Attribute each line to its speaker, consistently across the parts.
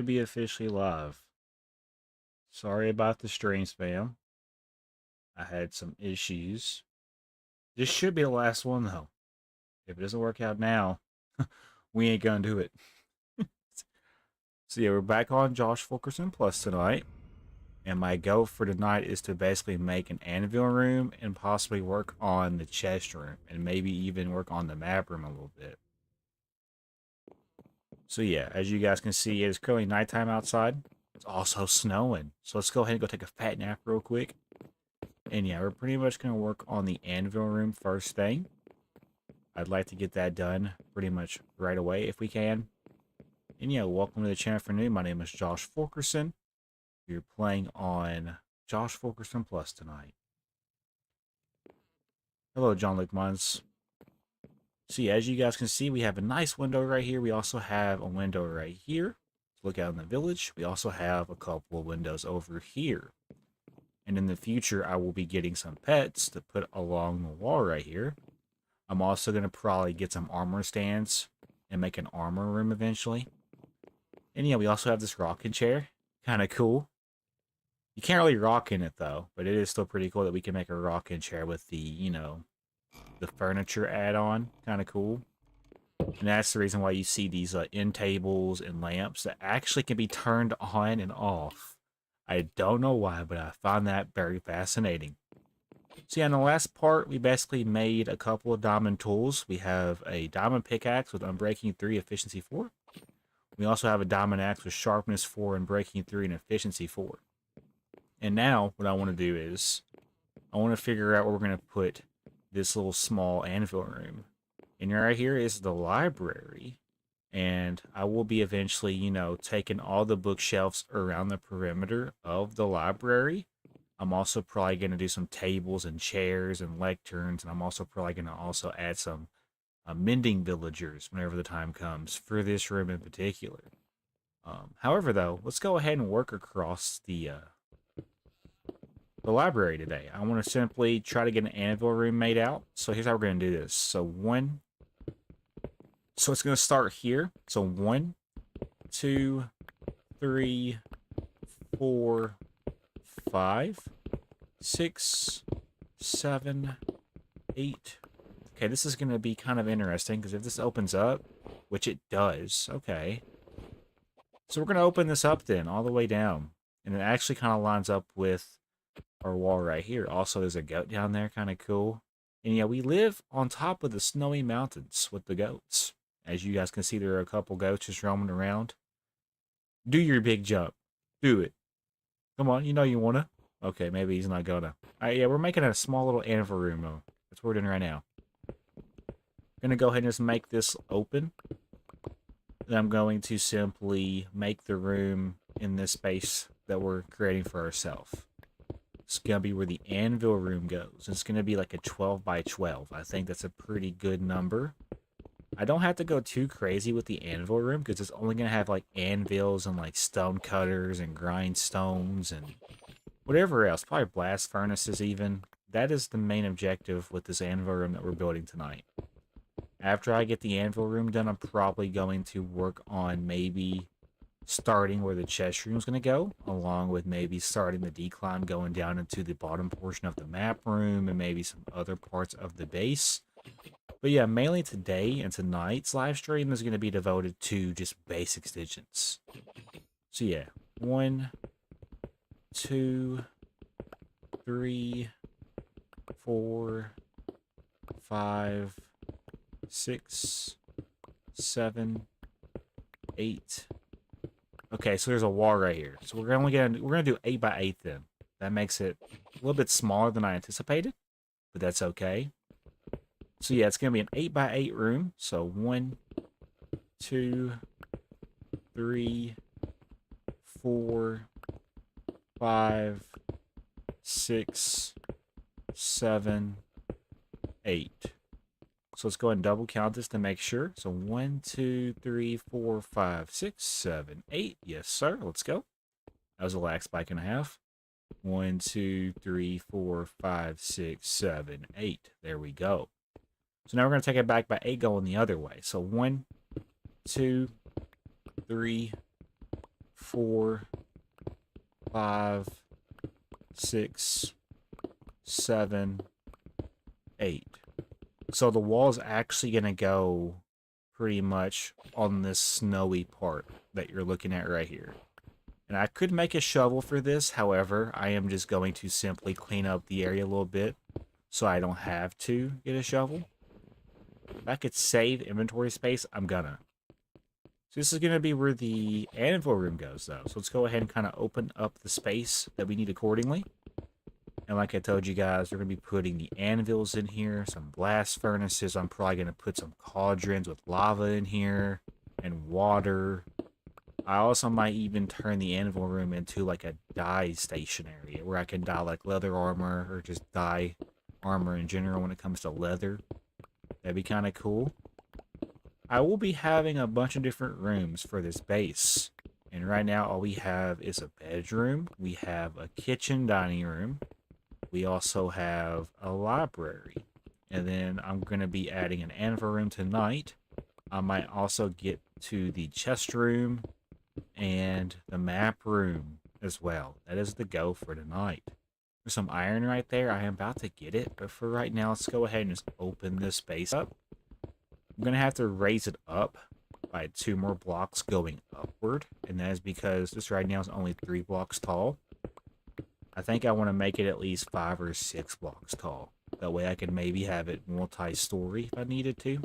Speaker 1: To be officially live. Sorry about the stream spam. I had some issues. This should be the last one though. If it doesn't work out now, we ain't gonna do it. So yeah, we're back on J0SHFU7KERS0N Plus tonight. And my goal for tonight is to basically make an anvil room and possibly work on the chest room and maybe even work on the map room a little bit. So yeah, as you guys can see, it is currently nighttime outside. It's also snowing. So let's go ahead and go take a fat nap real quick. And yeah, we're pretty much going to work on the anvil room first thing. I'd like to get that done pretty much right away if we can. And yeah, welcome to the channel for new. My name is J0SHFU7KERS0N. You're playing on J0SHFU7KERS0N Plus tonight. Hello, John Luke Mons. See, as you guys can see, we have a nice window right here. We also have a window right here to look out in the village. We also have a couple of windows over here. And in the future, I will be getting some pets to put along the wall right here. I'm also going to probably get some armor stands and make an armor room eventually. And yeah, we also have this rocking chair. Kind of cool. You can't really rock in it though, but it is still pretty cool that we can make a rocking chair with the, the furniture add-on. Kind of cool. And that's the reason why you see these end tables and lamps that actually can be turned on and off. I don't know why, but I find that very fascinating. So yeah, in the last part, we basically made a couple of diamond tools. We have a diamond pickaxe with unbreaking 3, efficiency 4. We also have a diamond axe with sharpness 4 and breaking 3 and efficiency 4. And now what I want to do is I want to figure out where we're going to put this little small anvil room. And right here is the library. And I will be eventually, taking all the bookshelves around the perimeter of the library. I'm also probably going to do some tables and chairs and lecterns. And I'm also probably going to also add some mending villagers whenever the time comes for this room in particular. However, though, let's go ahead and work across the library today. I want to simply try to get an anvil room made out. So here's how we're going to do this. So it's going to start here. So 1, 2, 3, 4, 5, 6, 7, 8. Okay, this is going to be kind of interesting because if this opens up, which it does, okay. So we're going to open this up then all the way down. And it actually kind of lines up with our wall right here. Also, there's a goat down there, kind of cool. And yeah, we live on top of the snowy mountains with the goats. As you guys can see, there are a couple goats just roaming around. Do your big jump. Do it. Come on, you know you wanna. Okay, maybe he's not gonna. Alright, yeah, we're making a small little anvil room, though. That's what we're doing right now. Gonna go ahead and just make this open. Then I'm going to simply make the room in this space that we're creating for ourselves. It's gonna be where the anvil room goes. It's gonna be like a 12 by 12. I think that's a pretty good number. I don't have to go too crazy with the anvil room because it's only going to have like anvils and like stone cutters and grindstones and whatever else. Probably blast furnaces even. That is the main objective with this anvil room that we're building tonight. After I get the anvil room done, I'm probably going to work on maybe starting where the chest room is going to go, along with maybe starting the decline going down into the bottom portion of the map room and maybe some other parts of the base. But yeah, mainly today and tonight's live stream is going to be devoted to just base extensions. So yeah, 1, 2, 3, 4, 5, 6, 7, 8. Okay, so there's a wall right here. So we're gonna do 8 by 8 then. That makes it a little bit smaller than I anticipated, but that's okay. So yeah, it's going to be an 8 by 8 room. So 1, 2, 3, 4, 5, 6, 7, 8. So let's go ahead and double count this to make sure. So 1, 2, 3, 4, 5, 6, 7, 8. Yes, sir. Let's go. That was a lag spike and a half. 1, 2, 3, 4, 5, 6, 7, 8. There we go. So now we're going to take it back by 8 going the other way. So 1, 2, 3, 4, 5, 6, 7, 8. So the wall's actually going to go pretty much on this snowy part that you're looking at right here. And I could make a shovel for this, however, I am just going to simply clean up the area a little bit so I don't have to get a shovel. If I could save inventory space, I'm gonna. So this is going to be where the anvil room goes, though. So let's go ahead and kind of open up the space that we need accordingly. And like I told you guys, we're going to be putting the anvils in here, some blast furnaces. I'm probably going to put some cauldrons with lava in here and water. I also might even turn the anvil room into like a dye station area where I can dye like leather armor or just dye armor in general when it comes to leather. That'd be kind of cool. I will be having a bunch of different rooms for this base. And right now all we have is a bedroom. We have a kitchen dining room. We also have a library. And then I'm going to be adding an anvil room tonight. I might also get to the chest room and the map room as well. That is the go for tonight. There's some iron right there. I am about to get it. But for right now, let's go ahead and just open this space up. I'm going to have to raise it up by 2 more blocks going upward. And that is because this right now is only 3 blocks tall. I think I want to make it at least 5 or 6 blocks tall. That way I can maybe have it multi-story if I needed to.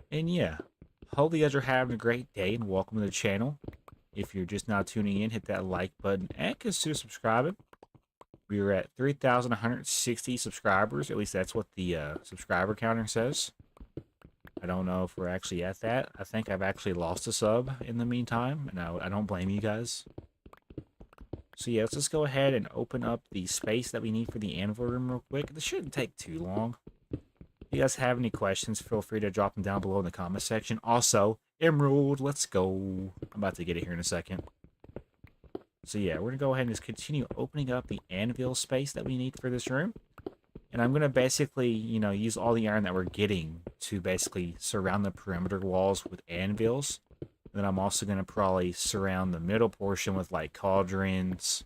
Speaker 1: And yeah, hope you guys are having a great day and welcome to the channel. If you're just now tuning in, hit that like button and consider subscribing. We are at 3,160 subscribers. At least that's what the subscriber counter says. I don't know if we're actually at that. I think I've actually lost a sub in the meantime, and I don't blame you guys. So yeah, let's just go ahead and open up the space that we need for the anvil room real quick. This shouldn't take too long. If you guys have any questions, feel free to drop them down below in the comment section. Also, Emerald, let's go. I'm about to get it here in a second. So yeah, we're going to go ahead and just continue opening up the anvil space that we need for this room. And I'm going to basically, use all the iron that we're getting to basically surround the perimeter walls with anvils. And then I'm also going to probably surround the middle portion with like cauldrons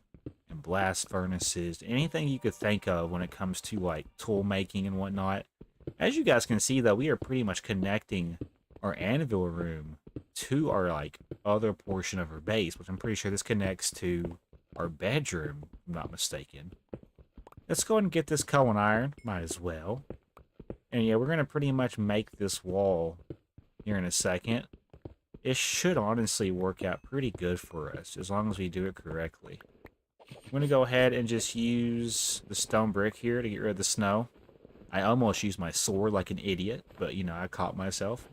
Speaker 1: and blast furnaces. Anything you could think of when it comes to like tool making and whatnot. As you guys can see though, we are pretty much connecting our anvil room to our like other portion of our base, which I'm pretty sure this connects to our bedroom, if I'm not mistaken. Let's go ahead and get this coal and iron, might as well. And yeah, we're going to pretty much make this wall here in a second. It should honestly work out pretty good for us, as long as we do it correctly. I'm going to go ahead and just use the stone brick here to get rid of the snow. I almost used my sword like an idiot, but I caught myself.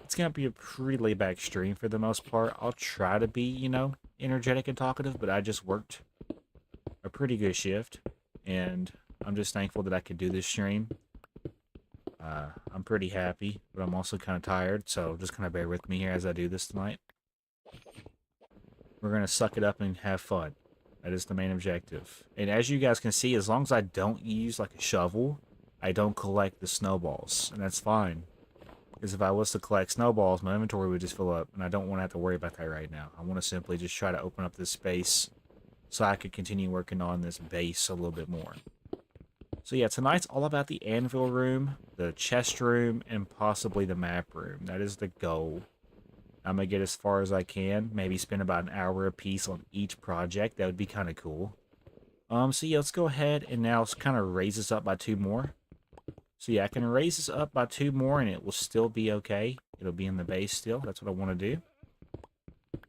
Speaker 1: It's going to be a pretty laid back stream for the most part. I'll try to be, energetic and talkative, but I just worked a pretty good shift, and I'm just thankful that I could do this stream. I'm pretty happy, but I'm also kind of tired, so just kind of bear with me here as I do this tonight. We're going to suck it up and have fun. That is the main objective. And as you guys can see, as long as I don't use like a shovel, I don't collect the snowballs, and that's fine. Because if I was to collect snowballs, my inventory would just fill up, and I don't want to have to worry about that right now. I want to simply just try to open up this space so I could continue working on this base a little bit more. So yeah, tonight's all about the anvil room, the chest room, and possibly the map room. That is the goal. I'm going to get as far as I can. Maybe spend about an hour a piece on each project. That would be kind of cool. So yeah, let's go ahead and now let's kind of raise this up by 2 more. So yeah, I can raise this up by 2 more and it will still be okay. It'll be in the base still. That's what I want to do.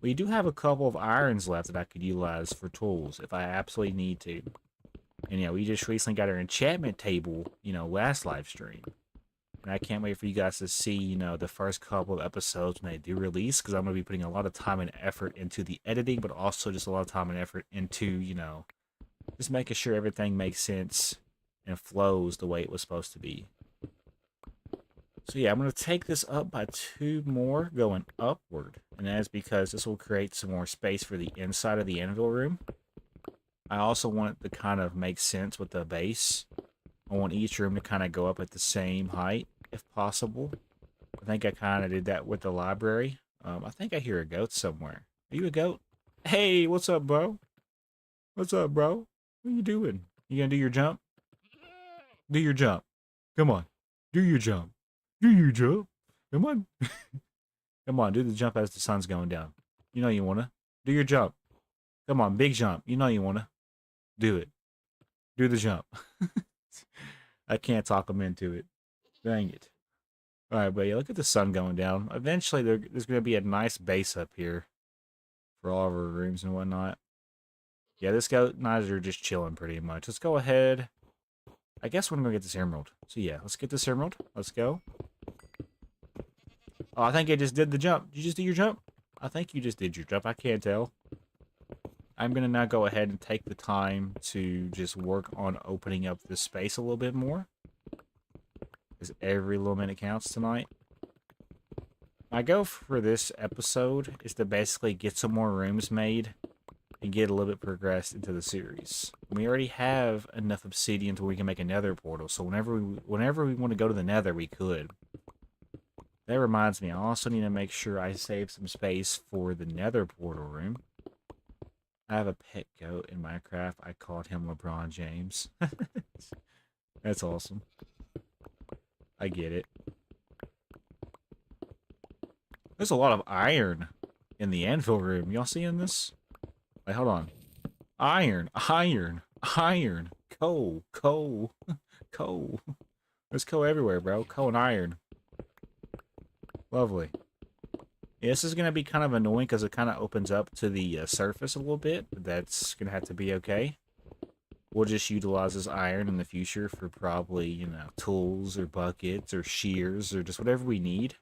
Speaker 1: We do have a couple of irons left that I could utilize for tools if I absolutely need to. And we just recently got our enchantment table, last live stream. And I can't wait for you guys to see, the first couple of episodes when they do release, because I'm going to be putting a lot of time and effort into the editing, but also just a lot of time and effort into, just making sure everything makes sense and flows the way it was supposed to be. So yeah, I'm going to take this up by 2 more going upward. And that is because this will create some more space for the inside of the anvil room. I also want it to kind of make sense with the base. I want each room to kind of go up at the same height, if possible. I think I kind of did that with the library. I think I hear a goat somewhere. Are you a goat? Hey, what's up, bro? What's up, bro? What are you doing? You gonna do your jump? Do your jump. Come on. Do your jump. Do your jump. Come on. Come on, do the jump as the sun's going down. You know you wanna. Do your jump. Come on, big jump. You know you wanna. Do it. Do the jump. I can't talk him into it. Dang it. Alright, but yeah, look at the sun going down. Eventually, there's going to be a nice base up here for all of our rooms and whatnot. Yeah, this guys are just chilling pretty much. Let's go ahead. I guess we're going to get this emerald. So yeah, let's get this emerald. Let's go. Oh, I think I just did the jump. Did you just do your jump? I think you just did your jump. I can't tell. I'm going to now go ahead and take the time to just work on opening up this space a little bit more. Because every little minute counts tonight. My goal for this episode is to basically get some more rooms made and get a little bit progressed into the series. We already have enough obsidian to where we can make a nether portal, so whenever we want to go to the nether, we could. That reminds me, I also need to make sure I save some space for the nether portal room. I have a pet goat in Minecraft. I called him LeBron James. That's awesome. I get it. There's a lot of iron in the anvil room. Y'all seeing this? Wait, hold on. Iron, iron, iron. Coal, coal, coal. There's coal everywhere, bro. Coal and iron. Lovely. Yeah, this is going to be kind of annoying because it kind of opens up to the surface a little bit. But that's going to have to be okay. We'll just utilize this iron in the future for probably, you know, tools or buckets or shears or just whatever we need.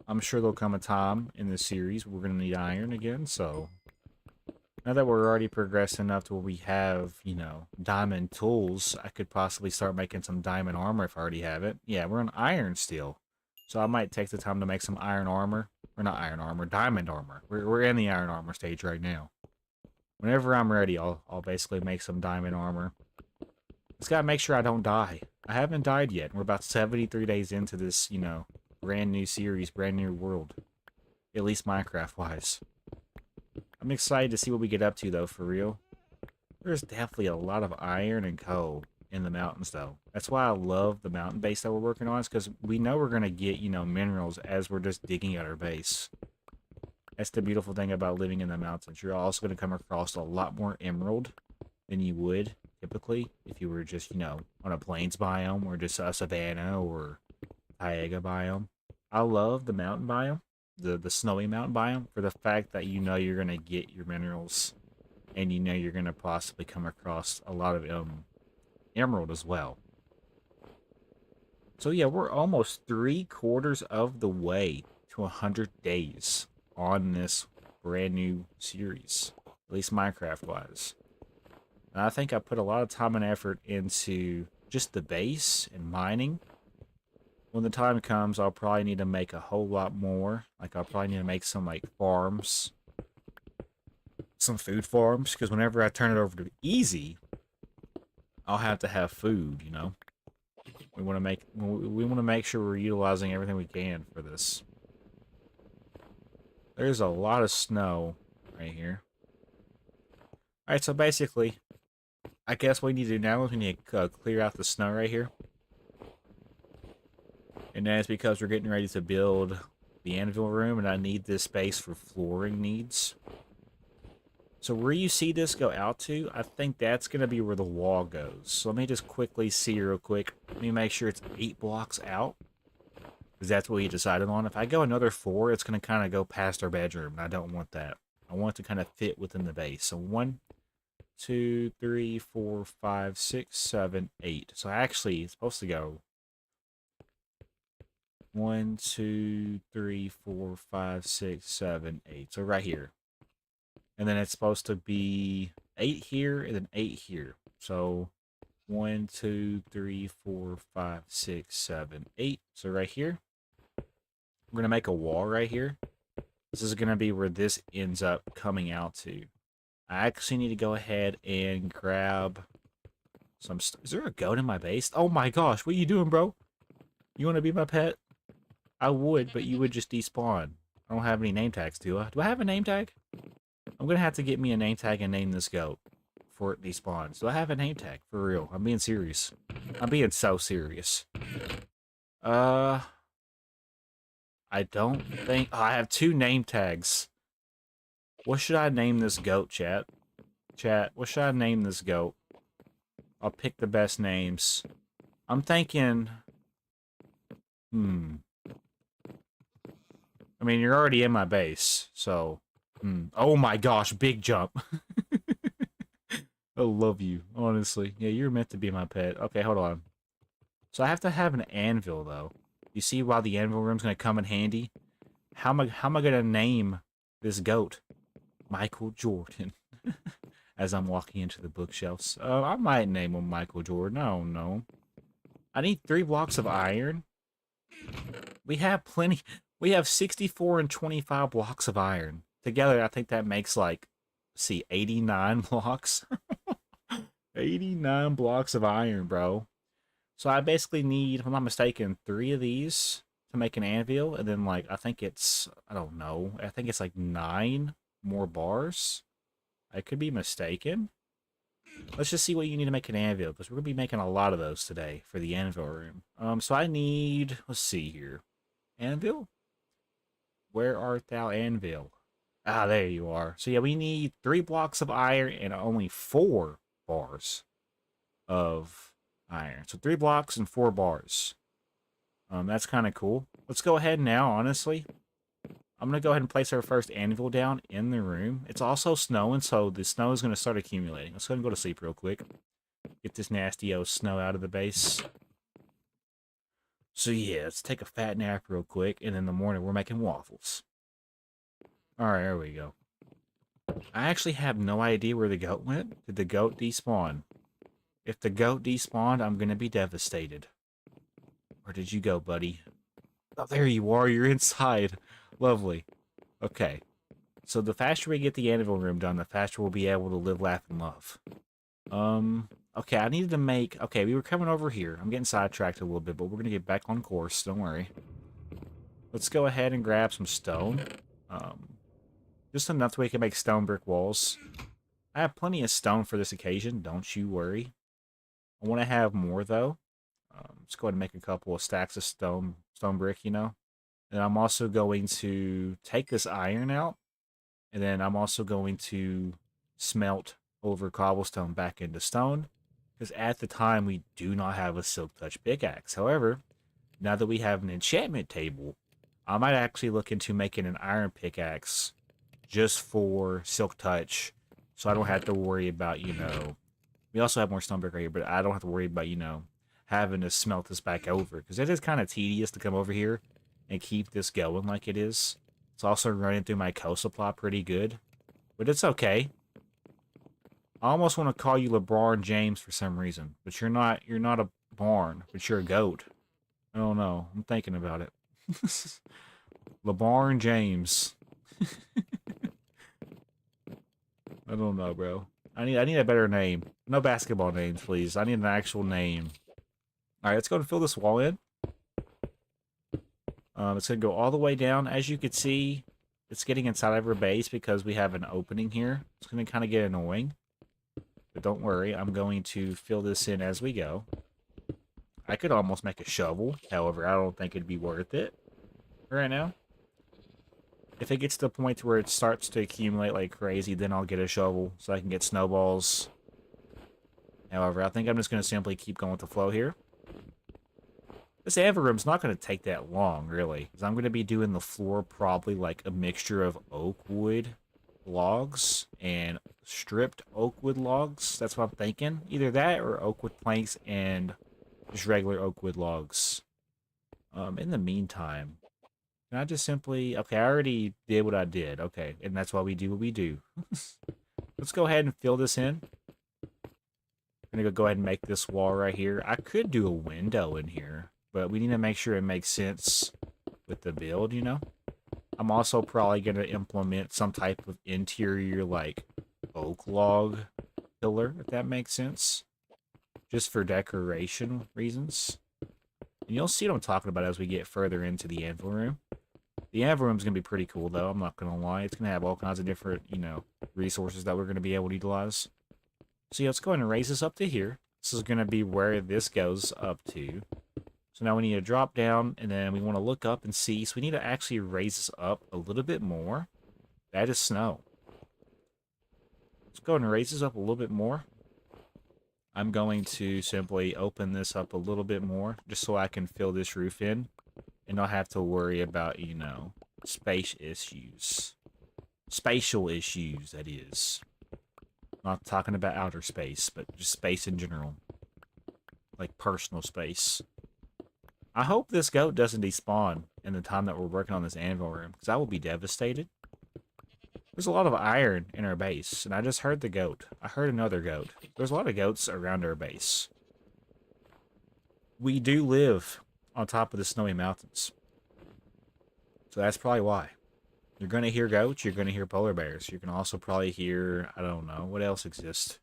Speaker 1: I'm sure there'll come a time in this series where we're going to need iron again, so now that we're already progressed enough to where we have, you know, diamond tools, I could possibly start making some diamond armor if I already have it. Yeah, we're on iron still, so I might take the time to make some iron armor. Or not iron armor, diamond armor. We're in the iron armor stage right now. Whenever I'm ready, I'll basically make some diamond armor. Just gotta make sure I don't die. I haven't died yet. We're about 73 days into this, you know, brand new series, brand new world. At least Minecraft-wise. I'm excited to see what we get up to, though, for real. There's definitely a lot of iron and coal in the mountains, though. That's why I love the mountain base that we're working on, is because we know we're going to get, you know, minerals as we're just digging at our base. That's the beautiful thing about living in the mountains. You're also going to come across a lot more emerald than you would, typically, if you were just, you know, on a plains biome or just a savanna or taiga biome. I love the mountain biome, the snowy mountain biome, for the fact that you know you're going to get your minerals and you know you're going to possibly come across a lot of emerald as well. So yeah, we're almost 3/4 of the way to 100 days on this brand new series, at least Minecraft-wise. And I think I put a lot of time and effort into just the base and mining. When the time comes, I'll probably need to make a whole lot more. Like, I'll probably need to make some, like, farms. Some food farms, because whenever I turn it over to easy, I'll have to have food, you know? We want to make sure we're utilizing everything we can for this. There's a lot of snow right here. Alright, so basically, I guess what we need to do now is we need to clear out the snow right here. And that's because we're getting ready to build the anvil room, and I need this space for flooring needs. So where you see this go out to, I think that's going to be where the wall goes. So let me just quickly see real quick. Let me make sure it's 8 blocks out, because that's what we decided on. If I go another 4, it's going to kind of go past our bedroom, and I don't want that. I want it to kind of fit within the base. So 1, 2, 3, 4, 5, 6, 7, 8. So actually, it's supposed to go 1, 2, 3, 4, 5, 6, 7, 8. So right here. And then it's supposed to be 8 here and then 8 here. So 1, 2, 3, 4, 5, 6, 7, 8. So right here. We're going to make a wall right here. This is going to be where this ends up coming out to. I actually need to go ahead and grab some... Is there a goat in my base? Oh my gosh, what are you doing, bro? You want to be my pet? I would, but you would just despawn. I don't have any name tags, do I? Do I have a name tag? I'm gonna have to get me a name tag and name this goat before it despawns. Do I have a name tag? For real. I'm being serious. I'm being so serious. I don't think... Oh, I have 2 name tags. What should I name this goat, chat? Chat, what should I name this goat? I'll pick the best names. I'm thinking... I mean, you're already in my base, so... Oh my gosh, big jump. I love you, honestly. Yeah, you're meant to be my pet. Okay, hold on. So I have to have an anvil, though. You see why the anvil room's going to come in handy? How am I going to name this goat? Michael Jordan. As I'm walking into the bookshelves. I might name him Michael Jordan. I don't know. I need 3 blocks of iron. We have plenty. We have 64 and 25 blocks of iron. Together, I think that makes, like, see, 89 blocks. 89 blocks of iron, bro. So I basically need, if I'm not mistaken, 3 of these to make an anvil. And then, like, I think it's, I don't know. I think it's, like, 9 more bars. I could be mistaken. Let's just see what you need to make an anvil, because we're going to be making a lot of those today for the anvil room. So I need, let's see here. Anvil? Where art thou, anvil? Ah, there you are. So yeah, we need 3 blocks of iron and only 4 bars of iron. So 3 blocks and 4 bars. That's kind of cool. Let's go ahead now, honestly. I'm going to go ahead and place our first anvil down in the room. It's also snowing, so the snow is going to start accumulating. Let's go ahead and go to sleep real quick. Get this nasty-o snow out of the base. So yeah, let's take a fat nap real quick, and in the morning we're making waffles. Alright, there we go. I actually have no idea where the goat went. Did the goat despawn? If the goat despawned, I'm going to be devastated. Where did you go, buddy? Oh, there you are. You're inside. Lovely. Okay. So the faster we get the anvil room done, the faster we'll be able to live, laugh, and love. Okay, I needed to make... Okay, we were coming over here. I'm getting sidetracked a little bit, but we're going to get back on course. Don't worry. Let's go ahead and grab some stone. Just enough so we can make stone brick walls. I have plenty of stone for this occasion. Don't you worry. I want to have more, though. Let's go ahead and make a couple of stacks of stone brick, you know. And I'm also going to take this iron out. And then I'm also going to smelt over cobblestone back into stone. Because at the time, we do not have a silk touch pickaxe. However, now that we have an enchantment table, I might actually look into making an iron pickaxe just for silk touch. So I don't have to worry about, you know... We also have more stone brick right here, but I don't have to worry about, you know, having to smelt this back over. Because it is kind of tedious to come over here and keep this going like it is. It's also running through my coal supply pretty good. But it's okay. I almost want to call you LeBron James for some reason. But you're not a barn, but you're a goat. I don't know. I'm thinking about it. LeBron James. I don't know, bro. I need a better name. No basketball names, please. I need an actual name. Alright, let's go and fill this wall in. It's going to go all the way down. As you can see, it's getting inside of our base because we have an opening here. It's going to kind of get annoying. But don't worry, I'm going to fill this in as we go. I could almost make a shovel. However, I don't think it'd be worth it right now. If it gets to the point where it starts to accumulate like crazy, then I'll get a shovel so I can get snowballs. However, I think I'm just going to simply keep going with the flow here. This anvil room's not going to take that long, really. Because I'm going to be doing the floor probably like a mixture of oak wood logs and stripped oak wood logs. That's what I'm thinking. Either that or oak wood planks and just regular oak wood logs. In the meantime... Can I just simply... Okay, I already did what I did. Okay, and that's why we do what we do. Let's go ahead and fill this in. I'm going to go ahead and make this wall right here. I could do a window in here, but we need to make sure it makes sense with the build, you know? I'm also probably going to implement some type of interior, like, oak log pillar, if that makes sense. Just for decoration reasons. And you'll see what I'm talking about as we get further into the anvil room. The Anvil Room's going to be pretty cool, though. I'm not going to lie. It's going to have all kinds of different, resources that we're going to be able to utilize. So, yeah, let's go ahead and raise this up to here. This is going to be where this goes up to. So now we need to drop down, and then we want to look up and see. So we need to actually raise this up a little bit more. That is snow. Let's go ahead and raise this up a little bit more. I'm going to simply open this up a little bit more, just so I can fill this roof in. And not have to worry about, space issues. Spatial issues, that is. Not talking about outer space, but just space in general. Like personal space. I hope this goat doesn't despawn in the time that we're working on this anvil room, because I will be devastated. There's a lot of iron in our base, and I just heard the goat. I heard another goat. There's a lot of goats around our base. We do live on top of the snowy mountains. So that's probably why. You're going to hear goats, you're going to hear polar bears. You can also probably hear, I don't know, what else exists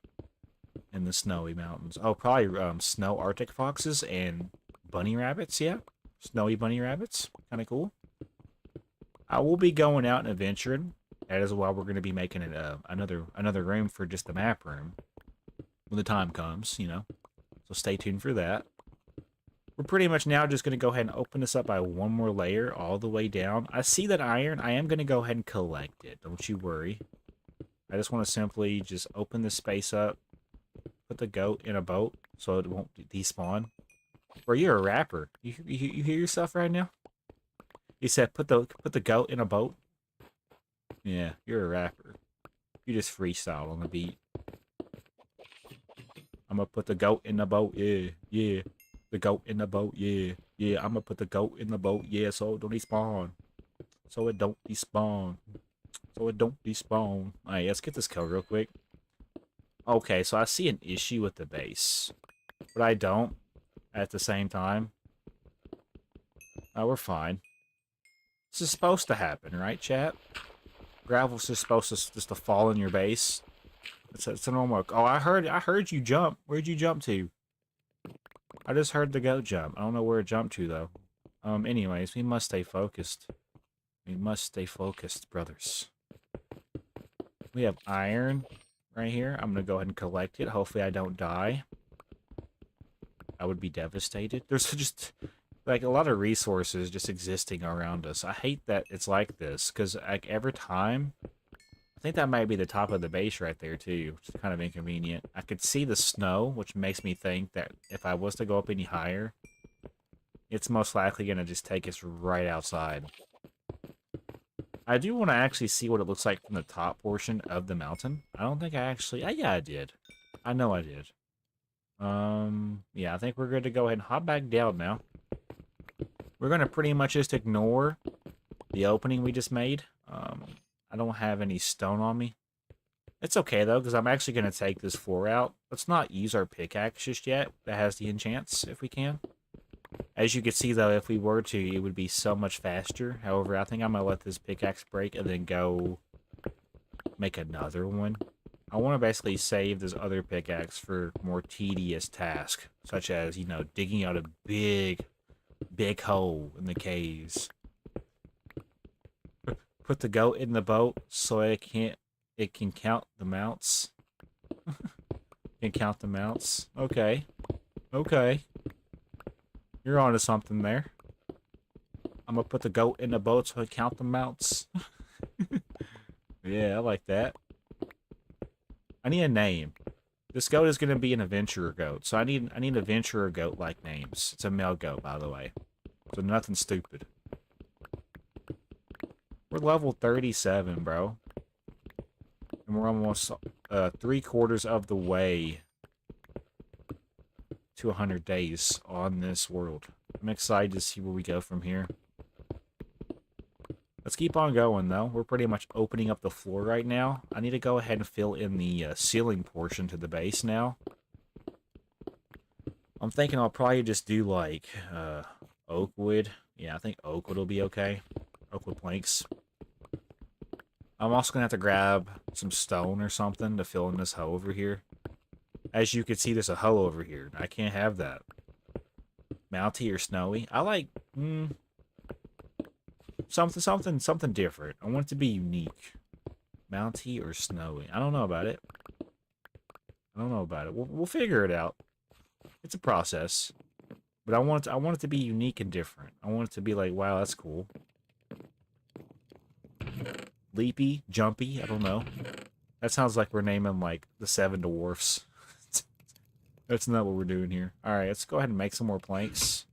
Speaker 1: in the snowy mountains? Oh, probably snow Arctic foxes and bunny rabbits, yeah. Snowy bunny rabbits, kind of cool. I will be going out and adventuring. That is why we're going to be making it another room for just the map room. When the time comes, So stay tuned for that. We're pretty much now just going to go ahead and open this up by one more layer all the way down. I see that iron. I am going to go ahead and collect it. Don't you worry. I just want to simply just open this space up. Put the goat in a boat so it won't despawn. Or you're a rapper. You hear yourself right now? You said put the goat in a boat? Yeah, you're a rapper. You just freestyle on the beat. I'm gonna put the goat in the boat. Yeah, yeah. The goat in the boat, yeah. Yeah, I'm gonna put the goat in the boat, yeah, so it don't despawn. So it don't despawn. So it don't despawn. Alright, let's get this code real quick. Okay, so I see an issue with the base. But I don't at the same time. We're fine. This is supposed to happen, right, chat? Gravel's just supposed to just to fall in your base. It's a normal. Oh, I heard you jump. Where'd you jump to? I just heard the goat jump. I don't know where it jumped to, though. Anyways, we must stay focused. We must stay focused, brothers. We have iron right here. I'm going to go ahead and collect it. Hopefully I don't die. I would be devastated. There's just, like, a lot of resources just existing around us. I hate that it's like this, because, like, every time... I think that might be the top of the base right there, too, which is kind of inconvenient. I could see the snow, which makes me think that if I was to go up any higher, it's most likely going to just take us right outside. I do want to actually see what it looks like from the top portion of the mountain. I don't think I actually... yeah, I did. I know I did. Yeah, I think we're good to go ahead and hop back down now. We're going to pretty much just ignore the opening we just made. I don't have any stone on me. It's okay, though, because I'm actually going to take this floor out. Let's not use our pickaxe just yet. That has the enchants, if we can. As you can see, though, if we were to, it would be so much faster. However, I think I'm going to let this pickaxe break and then go make another one. I want to basically save this other pickaxe for more tedious tasks, such as, digging out a big hole in the caves. Put the goat in the boat so it can count the mounts. Can count the mounts. Okay. Okay. You're onto something there. I'm gonna put the goat in the boat so it can count the mounts. Yeah, I like that. I need a name. This goat is gonna be an adventurer goat, so I need adventurer goat like names. It's a male goat, by the way. So nothing stupid. We're level 37, bro. And we're almost 3/4 of the way to 100 days on this world. I'm excited to see where we go from here. Let's keep on going, though. We're pretty much opening up the floor right now. I need to go ahead and fill in the ceiling portion to the base now. I'm thinking I'll probably just do, like, oak wood. Yeah, I think oak wood will be okay. Oak wood planks. I'm also going to have to grab some stone or something to fill in this hole over here. As you can see, there's a hole over here. I can't have that. Mounty or snowy? I like... Something different. I want it to be unique. Mounty or snowy. I don't know about it. I don't know about it. We'll figure it out. It's a process. But I want it to be unique and different. I want it to be like, wow, that's cool. Leapy, jumpy, I don't know. That sounds like we're naming like the 7 dwarfs. That's not what we're doing here. Alright, let's go ahead and make some more planks.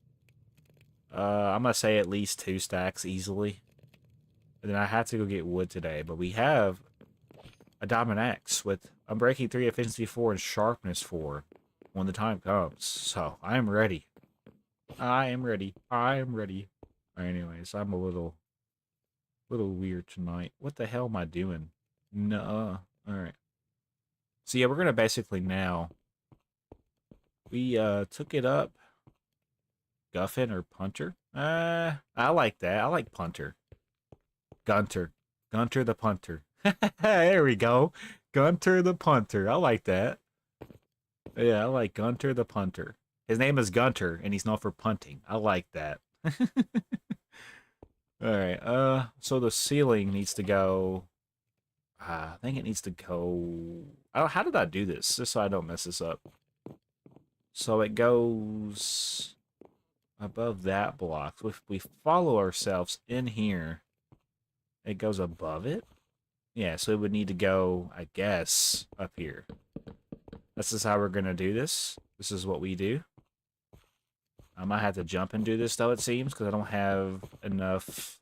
Speaker 1: I'm gonna say at least 2 stacks easily. And then I have to go get wood today, but we have a diamond axe with unbreaking 3, efficiency 4, and sharpness 4 when the time comes. So I am ready. I am ready. I am ready. Anyways, I'm a little weird tonight. What the hell am I doing? No. Alright. So yeah, we're gonna basically now. We took it up. Guffin or punter? I like that. I like punter. Gunter. Gunter the punter. There we go. Gunter the punter. I like that. Yeah, I like Gunter the punter. His name is Gunter, and he's known for punting. I like that. Alright, so the ceiling needs to go... I think it needs to go... how did I do this? Just so I don't mess this up. So it goes above that block. If we follow ourselves in here, it goes above it? Yeah, so it would need to go, I guess, up here. This is how we're going to do this. This is what we do. I might have to jump and do this, though, it seems, because I don't have enough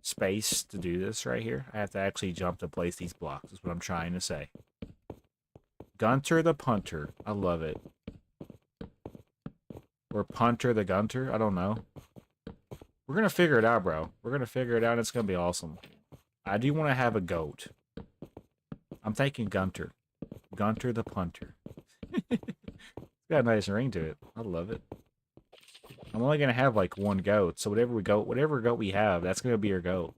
Speaker 1: space to do this right here. I have to actually jump to place these blocks, is what I'm trying to say. Gunter the punter. I love it. Or punter the gunter. I don't know. We're going to figure it out, bro. We're going to figure it out, and it's going to be awesome. I do want to have a goat. I'm taking Gunter. Gunter the punter. It's got a nice ring to it. I love it. I'm only going to have, like, 1 goat, so whatever goat we have, that's going to be our goat.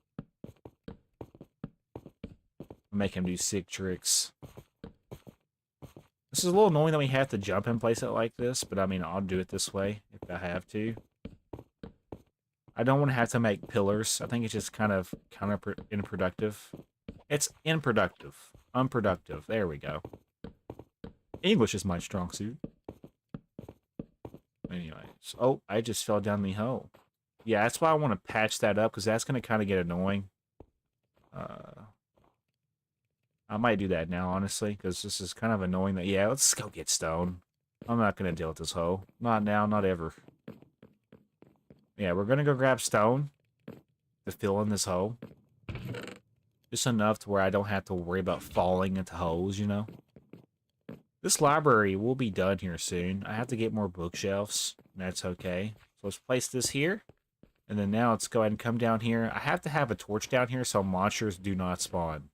Speaker 1: Make him do sick tricks. This is a little annoying that we have to jump and place it like this, but I mean, I'll do it this way if I have to. I don't want to have to make pillars. I think it's just kind of unproductive. It's unproductive. Unproductive. There we go. English is my strong suit. Anyways. Oh, I just fell down the hole. Yeah, that's why I want to patch that up, because that's going to kind of get annoying. I might do that now, honestly, because this is kind of annoying that... Yeah, let's go get stone. I'm not going to deal with this hole. Not now, not ever. Yeah, we're going to go grab stone to fill in this hole. Just enough to where I don't have to worry about falling into holes, you know? This library will be done here soon. I have to get more bookshelves, and that's okay. So let's place this here. And then now let's go ahead and come down here. I have to have a torch down here so monsters do not spawn.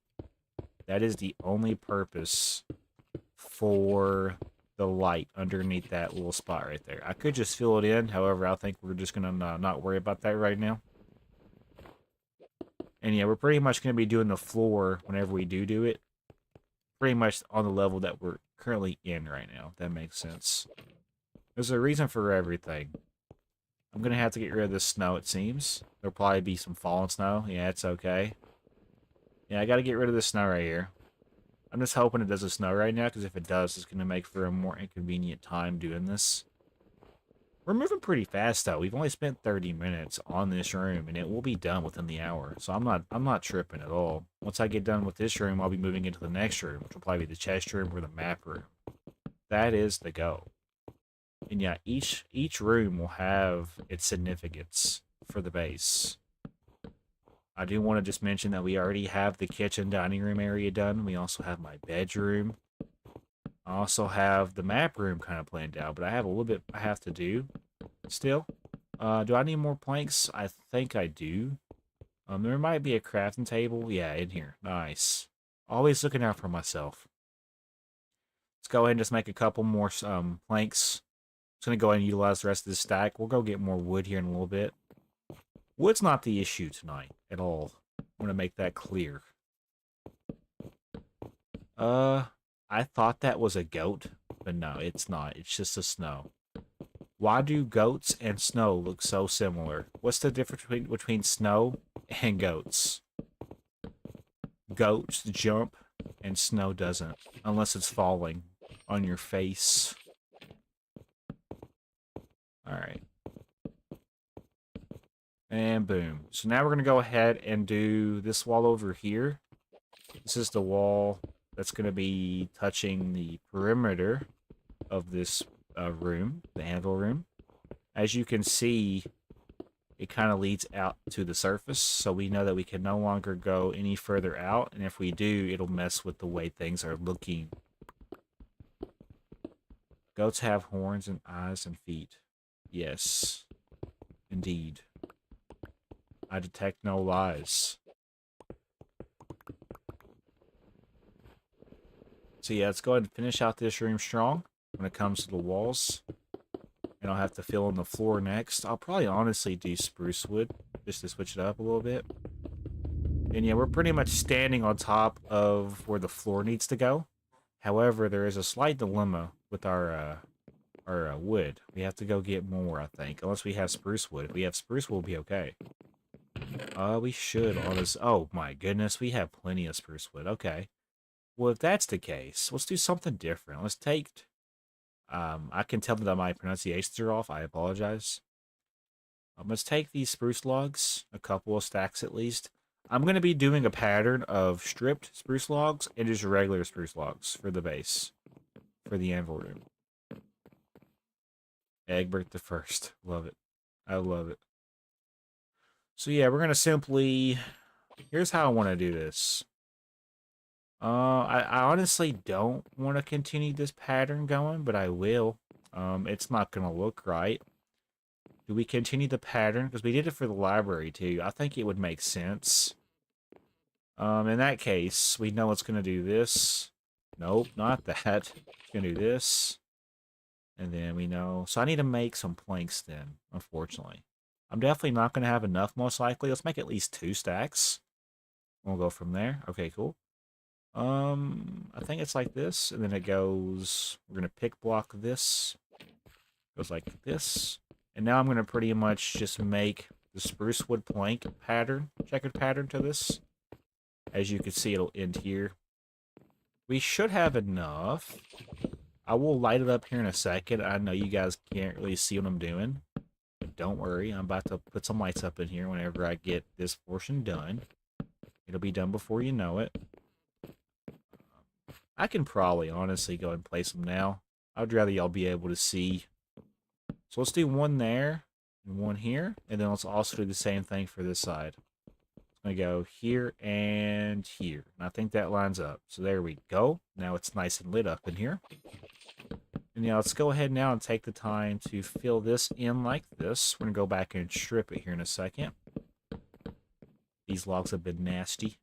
Speaker 1: That is the only purpose for the light underneath that little spot right there. I could just fill it in. However, I think we're just going to not worry about that right now. And yeah, we're pretty much going to be doing the floor whenever we do it. Pretty much on the level that we're currently in right now, if that makes sense. There's a reason for everything. I'm going to have to get rid of this snow, it seems. There'll probably be some fallen snow. Yeah, it's okay. Yeah, I got to get rid of this snow right here. I'm just hoping it doesn't snow right now, because if it does, it's going to make for a more inconvenient time doing this. We're moving pretty fast, though. We've only spent 30 minutes on this room, and it will be done within the hour. So I'm not tripping at all. Once I get done with this room, I'll be moving into the next room, which will probably be the chest room or the map room. That is the go. And yeah, each room will have its significance for the base. I do want to just mention that we already have the kitchen dining room area done. We also have my bedroom. I also have the map room kind of planned out, but I have a little bit I have to do still. Do I need more planks? I think I do. There might be a crafting table. Yeah, in here. Nice. Always looking out for myself. Let's go ahead and just make a couple more planks. Just going to go ahead and utilize the rest of this stack. We'll go get more wood here in a little bit. Wood's not the issue tonight at all. I want to make that clear. I thought that was a goat, but no, it's not. It's just a snow. Why do goats and snow look so similar? What's the difference between snow and goats. Goats jump and snow doesn't, unless it's falling on your face. Alright. And boom. So now we're going to go ahead and do this wall over here. This is the wall that's going to be touching the perimeter of this room, the anvil room. As you can see, it kind of leads out to the surface, so we know that we can no longer go any further out, and if we do, it'll mess with the way things are looking. Goats have horns and eyes and feet. Yes, indeed. I detect no lies. So yeah, let's go ahead and finish out this room strong when it comes to the walls. And I'll have to fill in the floor next. I'll probably honestly do spruce wood, just to switch it up a little bit. And yeah, we're pretty much standing on top of where the floor needs to go. However, there is a slight dilemma with our wood. We have to go get more, I think. Unless we have spruce wood. If we have spruce wood, we'll be okay. We should, honestly. Oh my goodness, we have plenty of spruce wood. Okay. Well, if that's the case, let's do something different. Let's take... I can tell that my pronunciations are off. I apologize. Let's take these spruce logs, a couple of stacks at least. I'm going to be doing a pattern of stripped spruce logs and just regular spruce logs for the base, for the anvil room. Egbert the First. Love it. I love it. So yeah, we're going to simply... Here's how I want to do this. I honestly don't want to continue this pattern going, but I will. It's not going to look right. Do we continue the pattern? Because we did it for the library, too. I think it would make sense. In that case, we know it's going to do this. Nope, not that. It's going to do this. And then we know... So I need to make some planks then, unfortunately. I'm definitely not going to have enough, most likely. Let's make at least 2 stacks. We'll go from there. Okay, cool. I think it's like this, and then it goes, we're going to pick block this, goes like this, and now I'm going to pretty much just make the spruce wood plank pattern, checkered pattern to this. As you can see, it'll end here. We should have enough. I will light it up here in a second. I know you guys can't really see what I'm doing, but don't worry, I'm about to put some lights up in here whenever I get this portion done. It'll be done before you know it. I can probably honestly go and place them now. I'd rather y'all be able to see. So let's do one there and one here. And then let's also do the same thing for this side. It's going to go here and here. And I think that lines up. So there we go. Now it's nice and lit up in here. And now let's go ahead now and take the time to fill this in like this. We're going to go back and strip it here in a second. These logs have been nasty.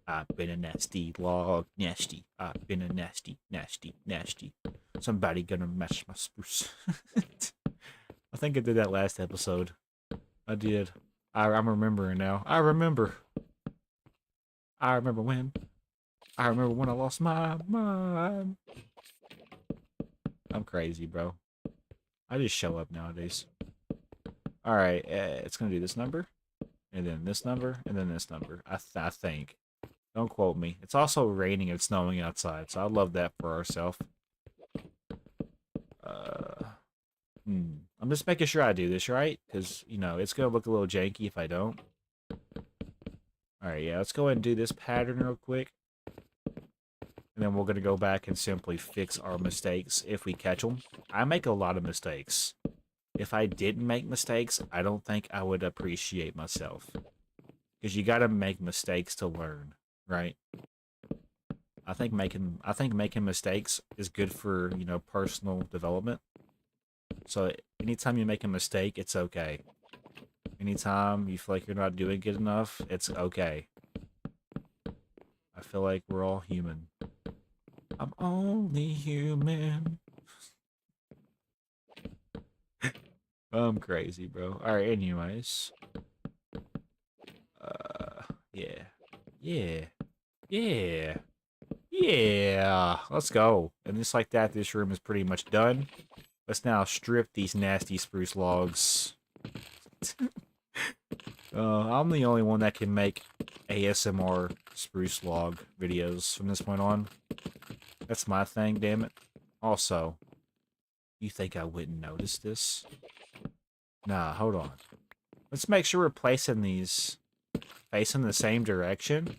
Speaker 1: I've been a nasty log, nasty. I've been a nasty, nasty, nasty. Somebody gonna match my spruce. I think I did that last episode. I did. I'm remembering now. I remember when. I remember when I lost my mind. I'm crazy, bro. I just show up nowadays. Alright, it's gonna do this number. And then this number. And then this number. I think. Don't quote me. It's also raining and snowing outside, so I love that for ourselves. I'm just making sure I do this right, because, you know, it's going to look a little janky if I don't. Alright, yeah, let's go ahead and do this pattern real quick. And then we're going to go back and simply fix our mistakes if we catch them. I make a lot of mistakes. If I didn't make mistakes, I don't think I would appreciate myself. Because you got to make mistakes to learn. Right. I think making mistakes is good for, you know, personal development. So anytime you make a mistake, it's okay. Anytime you feel like you're not doing good enough, it's okay. I feel like we're all human. I'm only human. I'm crazy, bro. Alright, anyways. Yeah. Yeah. Yeah. Yeah. Let's go. And just like that, this room is pretty much done. Let's now strip these nasty spruce logs. I'm the only one that can make ASMR spruce log videos from this point on. That's my thing, damn it. Also, you think I wouldn't notice this? Nah, hold on. Let's make sure we're placing these facing the same direction.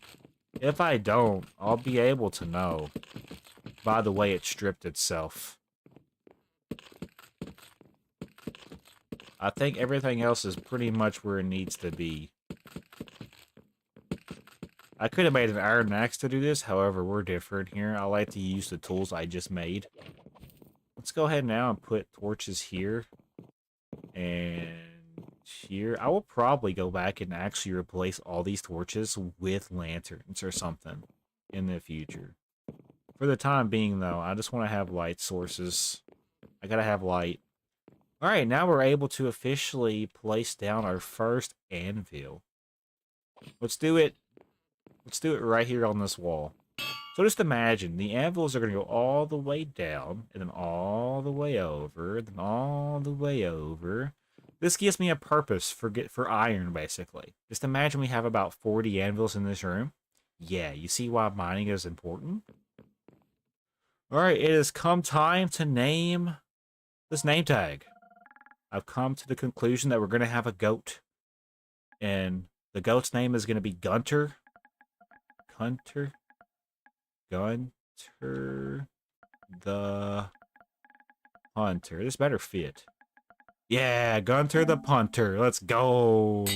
Speaker 1: If I don't, I'll be able to know by the way it stripped itself. I think everything else is pretty much where it needs to be. I could have made an iron axe to do this, however, we're different here. I like to use the tools I just made. Let's go ahead now and put torches here. And here. I will probably go back and actually replace all these torches with lanterns or something in the future. For the time being, though, I just want to have light sources. I gotta have light. Alright, now we're able to officially place down our first anvil. Let's do it. Let's do it right here on this wall. So just imagine, the anvils are going to go all the way down, and then all the way over, then all the way over. This gives me a purpose for iron, basically. Just imagine we have about 40 anvils in this room. Yeah, you see why mining is important? Alright, it has come time to name this name tag. I've come to the conclusion that we're going to have a goat. And the goat's name is going to be Gunter. Gunter the Punter. This better fit. Yeah, Gunter the Punter. Let's go.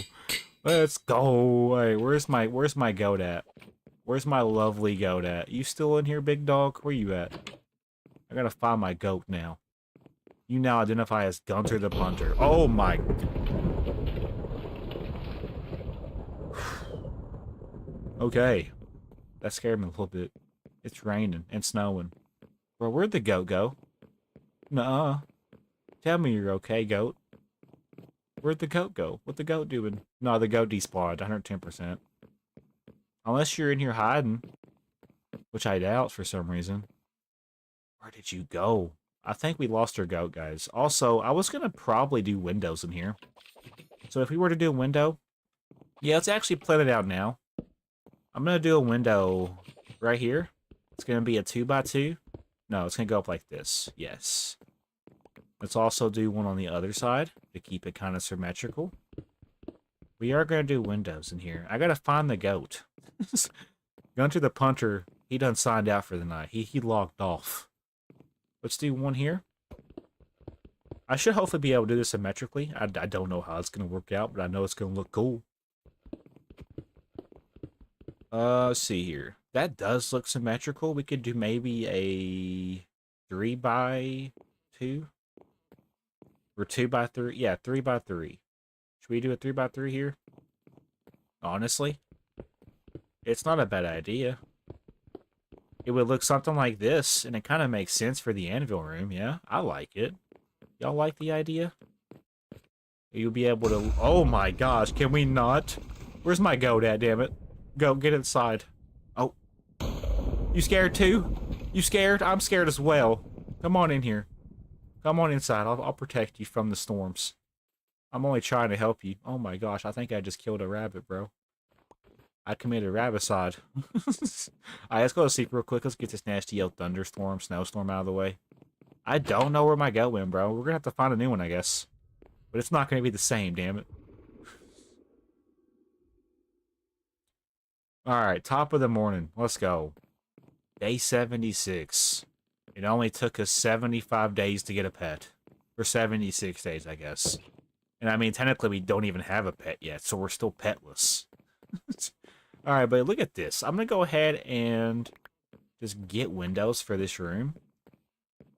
Speaker 1: Let's go. Hey, where's my goat at? Where's my lovely goat at? You still in here, big dog? Where you at? I gotta find my goat now. You now identify as Gunter the Punter. Oh my. Okay. That scared me a little bit. It's raining and snowing. Bro, where'd the goat go? Nuh-uh. Tell me you're okay, goat. Where'd the goat go? What the goat doing? No, the goat despawned, 110%. Unless you're in here hiding. Which I doubt for some reason. Where did you go? I think we lost our goat, guys. Also, I was going to probably do windows in here. So if we were to do a window... Yeah, let's actually plan it out now. I'm going to do a window right here. It's going to be a 2x2. No, it's going to go up like this. Yes. Let's also do one on the other side to keep it kind of symmetrical. We are going to do windows in here. I got to find the goat. Gunter the Punter, he done signed out for the night. He logged off. Let's do one here. I should hopefully be able to do this symmetrically. I don't know how it's going to work out, but I know it's going to look cool. Let's see here. That does look symmetrical. We could do maybe a 3x2 or 2x3. Yeah, 3x3. Should we do a 3x3 here? Honestly, it's not a bad idea. It would look something like this, and it kind of makes sense for the anvil room. Yeah, I like it. Y'all like the idea? You'll be able to... Oh my gosh, can we not? Where's my goat at, damn it? Go, get inside. Oh. You scared too? You scared? I'm scared as well. Come on in here. Come on inside. I'll protect you from the storms. I'm only trying to help you. Oh my gosh, I think I just killed a rabbit, bro. I committed rabbicide. Alright, let's go to sleep real quick. Let's get this nasty old thunderstorm, snowstorm out of the way. I don't know where my goat went, bro. We're gonna have to find a new one, I guess. But it's not gonna be the same, damn it. Alright, top of the morning. Let's go. Day 76. It only took us 75 days to get a pet. Or 76 days, I guess. And I mean, technically, we don't even have a pet yet, so we're still petless. Alright, but look at this. I'm going to go ahead and just get windows for this room.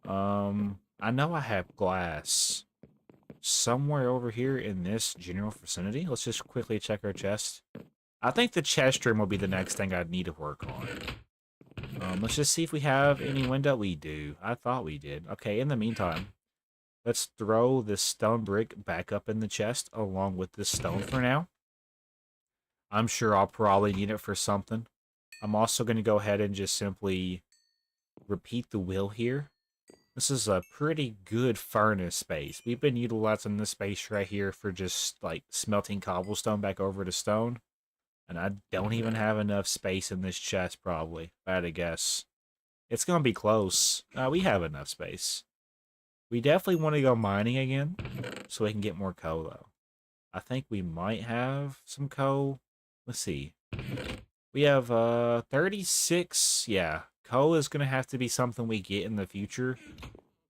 Speaker 1: I know I have glass somewhere over here in this general vicinity. Let's just quickly check our chest. I think the chest room will be the next thing I'd need to work on. Let's just see if we have any window. We do. I thought we did. Okay, in the meantime, let's throw this stone brick back up in the chest along with this stone for now. I'm sure I'll probably need it for something. I'm also going to go ahead and just simply repeat the wheel here. This is a pretty good furnace space. We've been utilizing this space right here for just like smelting cobblestone back over to stone. And I don't even have enough space in this chest, probably, if I had to guess. It's going to be close. We have enough space. We definitely want to go mining again so we can get more coal, though. I think we might have some coal. Let's see. We have 36. Yeah, coal is going to have to be something we get in the future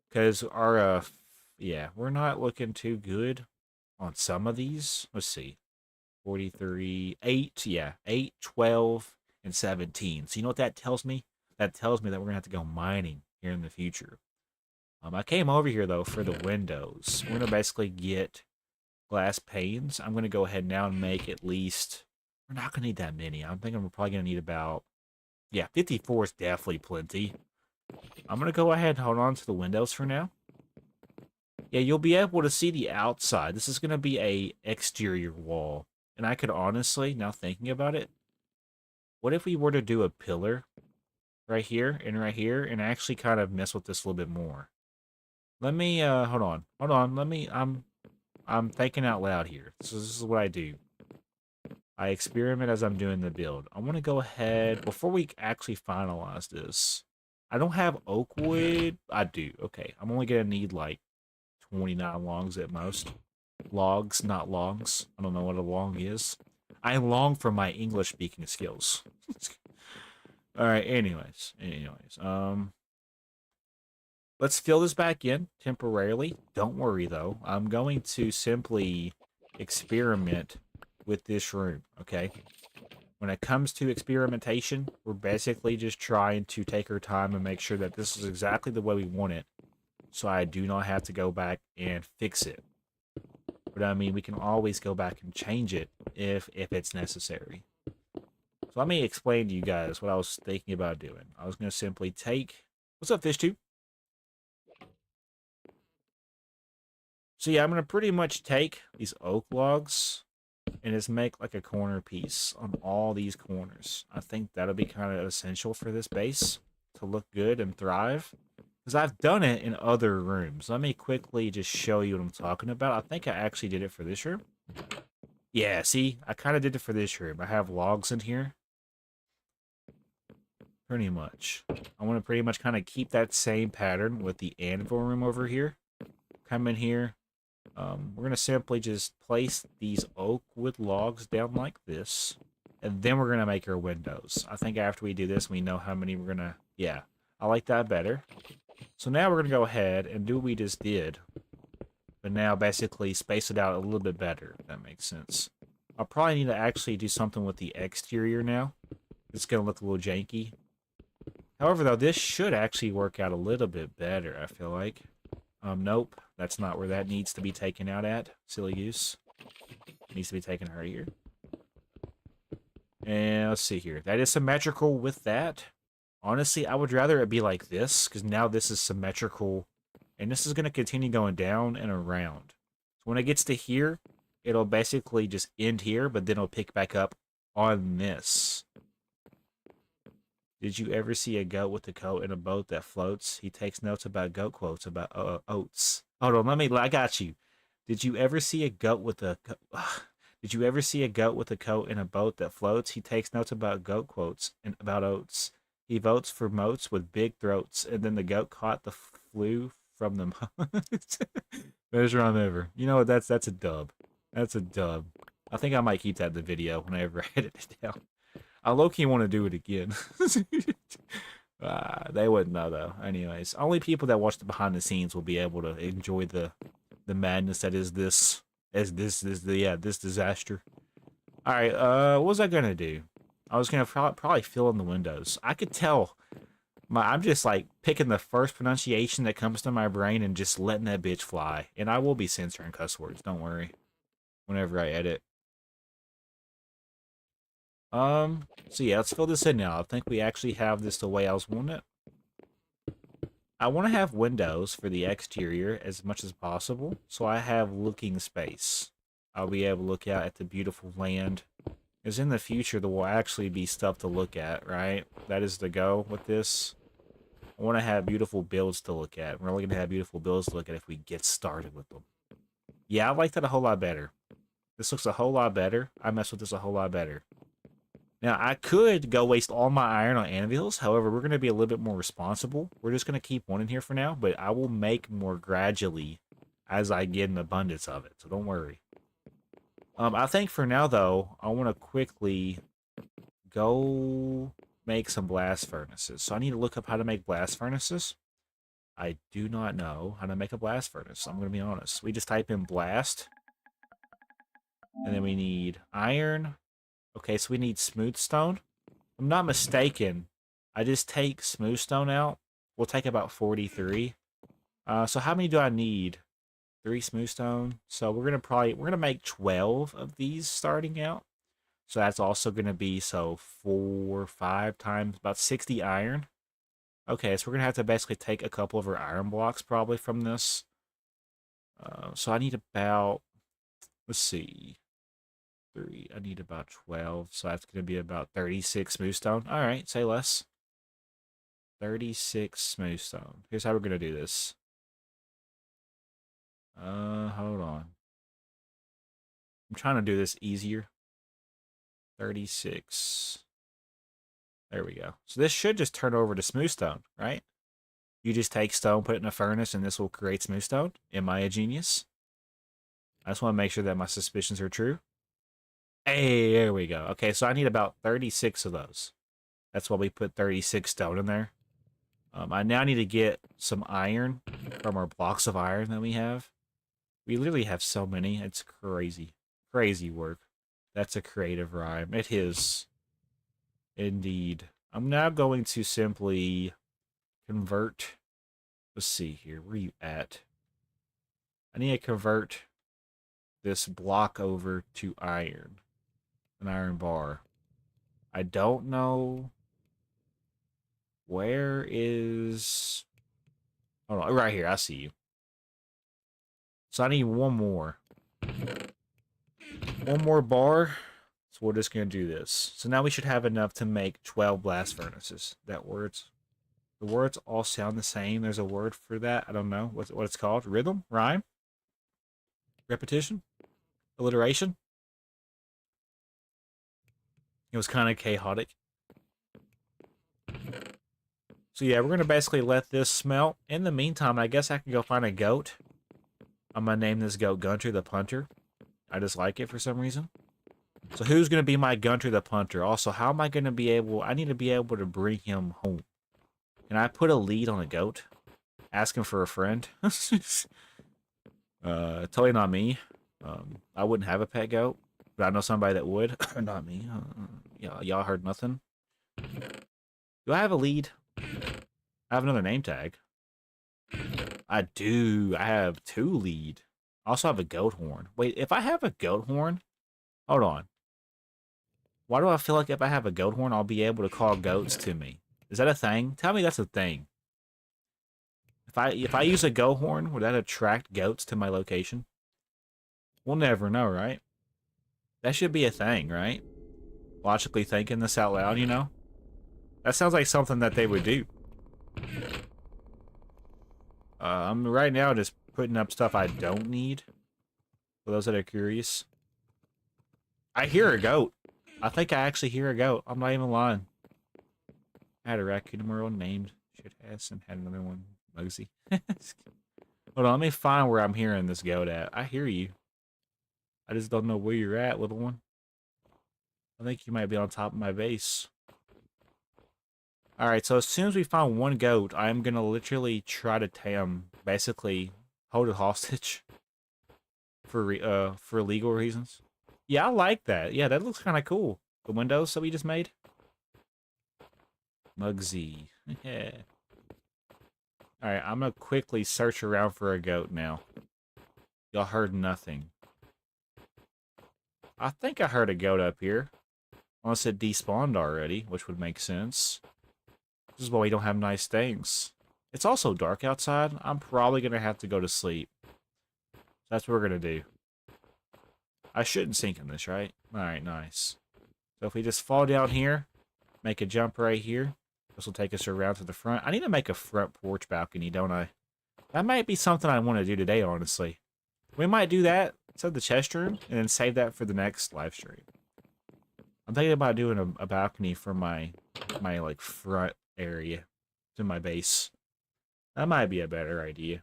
Speaker 1: because our yeah, we're not looking too good on some of these. Let's see. 43, 8, yeah, 8, 12, and 17. So you know what that tells me? That tells me that we're going to have to go mining here in the future. I came over here, though, for the windows. We're going to basically get glass panes. I'm going to go ahead now and make at least... We're not going to need that many. I'm thinking we're probably going to need about... Yeah, 54 is definitely plenty. I'm going to go ahead and hold on to the windows for now. Yeah, you'll be able to see the outside. This is going to be a exterior wall. And I could honestly, now thinking about it, what if we were to do a pillar right here and actually kind of mess with this a little bit more? Let me, hold on, I'm thinking out loud here. So this is what I do. I experiment as I'm doing the build. I want to go ahead, before we actually finalize this, I don't have oak wood. I do, okay. I'm only going to need like 29 logs at most. Logs, not longs. I don't know what a long is. I long for my English speaking skills. Alright, anyways. Let's fill this back in temporarily. Don't worry though. I'm going to simply experiment with this room, okay? When it comes to experimentation, we're basically just trying to take our time and make sure that this is exactly the way we want it, so I do not have to go back and fix it. But I mean, we can always go back and change it if it's necessary. So let me explain to you guys what I was thinking about doing. I was going to simply take... What's up, FishTube? So yeah, I'm going to pretty much take these oak logs and just make like a corner piece on all these corners. I think that'll be kind of essential for this base to look good and thrive. Because I've done it in other rooms. Let me quickly just show you what I'm talking about. I think I actually did it for this room. Yeah, see? I kind of did it for this room. I have logs in here. Pretty much. I want to pretty much kind of keep that same pattern with the anvil room over here. Come in here. We're going to simply just place these oak wood logs down like this. And then we're going to make our windows. I think after we do this, we know how many we're going to... Yeah, I like that better. So now we're going to go ahead and do what we just did. But now basically space it out a little bit better, if that makes sense. I'll probably need to actually do something with the exterior now. It's going to look a little janky. However, though, this should actually work out a little bit better, I feel like. Nope. That's not where that needs to be taken out at. Silly goose. It needs to be taken right here. And let's see here. That is symmetrical with that. Honestly, I would rather it be like this, because now this is symmetrical. And this is going to continue going down and around. So when it gets to here, it'll basically just end here, but then it'll pick back up on this. Did you ever see a goat with a coat in a boat that floats? He takes notes about goat quotes about oats. Hold on, I got you. Did you ever see a goat with a... Did you ever see a goat with a coat in a boat that floats? He takes notes about goat quotes and about oats. He votes for moats with big throats, and then the goat caught the flew from them. Best rhyme ever. You know what? That's a dub. That's a dub. I think I might keep that in the video whenever I edit it down. I low-key want to do it again. They wouldn't know, though. Anyways, only people that watch the behind the scenes will be able to enjoy the madness that is this disaster. All right, what was I gonna do? I was gonna probably fill in the windows. I could tell. I'm just like picking the first pronunciation that comes to my brain and just letting that bitch fly. And I will be censoring cuss words. Don't worry. Whenever I edit. So yeah, let's fill this in now. I think we actually have this the way I was wanting it. I want to have windows for the exterior as much as possible, so I have looking space. I'll be able to look out at the beautiful land. Because in the future, there will actually be stuff to look at, right? That is the go with this. I want to have beautiful builds to look at. We're only going to have beautiful builds to look at if we get started with them. Yeah, I like that a whole lot better. This looks a whole lot better. I mess with this a whole lot better. Now, I could go waste all my iron on anvils. However, we're going to be a little bit more responsible. We're just going to keep one in here for now, but I will make more gradually as I get an abundance of it. So don't worry. I think for now, though, I want to quickly go make some blast furnaces. So I need to look up how to make blast furnaces. I do not know how to make a blast furnace. I'm going to be honest. We just type in blast. And then we need iron. Okay, so we need smooth stone. If I'm not mistaken, I just take smooth stone out. We'll take about 43. So how many do I need? 3 smooth stone. So we're gonna make 12 of these starting out. So that's also gonna be 4, 5 times about 60 iron. Okay, so we're gonna have to basically take a couple of our iron blocks probably from this. So I need about, let's see, 3. I need about 12, so that's gonna be about 36 smooth stone. All right, say less. 36 smooth stone. Here's how we're gonna do this. Hold on. I'm trying to do this easier. 36. There we go. So this should just turn over to smooth stone, right? You just take stone, put it in a furnace, and this will create smooth stone. Am I a genius? I just want to make sure that my suspicions are true. Hey, there we go. Okay, so I need about 36 of those. That's why we put 36 stone in there. I now need to get some iron from our blocks of iron that we have. We literally have so many. It's crazy. Crazy work. That's a creative rhyme. It is. Indeed. I'm now going to simply convert. Let's see here. Where are you at? I need to convert this block over to iron. An iron bar. I don't know. Where is... Hold on. Right here. I see you. So I need one more. One more bar. So we're just going to do this. So now we should have enough to make 12 blast furnaces. The words all sound the same. There's a word for that. I don't know what it's called. Rhythm? Rhyme? Repetition? Alliteration? It was kind of chaotic. So yeah, we're going to basically let this smelt. In the meantime, I guess I can go find a goat. I'm going to name this goat Gunter the Punter. I just like it for some reason. So who's going to be my Gunter the Punter? Also, how am I going to be able... I need to be able to bring him home. Can I put a lead on a goat? Ask him for a friend? Totally not me. I wouldn't have a pet goat, but I know somebody that would. Not me. Yeah, y'all heard nothing. Do I have a lead? I have another name tag. I do. I have 2 lead. I also have a goat horn. Wait, if I have a goat horn... Hold on. Why do I feel like if I have a goat horn, I'll be able to call goats to me? Is that a thing? Tell me that's a thing. If I use a goat horn, would that attract goats to my location? We'll never know, right? That should be a thing, right? Logically thinking this out loud, you know? That sounds like something that they would do. I'm right now just putting up stuff I don't need. For those that are curious. I hear a goat. I think I actually hear a goat. I'm not even lying. I had a raccoon in my own named Shit-ass and had another one, Mosey. Hold on, let me find where I'm hearing this goat at. I hear you. I just don't know where you're at, little one. I think you might be on top of my base. Alright, so as soon as we find one goat, I'm going to literally try to basically hold it hostage for legal reasons. Yeah, I like that. Yeah, that looks kind of cool. The windows that we just made. Mugsy. Yeah. Alright, I'm going to quickly search around for a goat now. Y'all heard nothing. I think I heard a goat up here. Unless it despawned already, which would make sense. This is why we don't have nice things. It's also dark outside. I'm probably going to have to go to sleep. That's what we're going to do. I shouldn't sink in this, right? Alright, nice. So if we just fall down here, make a jump right here, This will take us around to the front. I need to make a front porch balcony, don't I? That might be something I want to do today, honestly. We might do that instead of the chest room, and then save that for the next live stream. I'm thinking about doing a balcony for my like front area to my base. That might be a better idea.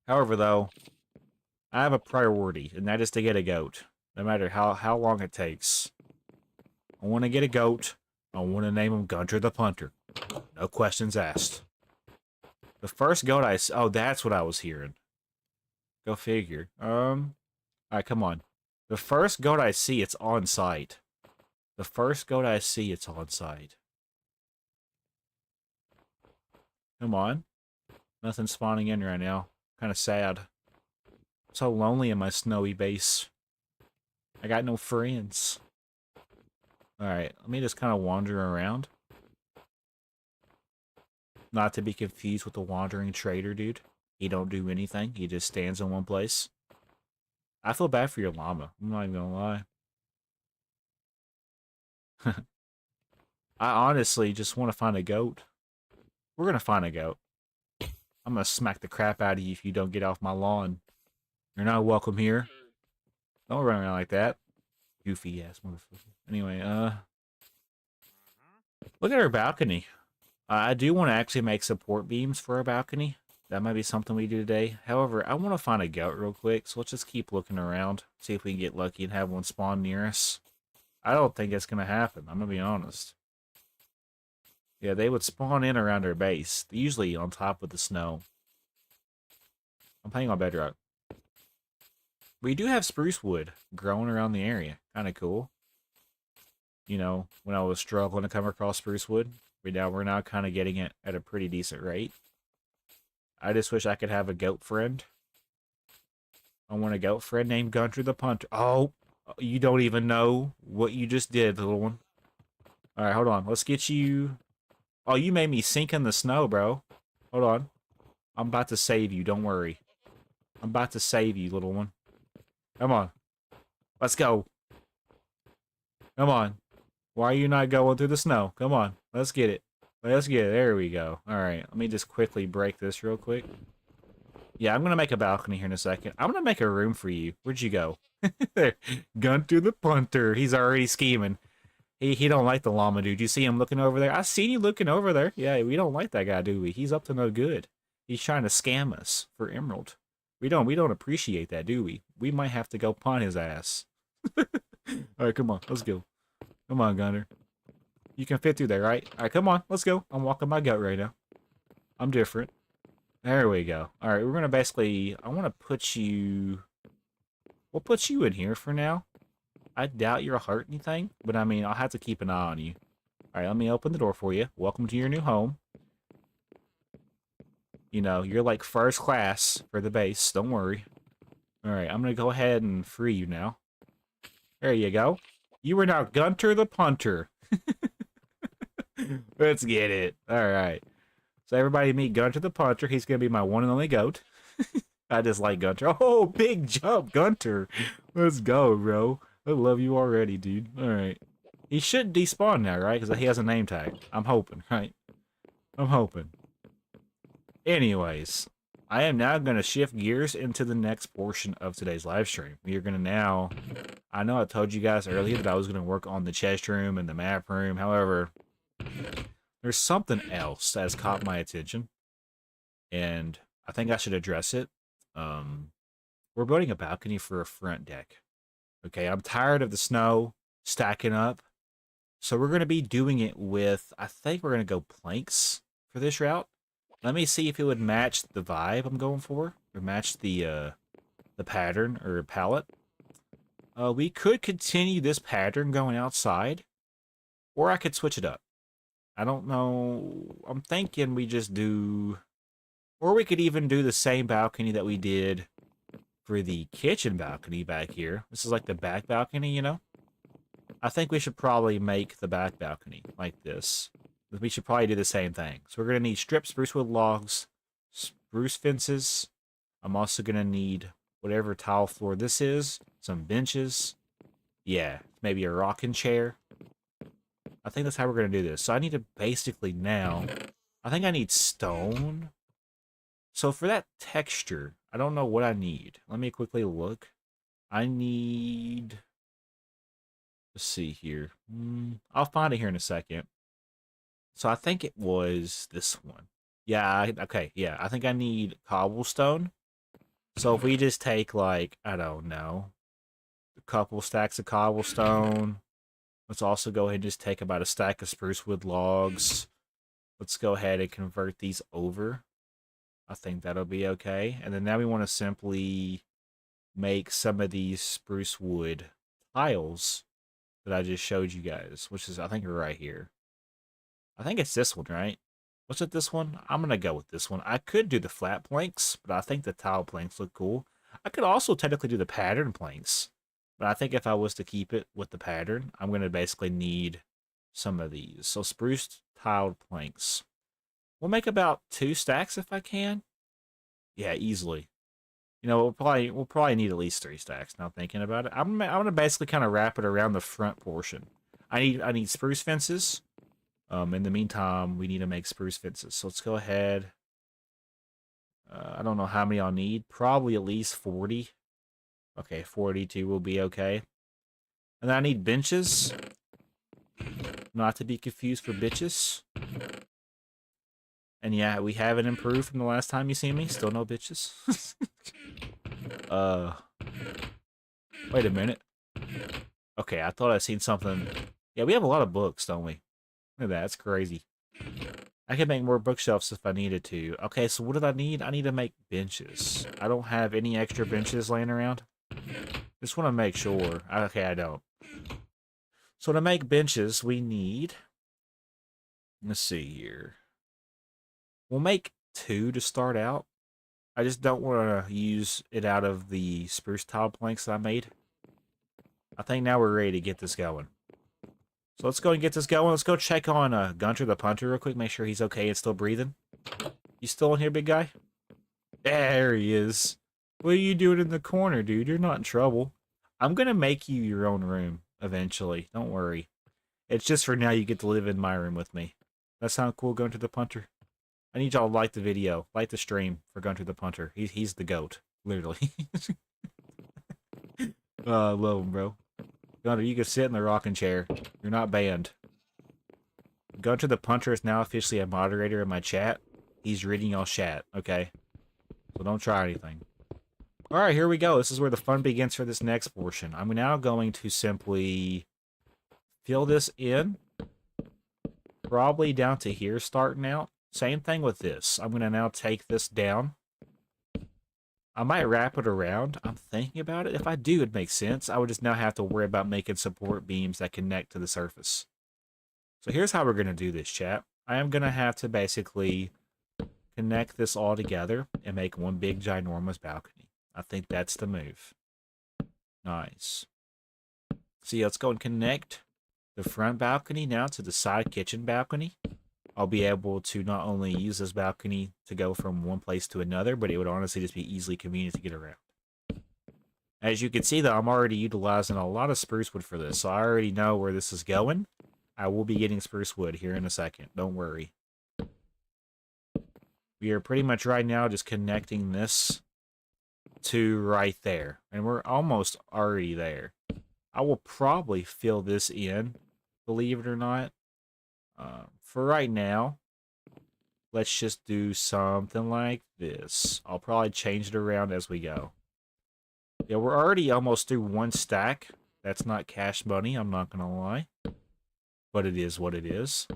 Speaker 1: However, though, I have a priority, and that is to get a goat, no matter how long it takes. I want to get a goat. I want to name him Gunter the Punter. No questions asked. The first goat oh, that's what I was hearing. Go figure. Alright, come on. The first goat I see, it's on site. The first goat I see, it's on site. Come on. Nothing spawning in right now. Kind of sad. I'm so lonely in my snowy base. I got no friends. Alright, let me just kind of wander around. Not to be confused with the wandering trader, dude. He don't do anything. He just stands in one place. I feel bad for your llama. I'm not even gonna lie. I honestly just want to find a goat. We're gonna find a goat. I'm gonna smack the crap out of you if you don't get off my lawn. You're not welcome here. Don't run around like that. Goofy ass motherfucker. Anyway, look at our balcony. I do want to actually make support beams for our balcony. That might be something we do today. However, I want to find a goat real quick, so let's just keep looking around. See if we can get lucky and have one spawn near us. I don't think it's going to happen. I'm going to be honest. Yeah, they would spawn in around our base. Usually on top of the snow. I'm playing on Bedrock. We do have spruce wood growing around the area. Kind of cool. You know, when I was struggling to come across spruce wood, we're now kind of getting it at a pretty decent rate. I just wish I could have a goat friend. I want a goat friend named Gunter the Punter. Oh, you don't even know what you just did, little one. Alright, hold on. Let's get you... Oh, you made me sink in the snow, bro. Hold on. I'm about to save you, don't worry. I'm about to save you, little one. Come on. Let's go. Come on. Why are you not going through the snow? Come on. Let's get it. Let's get it. There we go. Alright, let me just quickly break this real quick. Yeah, I'm going to make a balcony here in a second. I'm going to make a room for you. Where'd you go? There. Gunter the Punter. He's already scheming. He don't like the llama, dude. You see him looking over there? I seen you looking over there. Yeah, we don't like that guy, do we? He's up to no good. He's trying to scam us for emerald. We don't appreciate that, do we? We might have to go pawn his ass. Alright, come on. Let's go. Come on, Gunter. You can fit through there, right? Alright, come on. Let's go. I'm walking my gut right now. I'm different. There we go. Alright, we're going to basically... I want to put you... We'll put you in here for now. I doubt you'll hurt anything, but I mean, I'll have to keep an eye on you. Alright, let me open the door for you. Welcome to your new home. You know, you're like first class for the base. Don't worry. Alright, I'm going to go ahead and free you now. There you go. You are now Gunter the Punter. Let's get it. Alright. So everybody meet Gunter the Punter. He's going to be my one and only goat. I just like Gunter. Oh, big jump, Gunter. Let's go, bro. I love you already, dude. Alright. He should despawn now, right? Because he has a name tag. I'm hoping, right? I'm hoping. Anyways, I am now going to shift gears into the next portion of today's live stream. We are going to now... I know I told you guys earlier that I was going to work on the chest room and the map room. However, there's something else that has caught my attention. And I think I should address it. We're building a balcony for a front deck. Okay, I'm tired of the snow stacking up. So we're going to be doing it with, I think we're going to go planks for this route. Let me see if it would match the vibe I'm going for, or match the pattern or palette. We could continue this pattern going outside, or I could switch it up. I don't know. I'm thinking we just do, or we could even do the same balcony that we did for the kitchen balcony back here. This is like the back balcony, you know? I think we should probably make the back balcony like this. We should probably do the same thing. So we're going to need stripped spruce wood logs, spruce fences. I'm also going to need whatever tile floor this is, some benches. Yeah, maybe a rocking chair. I think that's how we're going to do this. So I need to basically now, I think I need stone. So for that texture, I don't know what I need. Let me quickly look. I need, let's see here. I'll find it here in a second. So I think it was this one. Yeah, okay, yeah. I think I need cobblestone. So if we just take, like, I don't know, a couple stacks of cobblestone. Let's also go ahead and just take about a stack of spruce wood logs. Let's go ahead and convert these over. I think that'll be okay. And then now we want to simply make some of these spruce wood tiles that I just showed you guys, which is, I think, right here. I think it's this one, right? Was it this one? I'm going to go with this one. I could do the flat planks, but I think the tile planks look cool. I could also technically do the pattern planks, but I think if I was to keep it with the pattern, I'm going to basically need some of these. So spruce tiled planks. We'll make about 2 stacks if I can. Yeah, easily. You know, we'll probably need at least 3 stacks. Now thinking about it, I'm gonna basically kind of wrap it around the front portion. I need spruce fences. In the meantime, we need to make spruce fences. So let's go ahead. I don't know how many I'll need. Probably at least 40. Okay, 42 will be okay. And then I need benches. Not to be confused for bitches. And yeah, we haven't improved from the last time you see me. Still no bitches. Wait a minute. Okay, I thought I seen something. Yeah, we have a lot of books, don't we? Look at that, that's crazy. I could make more bookshelves if I needed to. Okay, so what did I need? I need to make benches. I don't have any extra benches laying around. Just want to make sure. Okay, I don't. So to make benches, we need... Let's see here. We'll make 2 to start out. I just don't want to use it out of the spruce tile planks that I made. I think now we're ready to get this going. So let's go and get this going. Let's go check on Gunter the punter real quick. Make sure he's okay and still breathing. You still in here, big guy? There he is. What are you doing in the corner, dude? You're not in trouble. I'm going to make you your own room eventually. Don't worry. It's just for now you get to live in my room with me. That sound cool, Gunter the punter? I need y'all to like the video. Like the stream for Gunter the punter. He's the GOAT. Literally. I love him, bro. Gunter, you can sit in the rocking chair. You're not banned. Gunter the punter is now officially a moderator in my chat. He's reading y'all chat, okay? So don't try anything. Alright, here we go. This is where the fun begins for this next portion. I'm now going to simply fill this in. Probably down to here starting out. Same thing with this. I'm going to now take this down. I might wrap it around. I'm thinking about it. If I do, it makes sense. I would just now have to worry about making support beams that connect to the surface. So here's how we're going to do this, chat. I am going to have to basically connect this all together and make one big ginormous balcony. I think that's the move. Nice. See, let's go and connect the front balcony now to the side kitchen balcony. I'll be able to not only use this balcony to go from one place to another, but it would honestly just be easily convenient to get around. As you can see, though, I'm already utilizing a lot of spruce wood for this, so I already know where this is going. I will be getting spruce wood here in a second. Don't worry. We are pretty much right now just connecting this to right there, and we're almost already there. I will probably fill this in, believe it or not. For right now, let's just do something like this. I'll probably change it around as we go. Yeah, we're already almost through 1 stack. That's not cash money, I'm not going to lie. But it is what it is.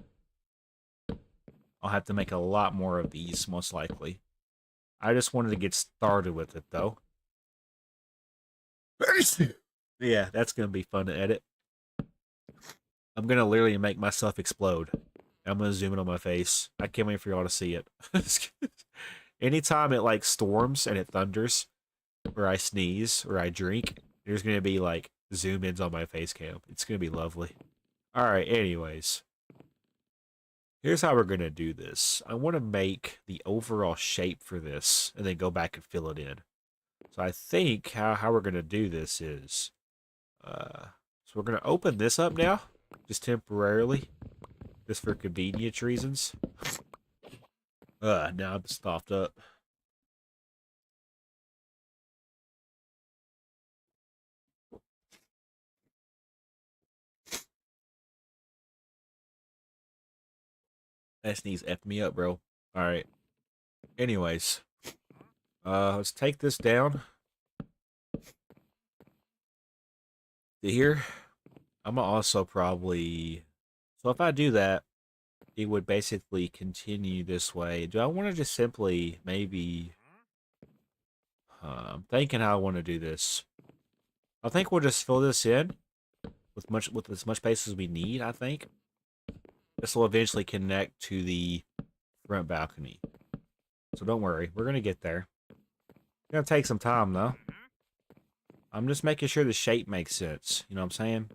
Speaker 1: I'll have to make a lot more of these, most likely. I just wanted to get started with it, though. Yeah, that's going to be fun to edit. I'm going to literally make myself explode. I'm going to zoom in on my face. I can't wait for y'all to see it. Anytime it, like, storms and it thunders, or I sneeze, or I drink, there's going to be, like, zoom-ins on my face cam. It's going to be lovely. Alright, anyways. Here's how we're going to do this. I want to make the overall shape for this, and then go back and fill it in. So I think how we're going to do this is... so we're going to open this up now. just temporarily, just for convenience reasons. Now I'm stuffed up. That sneeze effed me up, bro. Alright. Anyways. Let's take this down. To here. I'm gonna also probably... So if I do that, it would basically continue this way. Do I want to just simply maybe... I'm thinking how I want to do this. I think we'll just fill this in with as much space as we need, I think. This will eventually connect to the front balcony. So don't worry, we're gonna get there. It's gonna take some time though. I'm just making sure the shape makes sense. You know what I'm saying?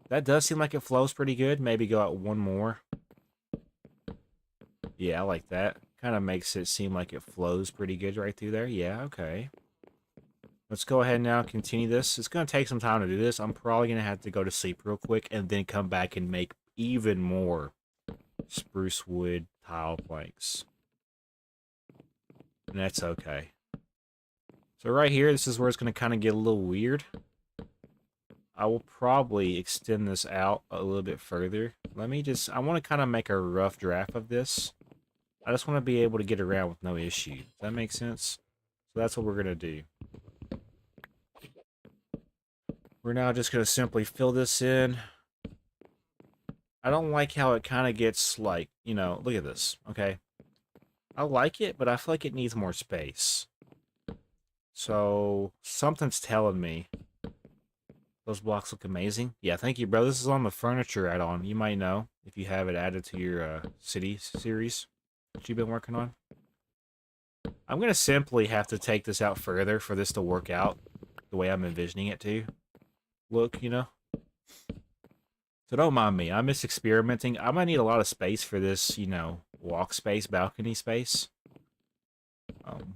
Speaker 1: That does seem like it flows pretty good. Maybe go out one more. Yeah, I like that. Kind of makes it seem like it flows pretty good right through there. Yeah, okay. Let's go ahead now and continue this. It's going to take some time to do this. I'm probably going to have to go to sleep real quick and then come back and make even more spruce wood tile planks. And that's okay. So right here, this is where it's going to kind of get a little weird. I will probably extend this out a little bit further. I want to kind of make a rough draft of this. I just want to be able to get around with no issue. Does that make sense? So that's what we're going to do. We're now just going to simply fill this in. I don't like how it kind of gets like, you know, look at this, okay? I like it, but I feel like it needs more space. So, something's telling me those blocks look amazing. Yeah, thank you, bro. This is on the furniture add-on. You might know if you have it added to your city series that you've been working on. I'm going to simply have to take this out further for this to work out the way I'm envisioning it to look, you know? So don't mind me. I'm just experimenting. I'm going to need a lot of space for this, you know, walk space, balcony space.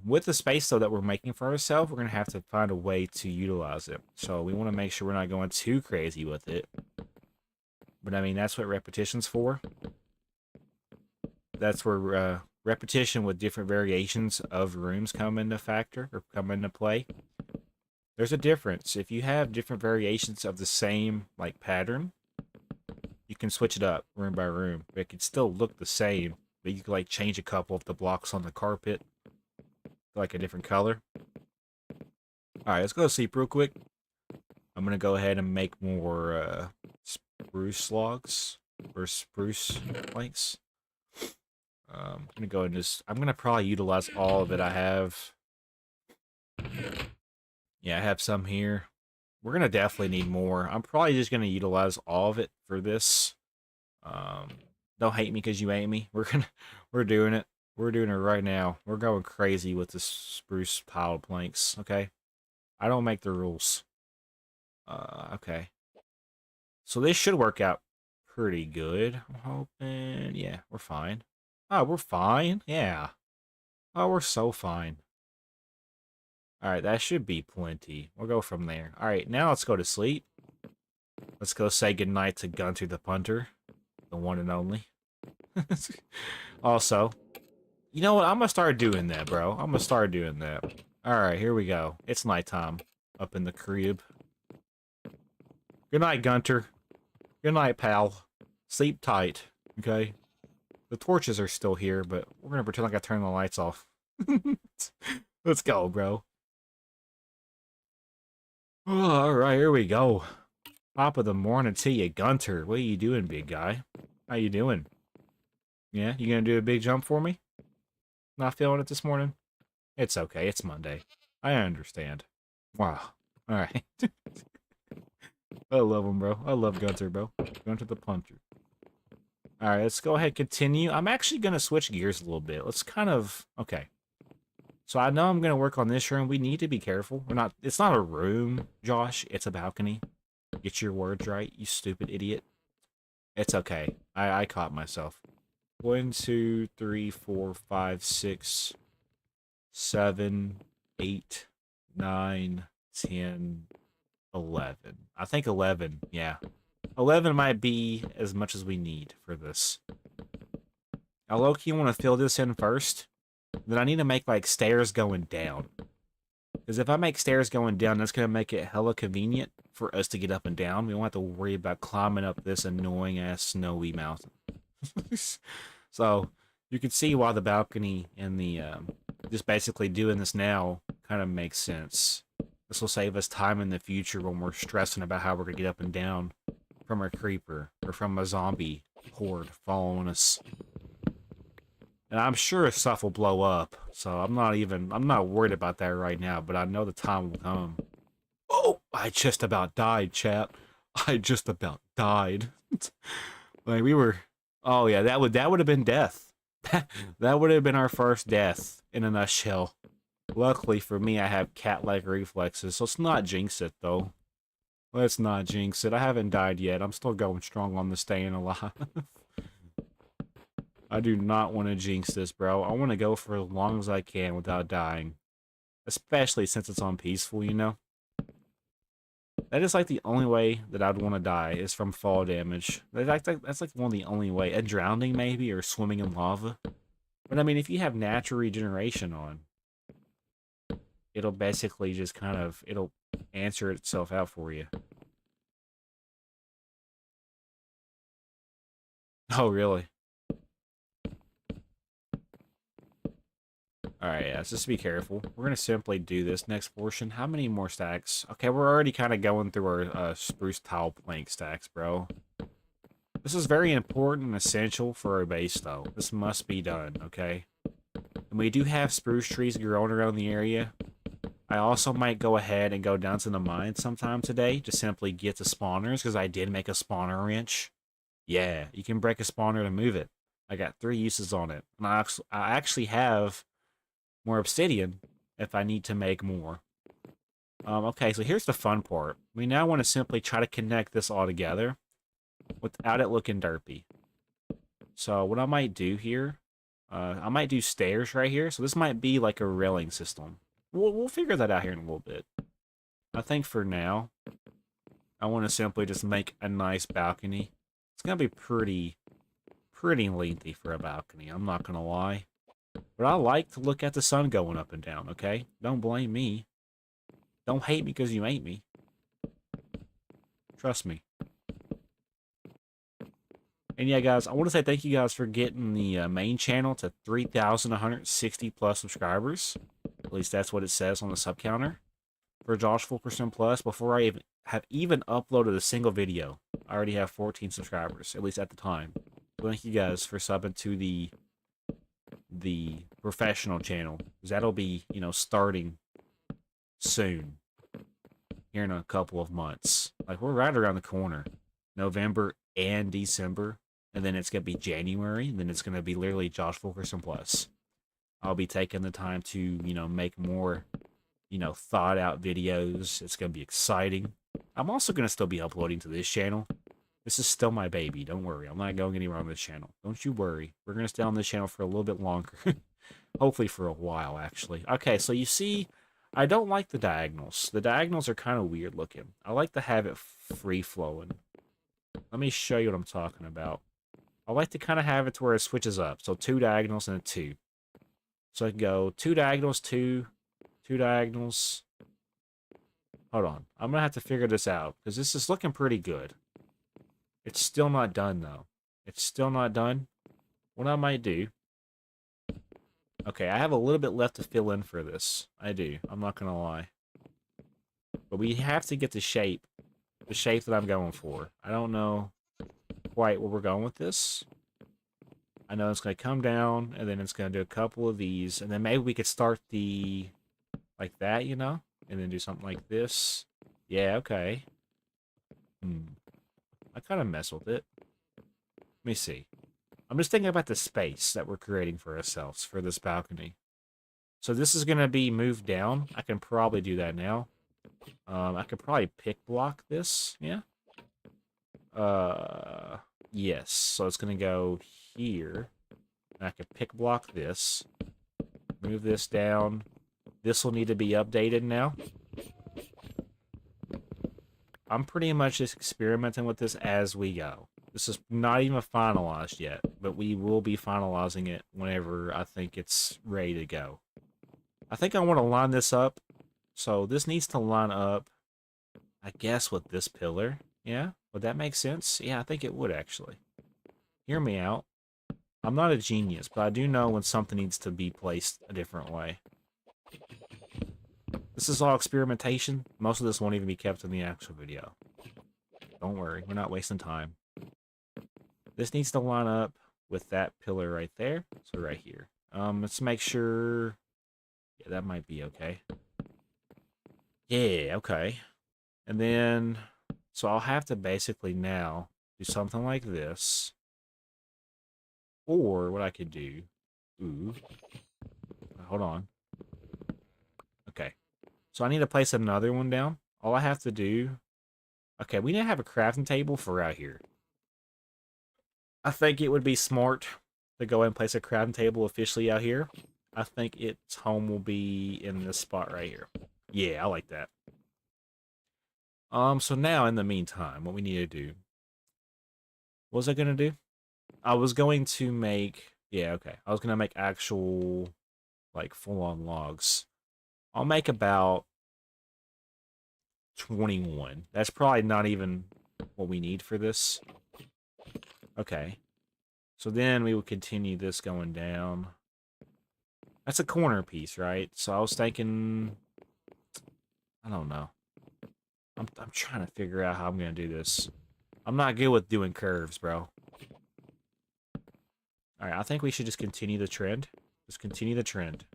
Speaker 1: With the space, though, that we're making for ourselves, we're going to have to find a way to utilize it. So we want to make sure we're not going too crazy with it. But, I mean, that's what repetition's for. That's where repetition with different variations of rooms come into factor, or come into play. There's a difference. If you have different variations of the same, like, pattern, you can switch it up room by room. But it can still look the same, but you can, like, change a couple of the blocks on the carpet. Like a different color. Alright, let's go to sleep real quick. I'm gonna go ahead and make more spruce logs or spruce planks. I'm gonna go and I'm gonna probably utilize all of it I have. Yeah, I have some here. We're gonna definitely need more. I'm probably just gonna utilize all of it for this. Don't hate me because you hate me. We're doing it. We're doing it right now. We're going crazy with the spruce tile planks, okay? I don't make the rules. Okay. So this should work out pretty good, I'm hoping. Yeah, we're fine. Oh, we're fine? Yeah. Oh, we're so fine. Alright, that should be plenty. We'll go from there. Alright, now let's go to sleep. Let's go say goodnight to Gunter the Punter. The one and only. Also, you know what? I'm gonna start doing that, bro. I'm gonna start doing that. Alright, here we go. It's nighttime. Up in the crib. Good night, Gunter. Good night, pal. Sleep tight, okay? The torches are still here, but we're gonna pretend like I turned the lights off. Let's go, bro. Oh, alright, here we go. Top of the morning to you, Gunter. What are you doing, big guy? How you doing? Yeah, you gonna do a big jump for me? Not feeling it this morning? It's okay, it's Monday. I understand. Wow. Alright. I love him, bro. I love Gunter, bro. Gunter the Punter. Alright, let's go ahead and continue. I'm actually gonna switch gears a little bit. Let's kind of... Okay. So I know I'm gonna work on this room. We need to be careful. It's not a room, Josh. It's a balcony. Get your words right, you stupid idiot. It's okay. I caught myself. 1, 2, 3, 4, 5, 6, 7, 8, 9, 10, 11. I think 11, yeah. 11 might be as much as we need for this. I low-key want to fill this in first. Then I need to make, like, stairs going down. Because if I make stairs going down, that's going to make it hella convenient for us to get up and down. We don't have to worry about climbing up this annoying-ass snowy mountain. So, you can see why the balcony and the, just basically doing this now kind of makes sense. This will save us time in the future when we're stressing about how we're going to get up and down from a creeper or from a zombie horde following us. And I'm sure stuff will blow up, so I'm not worried about that right now, but I know the time will come. Oh, I just about died, chat. I just about died. Like, we were, oh yeah, that would have been death. That would have been our first death in a nutshell. Luckily for me, I have cat-like reflexes, so let's not jinx it, though. Let's not jinx it. I haven't died yet. I'm still going strong on the staying alive. I do not want to jinx this, bro. I want to go for as long as I can without dying. Especially since it's on peaceful, you know? That is like the only way that I'd want to die is from fall damage. That's like one of the only way. And drowning, maybe, or swimming in lava. But I mean, if you have natural regeneration on, it'll basically just kind of, it'll answer itself out for you. Oh, really? Alright, yeah, just be careful. We're going to simply do this next portion. How many more stacks? Okay, we're already kind of going through our spruce tile plank stacks, bro. This is very important and essential for our base, though. This must be done, okay? And we do have spruce trees growing around the area. I also might go ahead and go down to the mine sometime today to simply get the spawners, because I did make a spawner wrench. Yeah, you can break a spawner to move it. I got 3 uses on it. And I actually have more obsidian if I need to make more. Okay, so here's the fun part. We now want to simply try to connect this all together without it looking derpy. So what I might do here, I might do stairs right here. So this might be like a railing system. We'll figure that out here in a little bit. I think for now, I want to simply just make a nice balcony. It's going to be pretty lengthy for a balcony, I'm not going to lie. But I like to look at the sun going up and down, okay? Don't blame me. Don't hate me because you hate me. Trust me. And yeah, guys, I want to say thank you guys for getting the main channel to 3,160 plus subscribers. At least that's what it says on the sub counter for J0SHFU7KERS0N plus. Before I have even uploaded a single video, I already have 14 subscribers, at least at the time. So thank you guys for subbing to the professional channel, because that'll be, you know, starting soon here in a couple of months. Like, we're right around the corner. November and December, and then it's gonna be January, and then it's gonna be literally J0SHFU7KERS0N plus. I'll be taking the time to, you know, make more, you know, thought out videos. It's gonna be exciting. I'm also gonna still be uploading to this channel. This is still my baby. Don't worry. I'm not going anywhere on this channel. Don't you worry. We're going to stay on this channel for a little bit longer. Hopefully for a while, actually. Okay, so you see, I don't like the diagonals. The diagonals are kind of weird looking. I like to have it free-flowing. Let me show you what I'm talking about. I like to kind of have it to where it switches up. So 2 diagonals and a 2. So I can go 2 diagonals, 2 diagonals. Hold on. I'm going to have to figure this out, because this is looking pretty good. It's still not done, though. It's still not done. What I might do... Okay, I have a little bit left to fill in for this. I do. I'm not going to lie. But we have to get the shape. The shape that I'm going for. I don't know quite where we're going with this. I know it's going to come down, and then it's going to do a couple of these. And then maybe we could start the... like that, you know? And then do something like this. Yeah, okay. I kind of mess with it. Let me see. I'm just thinking about the space that we're creating for ourselves for this balcony. So this is going to be moved down. I can probably do that now. I could probably pick block this. Yeah. Yes. So it's going to go here. And I could pick block this. Move this down. This will need to be updated now. I'm pretty much just experimenting with this as we go. This is not even finalized yet, but we will be finalizing it whenever I think it's ready to go. I think I want to line this up. So this needs to line up, I guess, with this pillar. Yeah? Would that make sense? Yeah, I think it would, actually. Hear me out. I'm not a genius, but I do know when something needs to be placed a different way. This is all experimentation. Most of this won't even be kept in the actual video. Don't worry, we're not wasting time. This needs to line up with that pillar right there. So right here. Let's make sure... Yeah, that might be okay. Yeah, okay. And then... So I'll have to basically now do something like this. Or what I could do... Ooh. Hold on. Okay. So I need to place another one down. All I have to do... Okay, we need to have a crafting table for out here. I think it would be smart to go ahead and place a crafting table officially out here. I think its home will be in this spot right here. Yeah, I like that. So now, in the meantime, what we need to do... What was I going to do? I was going to make... Yeah, okay. I was going to make actual, like, full-on logs. I'll make about 21. That's probably not even what we need for this. Okay. So then we will continue this going down. That's a corner piece, right? So I was thinking... I don't know. I'm trying to figure out how I'm going to do this. I'm not good with doing curves, bro. Alright, I think we should just continue the trend. Just continue the trend.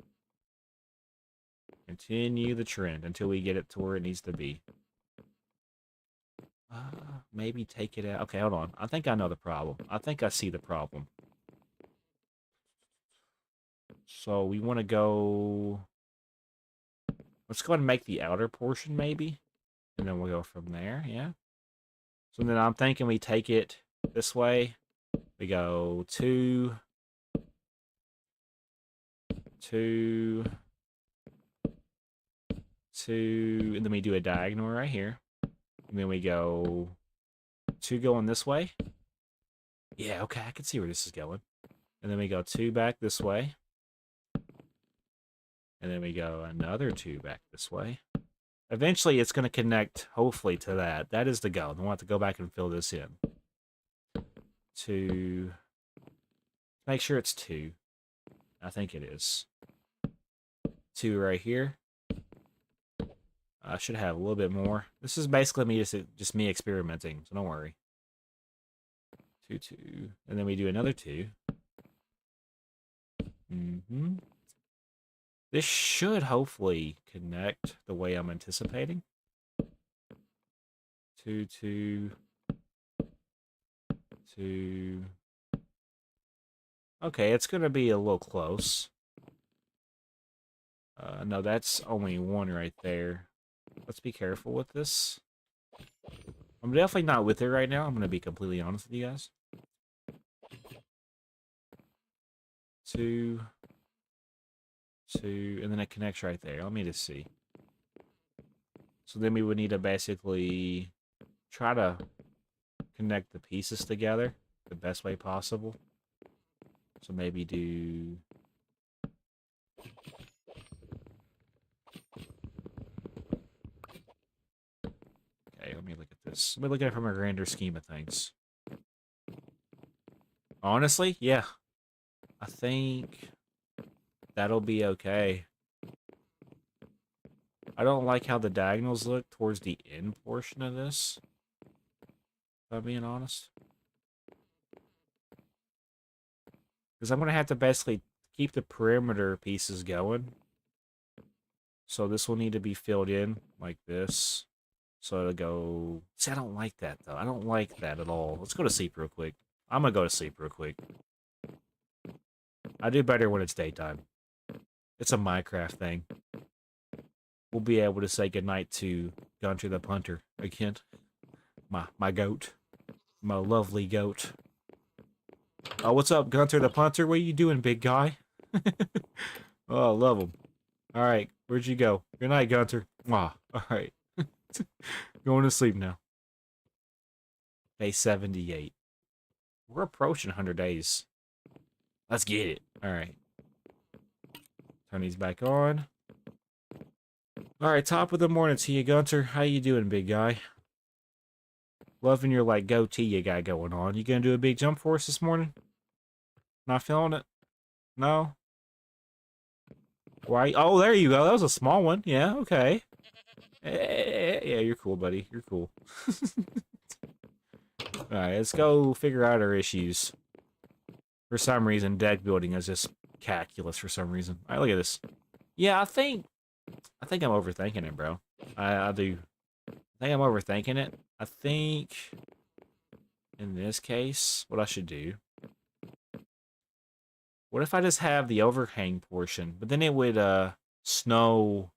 Speaker 1: Continue the trend until we get it to where it needs to be. Maybe take it out. Okay, hold on. I think I know the problem. I think I see the problem. So we want to go... Let's go ahead and make the outer portion, maybe. And then we'll go from there, yeah? So then I'm thinking we take it this way. We go 2, 2, 2, and then we do a diagonal right here. And then we go 2 going this way. Yeah, okay, I can see where this is going. And then we go 2 back this way. And then we go another 2 back this way. Eventually, it's going to connect, hopefully, to that. That is the goal. We'll have to go back and fill this in. 2. Make sure it's 2. I think it is. 2 right here. I should have a little bit more. This is basically me just me experimenting, so don't worry. 2, 2. And then we do another 2. This should hopefully connect the way I'm anticipating. 2, 2, 2. Okay, it's going to be a little close. No, that's only 1 right there. Let's be careful with this. I'm definitely not with it right now. I'm going to be completely honest with you guys. 2, 2, and then it connects right there. Let me just see. So then we would need to basically try to connect the pieces together the best way possible. So maybe do... Okay, let me look at this. Let me look at it from a grander scheme of things. Honestly, yeah. I think that'll be okay. I don't like how the diagonals look towards the end portion of this, if I'm being honest. Because I'm going to have to basically keep the perimeter pieces going. So this will need to be filled in like this. So it'll go... See, I don't like that, though. I don't like that at all. Let's go to sleep real quick. I'm going to go to sleep real quick. I do better when it's daytime. It's a Minecraft thing. We'll be able to say goodnight to Gunter the Punter again. My goat. My lovely goat. Oh, what's up, Gunter the Punter? What are you doing, big guy? Oh, I love him. Alright, where'd you go? Good night, Gunter. Mwah. Alright. Going to sleep now. Day 78. We're approaching 100 days. Let's get it. All right. Turn these back on. All right, top of the morning to you, Gunter. How you doing, big guy? Loving your, like, goatee you got going on. You gonna do a big jump for us this morning? Not feeling it? No? Why? Oh, there you go. That was a small one. Yeah, okay. Yeah, you're cool, buddy. You're cool. Alright, let's go figure out our issues. For some reason, deck building is just calculus for some reason. Alright, look at this. Yeah, I think I'm overthinking it, bro. I do. I think I'm overthinking it. I think in this case, what I should do. What if I just have the overhang portion? But then it would snow.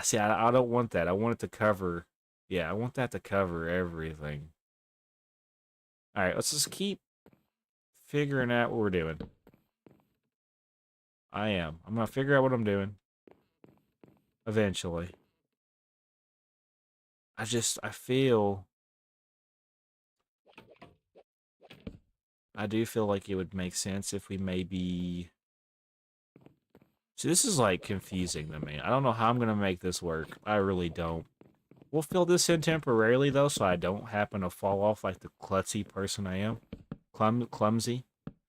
Speaker 1: See, I don't want that. I want it to cover. Yeah, I want that to cover everything. Alright, let's just keep figuring out what we're doing. I'm gonna figure out what I'm doing. Eventually. I feel... I do feel like it would make sense if we maybe... See, this is, like, confusing to me. I don't know how I'm gonna make this work. I really don't. We'll fill this in temporarily, though, so I don't happen to fall off like the klutzy person I am. Clumsy.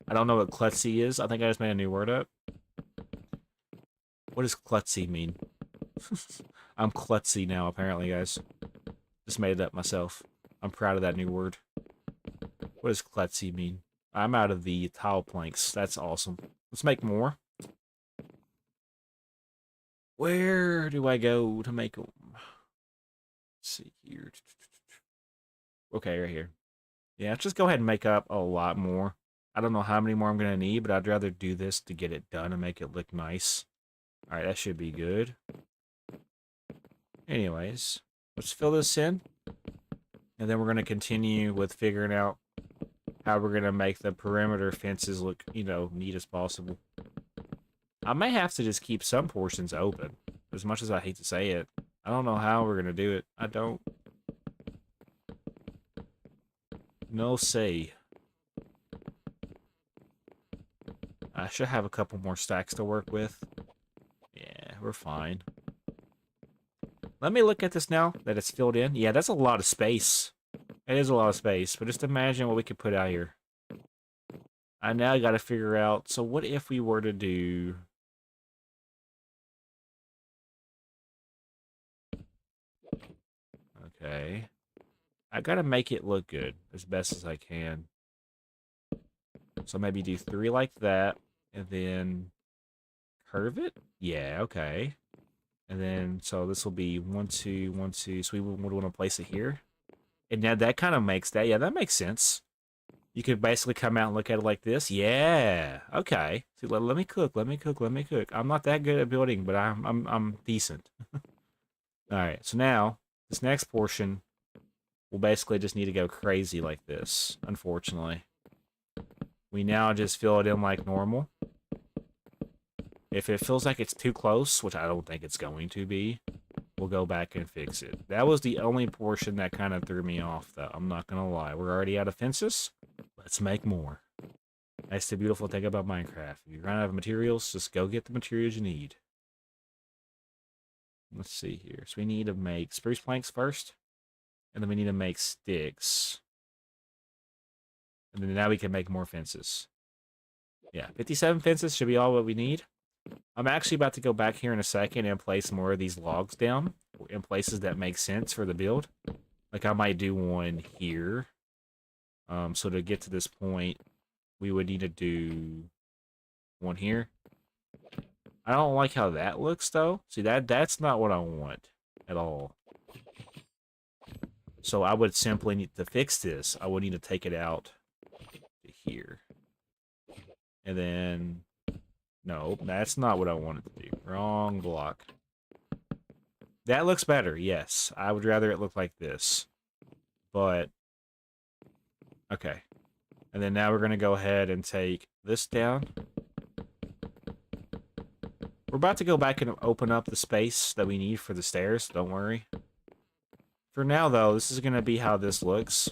Speaker 1: I don't know what klutzy is. I think I just made a new word up. What does klutzy mean? I'm klutzy now, apparently, guys. Just made it up myself. I'm proud of that new word. What does klutzy mean? I'm out of the tile planks. That's awesome. Let's make more. Where do I go to make them? Let's see here. Okay, right here. Yeah, let's just go ahead and make up a lot more. I don't know how many more I'm going to need, but I'd rather do this to get it done and make it look nice. Alright, that should be good. Anyways, let's fill this in. And then we're going to continue with figuring out how we're going to make the perimeter fences look, you know, neat as possible. I may have to just keep some portions open, as much as I hate to say it. I don't know how we're going to do it. I don't. No say. I should have a couple more stacks to work with. Yeah, we're fine. Let me look at this now that it's filled in. Yeah, that's a lot of space. It is a lot of space, but just imagine what we could put out here. I now got to figure out, so what if we were to do... Okay. I got to make it look good as best as I can. So maybe do 3 like that, and then curve it? Yeah, okay. And then, so this will be 1, 2, 1, 2. So we would want to place it here. And now that kind of makes that, yeah, that makes sense. You could basically come out and look at it like this. Yeah, okay. See, let me cook, let me cook, let me cook. I'm not that good at building, but I'm decent. All right, so now this next portion will basically just need to go crazy like this, unfortunately. We now just fill it in like normal. If it feels like it's too close, which I don't think it's going to be, we'll go back and fix it. That was the only portion that kind of threw me off, though. I'm not going to lie. We're already out of fences. Let's make more. That's the beautiful thing about Minecraft. If you run out of materials, just go get the materials you need. Let's see here. So we need to make spruce planks first. And then we need to make sticks. And then now we can make more fences. Yeah, 57 fences should be all what we need. I'm actually about to go back here in a second and place more of these logs down in places that make sense for the build. Like I might do one here. So to get to this point, we would need to do one here. I don't like how that looks though. See, that's not what I want at all. So I would simply need to fix this. I would need to take it out to here. And then, no, that's not what I wanted to do. Wrong block. That looks better, yes. I would rather it look like this. But, okay. And then now we're going to go ahead and take this down. We're about to go back and open up the space that we need for the stairs. Don't worry. For now, though, this is going to be how this looks.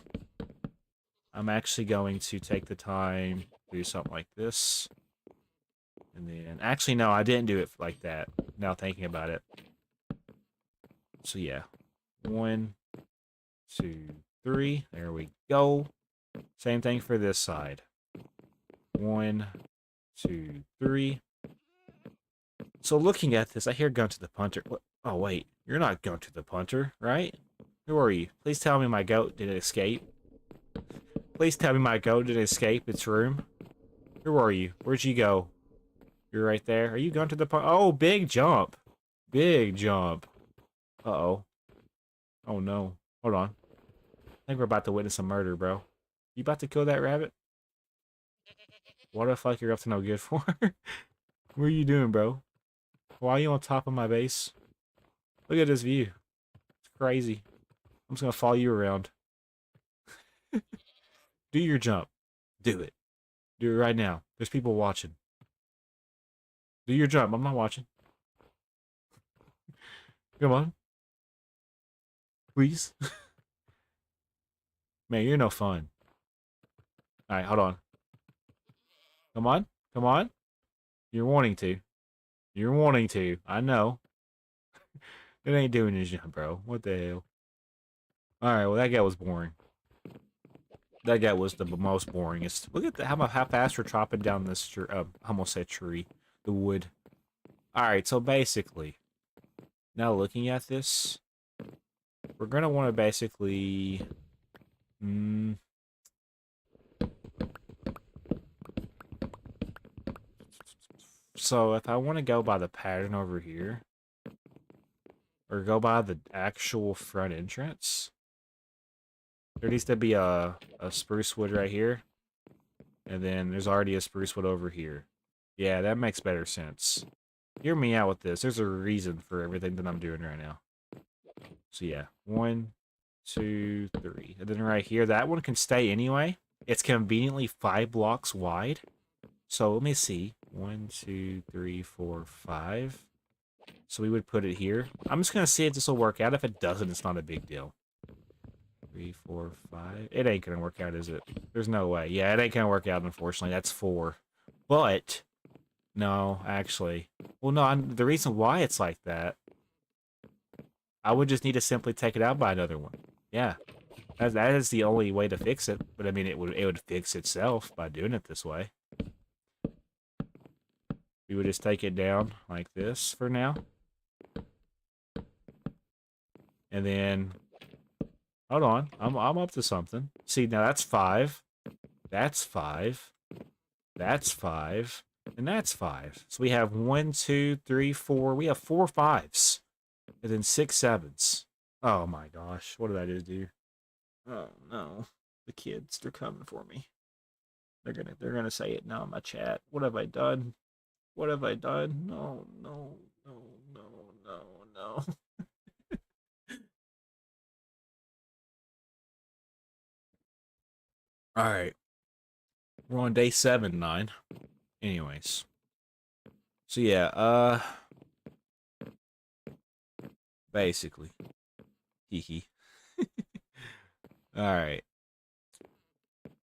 Speaker 1: I'm actually going to take the time to do something like this. And then, actually, no, I didn't do it like that. Now thinking about it. So yeah, 1, 2, 3. There we go. Same thing for this side. 1, 2, 3. So looking at this, I hear going to the punter. What? Oh wait, you're not going to the punter, right? Who are you? Please tell me my goat didn't escape. Please tell me my goat didn't escape its room. Who are you? Where'd you go? You're right there. Are you going to the punter? Oh, big jump. Big jump. Uh-oh. Oh no. Hold on. I think we're about to witness a murder, bro. You about to kill that rabbit? What the fuck you're up to no good for? What are you doing, bro? Why are you on top of my base? Look at this view. It's crazy. I'm just gonna follow you around. Do your jump. Do it. Do it right now. There's people watching. Do your jump. I'm not watching. Come on. Please. Man, you're no fun. Alright, hold on. Come on. Come on. You're wanting to. You're wanting to. I know. It ain't doing his jump, bro. What the hell? Alright, well, that guy was boring. That guy was the most boringest. Look at how fast we're chopping down this tree. I almost said tree. The wood. Alright, so basically, now looking at this, we're going to want to basically... So if I want to go by the pattern over here, or go by the actual front entrance, there needs to be a spruce wood right here, and then there's already a spruce wood over here. Yeah, that makes better sense. Hear me out with this. There's a reason for everything that I'm doing right now. So yeah, 1, 2, 3. And then right here, that one can stay anyway. It's conveniently 5 blocks wide. So let me see. 1, 2, 3, 4, 5. So we would put it here. I'm just going to see if this will work out. If it doesn't, it's not a big deal. 3, 4, 5. It ain't going to work out, is it? There's no way. Yeah, it ain't going to work out, unfortunately. That's 4. But, no, actually. Well, no, the reason why it's like that, I would just need to simply take it out by another one. Yeah. That is the only way to fix it. But, I mean, it would fix itself by doing it this way. We would just take it down like this for now. And then, hold on, I'm up to something. See, now that's 5. That's 5. That's 5. And that's 5. So we have 1, 2, 3, 4. We have 4 5s. And then 6 7s. Oh my gosh. What did I just do? Oh no. The kids, they're coming for me. They're gonna say it now in my chat. What have I done? What have I done? No, no, no, no, no, no. Alright. We're on day 7, 9. Anyways. So yeah, basically. Hee. Alright.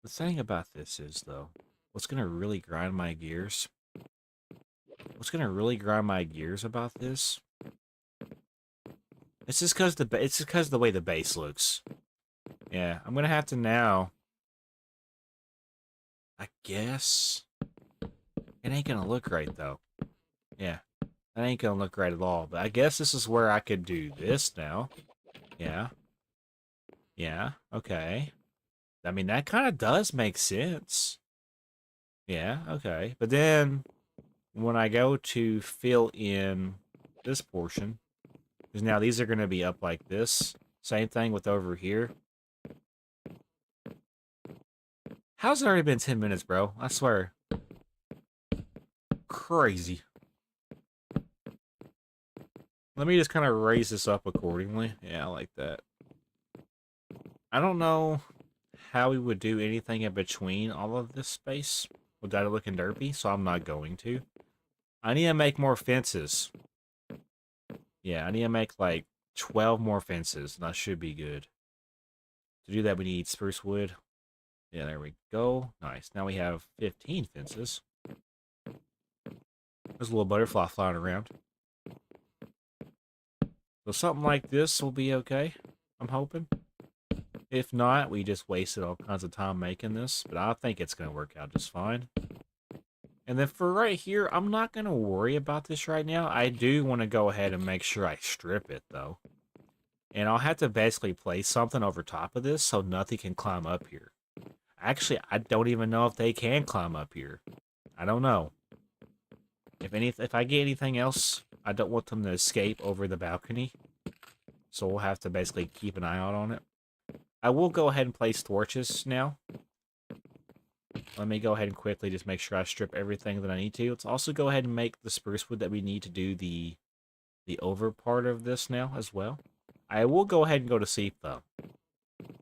Speaker 1: The thing about this is, though, what's gonna really grind my gears? What's gonna really grind my gears about this? It's just because of the way the base looks. Yeah, I'm gonna have to now. I guess it ain't gonna look right though. Yeah, that ain't gonna look right at all. But I guess this is where I could do this now. Yeah. Yeah. Okay. I mean, that kind of does make sense. Yeah. Okay. But then when I go to fill in this portion, because now these are going to be up like this. Same thing with over here. How's it already been 10 minutes, bro? I swear. Crazy. Let me just kind of raise this up accordingly. Yeah, I like that. I don't know how we would do anything in between all of this space without it looking derpy, so I'm not going to. I need to make more fences. Yeah, I need to make like 12 more fences, and that should be good. To do that, we need spruce wood. Yeah, there we go. Nice. Now we have 15 fences. There's a little butterfly flying around. So something like this will be okay, I'm hoping. If not, we just wasted all kinds of time making this, but I think it's going to work out just fine. And then for right here, I'm not going to worry about this right now. I do want to go ahead and make sure I strip it, though. And I'll have to basically place something over top of this so nothing can climb up here. Actually, I don't even know if they can climb up here. I don't know. If I get anything else, I don't want them to escape over the balcony. So we'll have to basically keep an eye out on it. I will go ahead and place torches now. Let me go ahead and quickly just make sure I strip everything that I need to. Let's also go ahead and make the spruce wood that we need to do the over part of this now as well. I will go ahead and go to sleep, though.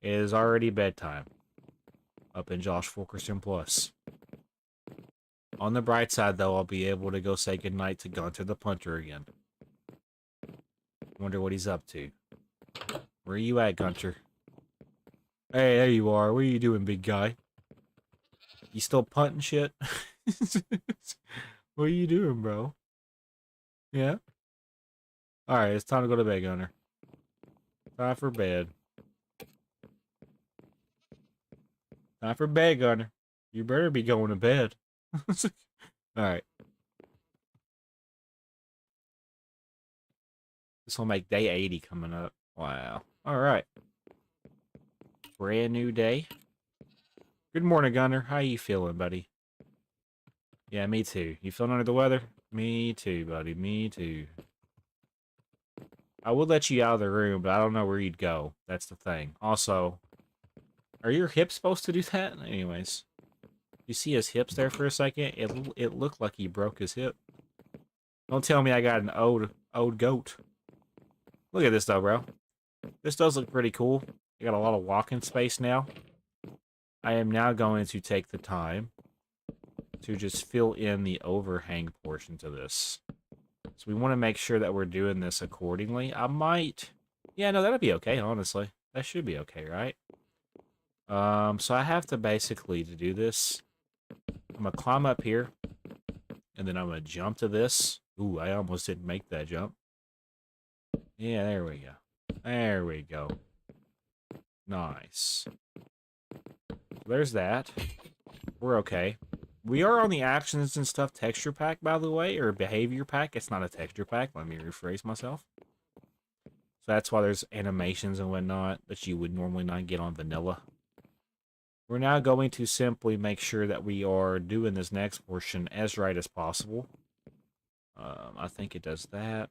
Speaker 1: It is already bedtime up in J0SHFU7KERS0N Plus. On the bright side, though, I'll be able to go say goodnight to Gunter the Punter again. Wonder what he's up to. Where are you at, Gunter? Hey, there you are. What are you doing, big guy? You still punting shit? What are you doing, bro? Yeah? Alright, it's time to go to bed, Gunter. Time for bed. Time for bed, Gunter. You better be going to bed. Alright. This will make day 80 coming up. Wow. Alright. Brand new day. Good morning, Gunner. How you feeling, buddy? Yeah, me too. You feeling under the weather? Me too, buddy. Me too. I would let you out of the room, but I don't know where you'd go. That's the thing. Also, are your hips supposed to do that? Anyways. You see his hips there for a second? It looked like he broke his hip. Don't tell me I got an old goat. Look at this, though, bro. This does look pretty cool. I got a lot of walking space now. I am now going to take the time to just fill in the overhang portion to this. So we want to make sure that we're doing this accordingly. I might... Yeah, no, that'll be okay, honestly. That should be okay, right? So I have to basically, to do this, I'm going to climb up here, and then I'm going to jump to this. Ooh, I almost didn't make that jump. Yeah, there we go. There we go. Nice. There's that. We're okay. We are on the actions and stuff texture pack, by the way, or behavior pack. It's not a texture pack. Let me rephrase myself. So that's why there's animations and whatnot that you would normally not get on vanilla. We're now going to simply make sure that we are doing this next portion as right as possible. I think it does that.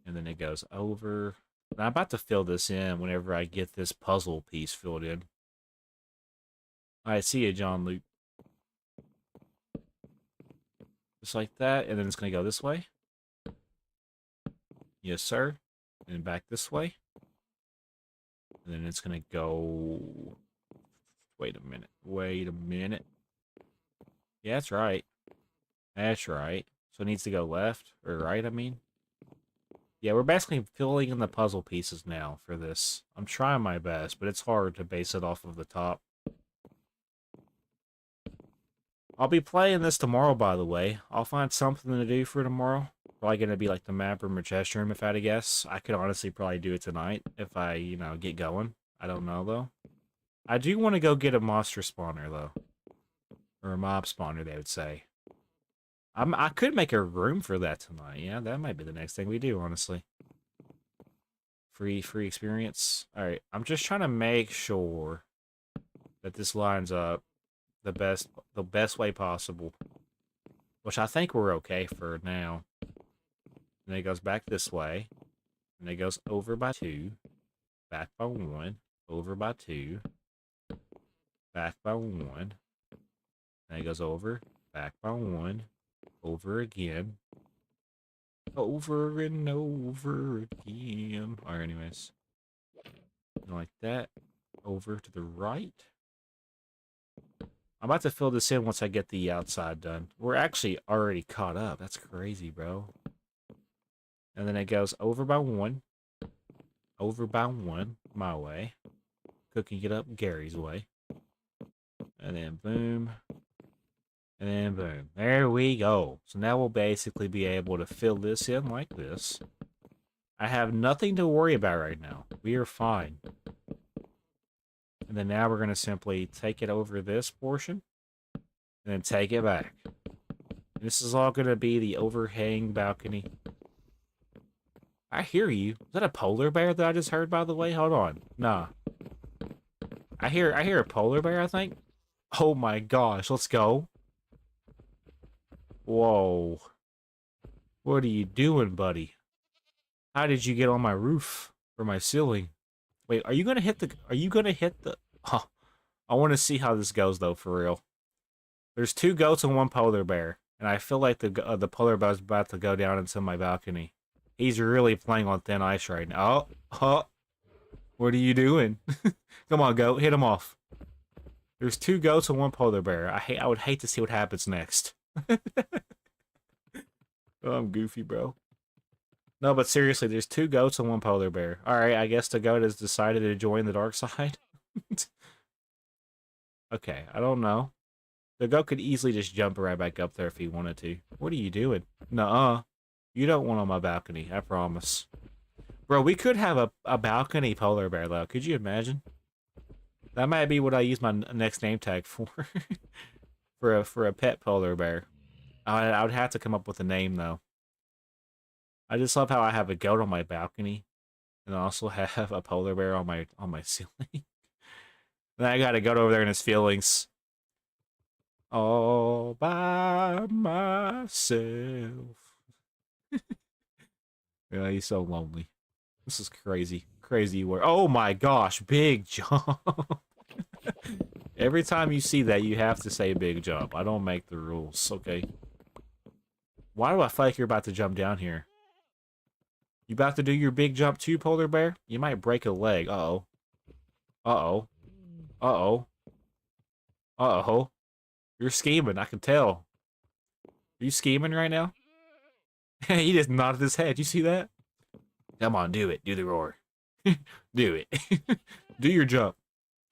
Speaker 1: And then it goes over. And I'm about to fill this in whenever I get this puzzle piece filled in. Alright, see you, John Luke. Just like that, and then it's going to go this way. Yes, sir. And back this way. And then it's going to go... Wait a minute. Wait a minute. Yeah, that's right. That's right. So it needs to go left, or right, I mean. Yeah, we're basically filling in the puzzle pieces now for this. I'm trying my best, but it's hard to base it off of the top. I'll be playing this tomorrow, by the way. I'll find something to do for tomorrow. Probably going to be like the map room or chest room, if I had to guess. I could honestly probably do it tonight if I, get going. I don't know, though. I do want to go get a monster spawner, though. Or a mob spawner, they would say. I could make a room for that tonight. Yeah, that might be the next thing we do, honestly. Free experience. Alright, I'm just trying to make sure that this lines up the best way possible. Which I think we're okay for now. And it goes back this way. And it goes over by 2. Back by 1. Over by 2. Back by 1. And it goes over. Back by 1. Over again. Over and over again. Alright, anyways. Like that. Over to the right. I'm about to fill this in once I get the outside done. We're actually already caught up. That's crazy, bro. And then it goes over by 1. Over by 1. My way. Cooking it up Gary's way. And then boom. And then boom. There we go. So now we'll basically be able to fill this in like this. I have nothing to worry about right now. We are fine. And then now we're going to simply take it over this portion. And then take it back. And this is all going to be the overhang balcony. I hear you. Is that a polar bear that I just heard, by the way? Hold on. Nah. I hear a polar bear, I think. Oh my gosh, let's go. Whoa. What are you doing, buddy? How did you get on my roof or my ceiling? Wait, are you gonna hit the oh, I want to see how this goes though, for real. There's 2 goats and 1 polar bear, and I feel like the polar bear's about to go down into my balcony. He's really playing on thin ice right now. Oh. What are you doing? Come on, goat, hit him off. There's 2 goats and 1 polar bear. I would hate to see what happens next. Oh, I'm goofy, bro. No, but seriously, there's 2 goats and 1 polar bear. Alright, I guess the goat has decided to join the dark side. Okay, I don't know. The goat could easily just jump right back up there if he wanted to. What are you doing? Nuh-uh. You don't want on my balcony, I promise. Bro, we could have a balcony polar bear, though. Could you imagine? That might be what I use my next name tag for. for a pet polar bear. I would have to come up with a name, though. I just love how I have a goat on my balcony, and I also have a polar bear on my ceiling. Then I got a goat over there in his feelings. All by myself. Yeah, he's so lonely. This is crazy. Crazy word. Oh my gosh, big jump. Every time you see that, you have to say big jump. I don't make the rules, okay? Why do I feel like you're about to jump down here? You about to do your big jump too, polar bear? You might break a leg. Uh-oh. Uh-oh. Uh-oh. Uh-oh. You're scheming, I can tell. Are you scheming right now? He just nodded his head. You see that? Come on, do it. Do the roar. Do it. Do your jump.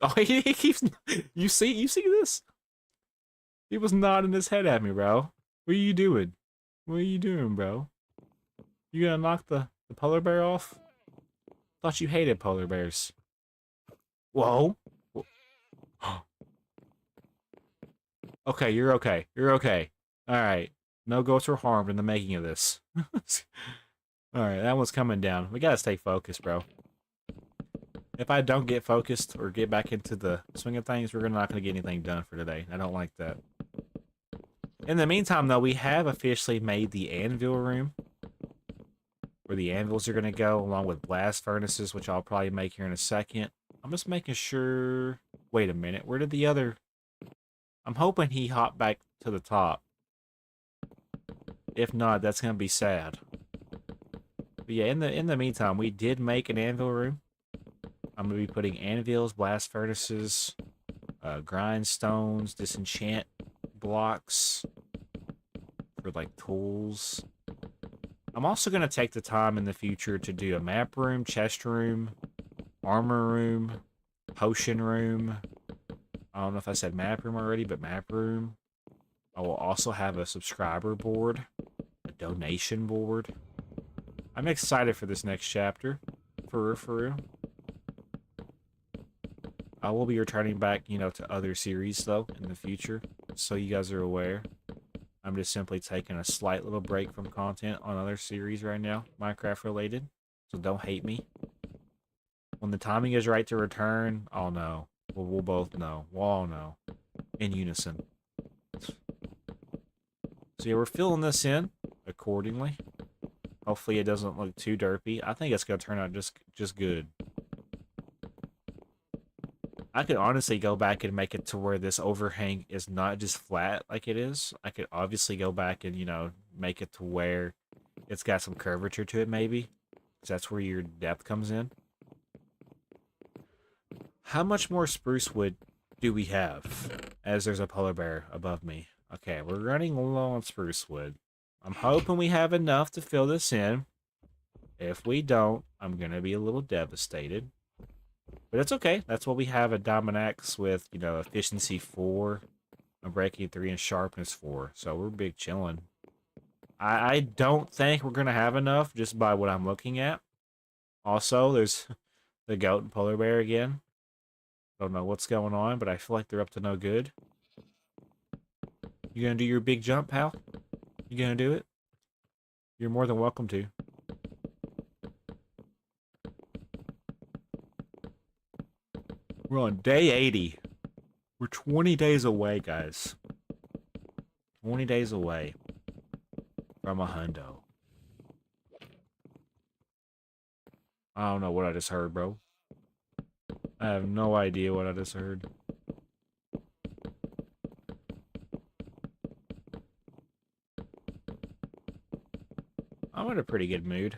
Speaker 1: Oh, he keeps... You see this? He was nodding his head at me, bro. What are you doing? What are you doing, bro? You gonna knock the polar bear off? Thought you hated polar bears. Whoa. Okay, you're okay. You're okay. Alright. No goats were harmed in the making of this. Alright, that one's coming down. We gotta stay focused, bro. If I don't get focused or get back into the swing of things, we're not gonna get anything done for today. I don't like that. In the meantime, though, we have officially made the anvil room, where the anvils are going to go, along with blast furnaces, which I'll probably make here in a second. I'm just making sure... Wait a minute, where did the other... I'm hoping he hopped back to the top. If not, that's going to be sad. But yeah, in the meantime, we did make an anvil room. I'm going to be putting anvils, blast furnaces, grindstones, disenchant blocks for like tools. I'm also going to take the time in the future to do a map room, chest room, armor room, potion room. I don't know if I said map room already, but map room. I will also have a subscriber board, a donation board. I'm excited for this next chapter, for real. I will be returning back, you know, to other series, though, in the future, so you guys are aware. I'm just simply taking a slight little break from content on other series right now, Minecraft-related, so don't hate me. When the timing is right to return, I'll know. We'll both know. We'll all know. In unison. So yeah, we're filling this in accordingly. Hopefully it doesn't look too derpy. I think it's going to turn out just good. I could honestly go back and make it to where this overhang is not just flat like it is. I could obviously go back and, you know, make it to where it's got some curvature to it, maybe. Because that's where your depth comes in. How much more spruce wood do we have? As there's a polar bear above me. Okay, we're running low on spruce wood. I'm hoping we have enough to fill this in. If we don't, I'm going to be a little devastated. But it's okay. That's what we have at Diamond Axe with, you know, efficiency 4, breaking 3, and sharpness 4. So we're big chilling. I don't think we're going to have enough just by what I'm looking at. Also, there's the goat and polar bear again. Don't know what's going on, but I feel like they're up to no good. You gonna do your big jump, pal? You gonna do it? You're more than welcome to. We're on day 80. We're 20 days away, guys. 20 days away from a hundo. I don't know what I just heard, bro. I have no idea what I just heard. I'm in a pretty good mood.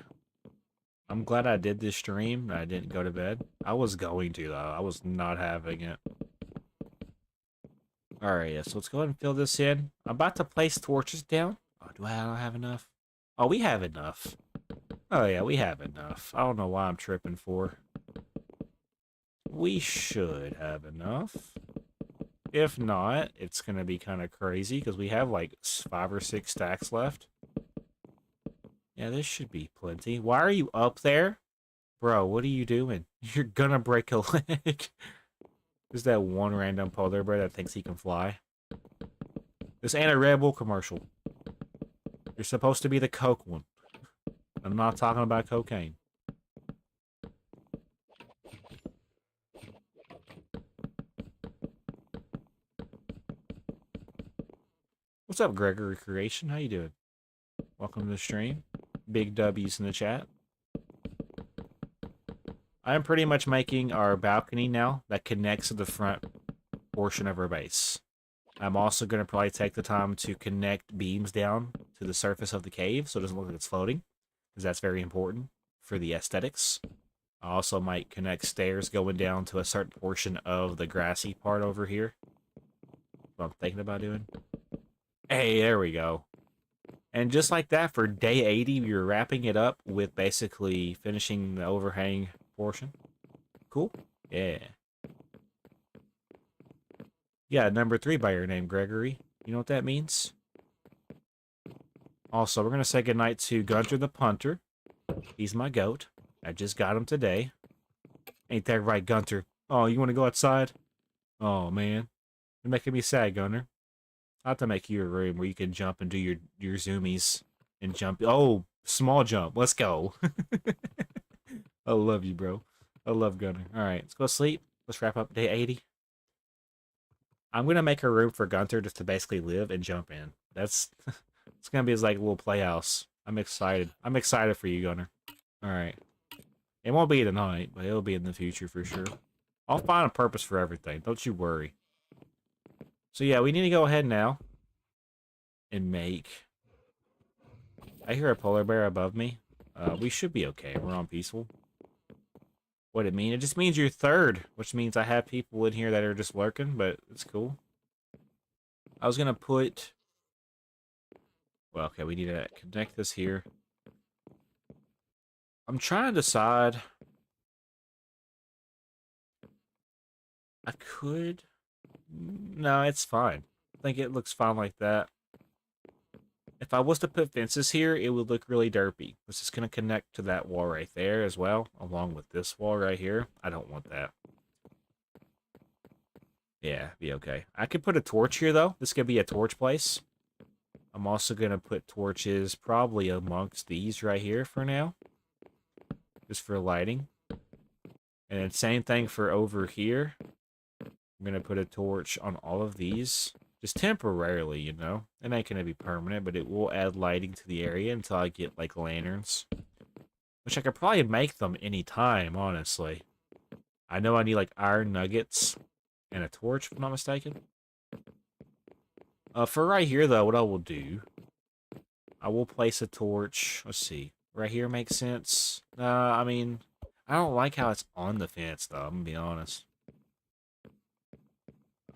Speaker 1: I'm glad I did this stream and I didn't go to bed. I was going to, though. I was not having it. Alright, yeah, so let's go ahead and fill this in. I'm about to place torches down. Oh, do I not have enough? Oh, we have enough. Oh, yeah, we have enough. I don't know why I'm tripping for. We should have enough. If not, it's going to be kind of crazy because we have like 5 or 6 stacks left. Yeah, this should be plenty. Why are you up there? Bro, what are you doing? You're gonna break a leg. There's that one random polar bear that thinks he can fly. This ain't a Red Bull commercial. You're supposed to be the Coke one. I'm not talking about cocaine. What's up, Gregory Creation? How you doing? Welcome to the stream. Big W's in the chat. I'm pretty much making our balcony now that connects to the front portion of our base. I'm also going to probably take the time to connect beams down to the surface of the cave so it doesn't look like it's floating, because that's very important for the aesthetics. I also might connect stairs going down to a certain portion of the grassy part over here. What I'm thinking about doing. Hey, there we go. And just like that, for day 80, we were wrapping it up with basically finishing the overhang portion. Cool? Yeah. Yeah, number 3 by your name, Gregory. You know what that means? Also, we're going to say goodnight to Gunter the Punter. He's my goat. I just got him today. Ain't that right, Gunter? Oh, you want to go outside? Oh, man. You're making me sad, Gunter. I'll have to make you a room where you can jump and do your zoomies and jump. Oh, small jump. Let's go. I love you, bro. I love Gunter. All right, let's go sleep. Let's wrap up day 80. I'm going to make a room for Gunter just to basically live and jump in. That's it's going to be his like little playhouse. I'm excited. I'm excited for you, Gunter. All right. It won't be tonight, but it'll be in the future for sure. I'll find a purpose for everything. Don't you worry. So yeah, we need to go ahead now and make... I hear a polar bear above me. We should be okay. We're on peaceful. What it mean? It just means you're third, which means I have people in here that are just lurking, but it's cool. I was gonna put... Well, okay, we need to connect this here. I'm trying to decide... I could... No, it's fine. I think it looks fine like that. If I was to put fences here, it would look really derpy. This is going to connect to that wall right there as well, along with this wall right here. I don't want that. Yeah, be okay. I could put a torch here, though. This could be a torch place. I'm also going to put torches probably amongst these right here for now. Just for lighting. And then same thing for over here. I'm going to put a torch on all of these. Just temporarily, you know. It ain't going to be permanent, but it will add lighting to the area until I get, like, lanterns. Which I could probably make them anytime, honestly. I know I need, like, iron nuggets and a torch, if I'm not mistaken. For right here, though, what I will do... I will place a torch. Let's see. Right here makes sense. I mean... I don't like how it's on the fence, though. I'm going to be honest.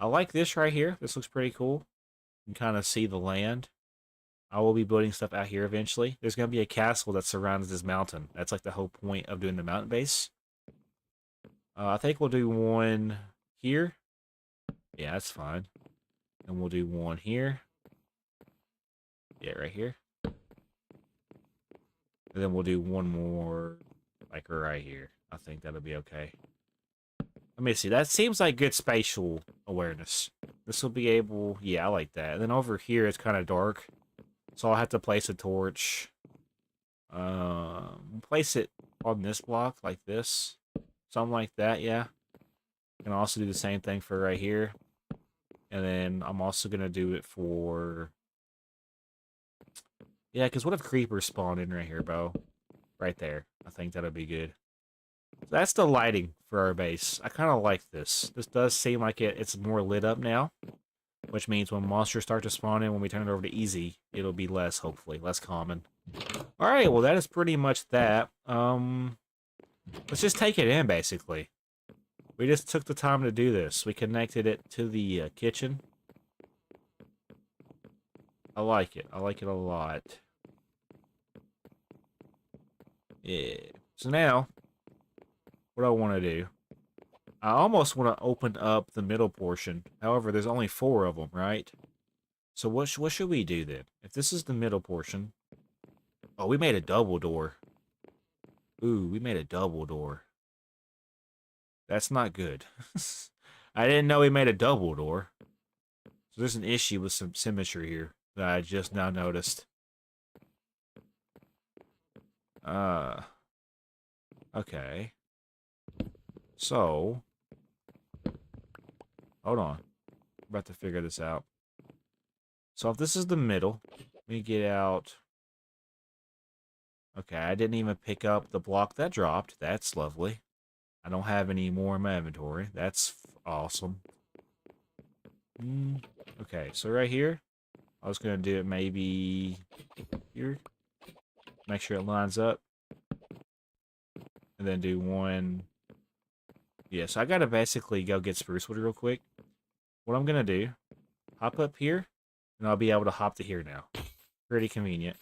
Speaker 1: I like this right here. This looks pretty cool. You can kind of see the land. I will be building stuff out here eventually. There's going to be a castle that surrounds this mountain. That's like the whole point of doing the mountain base. I think we'll do one here. Yeah, that's fine. And we'll do one here. Yeah, right here. And then we'll do one more, like right here. I think that'll be okay. Let me see. That seems like good spatial awareness. This will be able... Yeah, I like that. And then over here, it's kind of dark. So I'll have to place a torch. Place it on this block, like this. Something like that, yeah. And I'll also do the same thing for right here. And then I'm also going to do it for... Yeah, because what if creepers spawn in right here, bro? Right there. I think that'll be good. That's the lighting for our base. I kind of like this. This does seem like it's more lit up now. Which means when monsters start to spawn in, when we turn it over to easy, it'll be less, hopefully. Less common. Alright, well that is pretty much that. Let's just take it in, basically. We just took the time to do this. We connected it to the kitchen. I like it. I like it a lot. Yeah. So now, what I want to do, I almost want to open up the middle portion. However, there's only 4 of them, right? So what should we do then? If this is the middle portion... Oh, we made a double door. Ooh, we made a double door. That's not good. I didn't know we made a double door. So there's an issue with some symmetry here that I just now noticed. Okay. So, hold on. I'm about to figure this out. So if this is the middle, let me get out... Okay, I didn't even pick up the block that dropped. That's lovely. I don't have any more in my inventory. That's awesome. Okay, so right here, I was going to do it maybe here. Make sure it lines up. And then do one... Yeah, so I got to basically go get spruce wood real quick. What I'm going to do, hop up here, and I'll be able to hop to here now. Pretty convenient.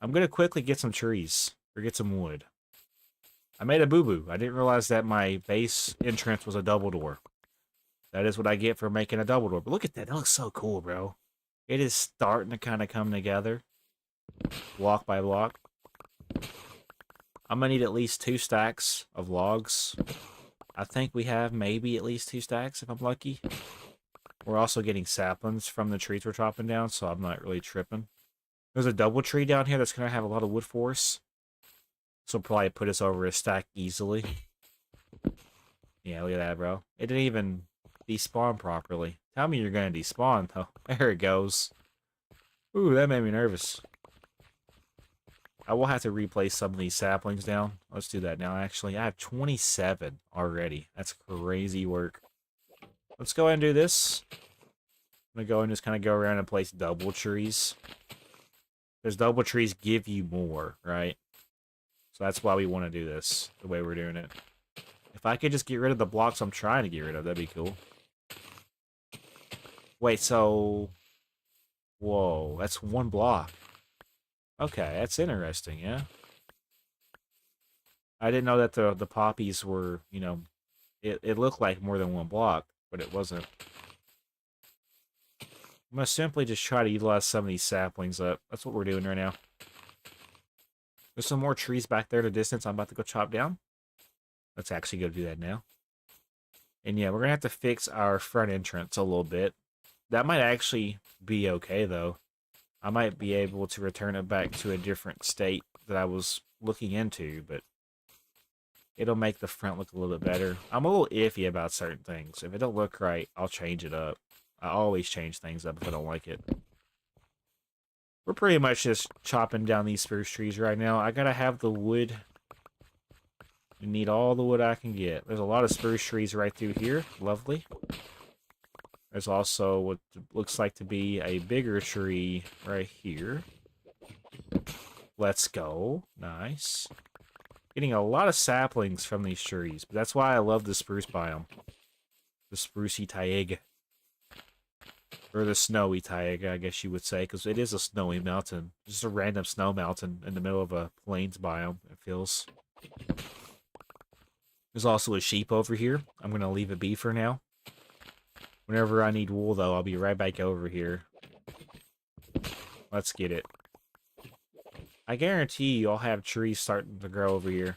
Speaker 1: I'm going to quickly get some trees, or get some wood. I made a boo-boo. I didn't realize that my base entrance was a double door. That is what I get for making a double door. But look at that. That looks so cool, bro. It is starting to kind of come together. Block by block. I'm going to need at least 2 stacks of logs. I think we have maybe at least 2 stacks if I'm lucky. We're also getting saplings from the trees we're chopping down, so I'm not really tripping. There's a double tree down here that's going to have a lot of wood for us. So probably put us over a stack easily. Yeah, look at that, bro. It didn't even despawn properly. Tell me you're going to despawn, though. There it goes. Ooh, that made me nervous. I will have to replace some of these saplings down. Let's do that now, actually. I have 27 already. That's crazy work. Let's go ahead and do this. I'm going to go and just kind of go around and place double trees. Because double trees give you more, right? So that's why we want to do this, the way we're doing it. If I could just get rid of the blocks I'm trying to get rid of, that'd be cool. Wait, so... Whoa, that's 1 block. Okay, that's interesting, yeah? I didn't know that the poppies were, you know... It looked like more than 1 block, but it wasn't. I'm going to simply just try to utilize some of these saplings up. That's what we're doing right now. There's some more trees back there in the distance I'm about to go chop down. Let's actually go do that now. And yeah, we're going to have to fix our front entrance a little bit. That might actually be okay, though. I might be able to return it back to a different state that I was looking into, but it'll make the front look a little bit better. I'm a little iffy about certain things. If it don't look right, I'll change it up. I always change things up if I don't like it. We're pretty much just chopping down these spruce trees right now. I gotta have the wood. I need all the wood I can get. There's a lot of spruce trees right through here. Lovely. There's also what looks like to be a bigger tree right here. Let's go. Nice. Getting a lot of saplings from these trees. But that's why I love the spruce biome. The sprucey taiga. Or the snowy taiga, I guess you would say, because it is a snowy mountain. Just a random snow mountain in the middle of a plains biome, it feels. There's also a sheep over here. I'm going to leave it be for now. Whenever I need wool, though, I'll be right back over here. Let's get it. I guarantee you I'll have trees starting to grow over here.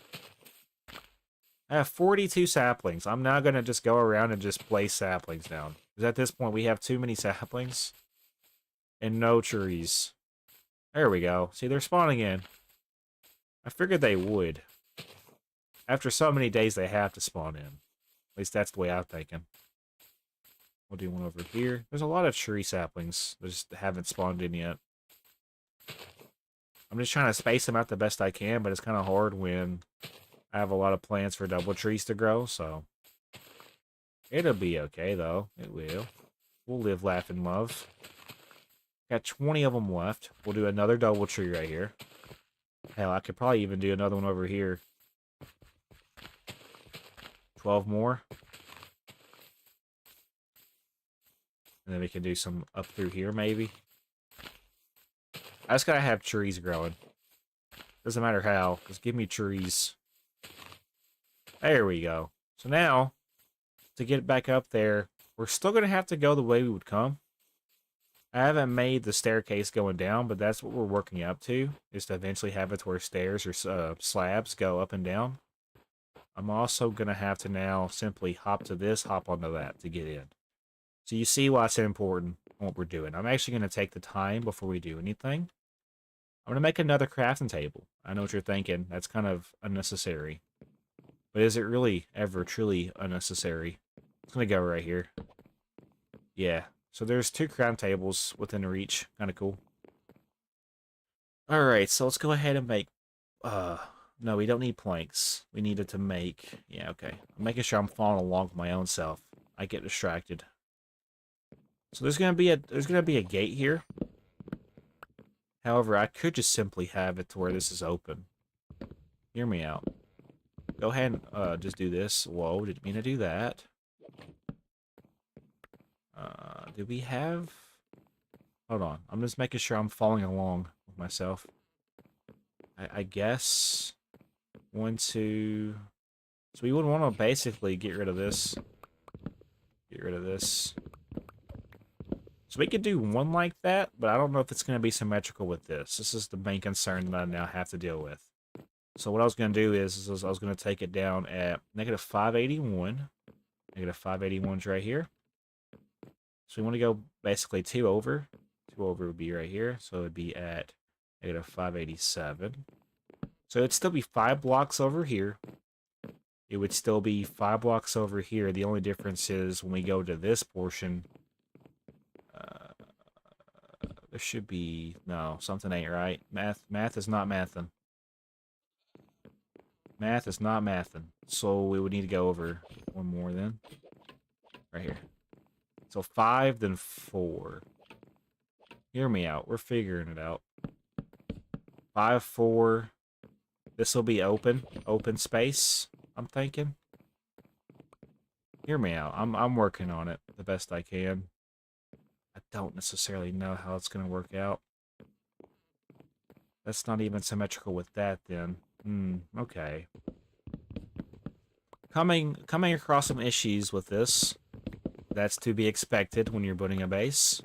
Speaker 1: I have 42 saplings. I'm now going to just go around and just place saplings down. Because at this point, we have too many saplings. And no trees. There we go. See, they're spawning in. I figured they would. After so many days, they have to spawn in. At least that's the way I'm thinking. We'll do one over here. There's a lot of tree saplings that just haven't spawned in yet. I'm just trying to space them out the best I can, but it's kind of hard when I have a lot of plants for double trees to grow, so it'll be okay, though. It will. We'll live, laugh, and love. Got 20 of them left. We'll do another double tree right here. Hell, I could probably even do another one over here. 12 more. And then we can do some up through here, maybe. I just gotta have trees growing. Doesn't matter how. Just give me trees. There we go. So now, to get back up there, we're still gonna have to go the way we would come. I haven't made the staircase going down, but that's what we're working up to, is to eventually have it where stairs or slabs go up and down. I'm also gonna have to now simply hop to this, hop onto that to get in. So you see why it's important what we're doing. I'm actually going to take the time before we do anything. I'm going to make another crafting table. I know what you're thinking. That's kind of unnecessary. But is it really ever truly unnecessary? It's going to go right here. Yeah. So there's 2 crafting tables within reach. Kind of cool. Alright, so let's go ahead and make... no, we don't need planks. We needed to make... Yeah, okay. I'm making sure I'm following along with my own self. I get distracted. So there's gonna be a gate here. However, I could just simply have it to where this is open. Hear me out. Go ahead and just do this. Whoa, didn't mean to do that. Do we have... Hold on. I'm just making sure I'm following along with myself. I guess... 1, 2... So we would want to basically get rid of this. Get rid of this. So we could do one like that, but I don't know if it's going to be symmetrical with this. This is the main concern that I now have to deal with. So what I was going to do is I was going to take it down at negative 581. Negative 581's right here. So we want to go basically 2 over. 2 over would be right here. So it would be at negative 587. So it'd still be 5 blocks over here. It would still be 5 blocks over here. The only difference is when we go to this portion... there should be... No, something ain't right. Math is not mathin'. Math is not mathin'. So we would need to go over 1 more then. Right here. So 5, then 4. Hear me out. We're figuring it out. 5, 4. This will be open. Open space, I'm thinking. Hear me out. I'm working on it the best I can. I don't necessarily know how it's going to work out. That's not even symmetrical with that, then. Okay. Coming across some issues with this. That's to be expected when you're building a base.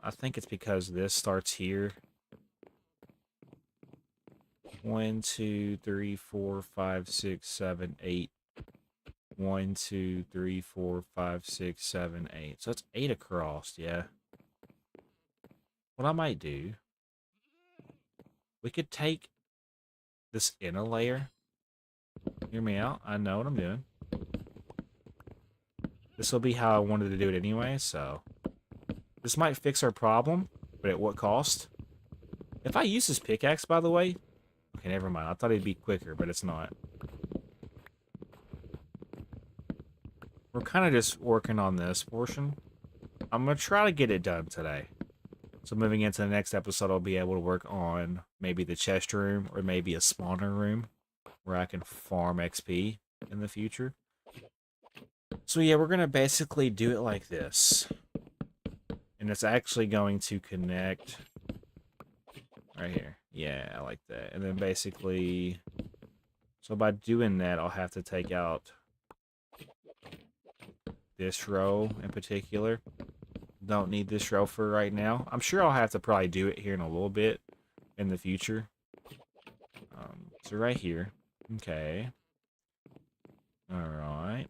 Speaker 1: I think it's because this starts here. 1, 2, 3, 4, 5, 6, 7, 8. 1, 2, 3, 4, 5, 6, 7, 8. So it's 8 across, yeah. What I might do, we could take this inner layer. Hear me out. I know what I'm doing. This will be how I wanted to do it anyway, so... This might fix our problem, but at what cost? If I use this pickaxe, by the way... Okay, never mind. I thought it'd be quicker, but it's not. We're kind of just working on this portion. I'm going to try to get it done today. So moving into the next episode, I'll be able to work on maybe the chest room or maybe a spawner room where I can farm XP in the future. So yeah, we're going to basically do it like this. And it's actually going to connect right here. Yeah, I like that. And then basically... So by doing that, I'll have to take out this row in particular. Don't need this row for right now. I'm sure I'll have to probably do it here in a little bit in the future. So right here. Okay. Alright.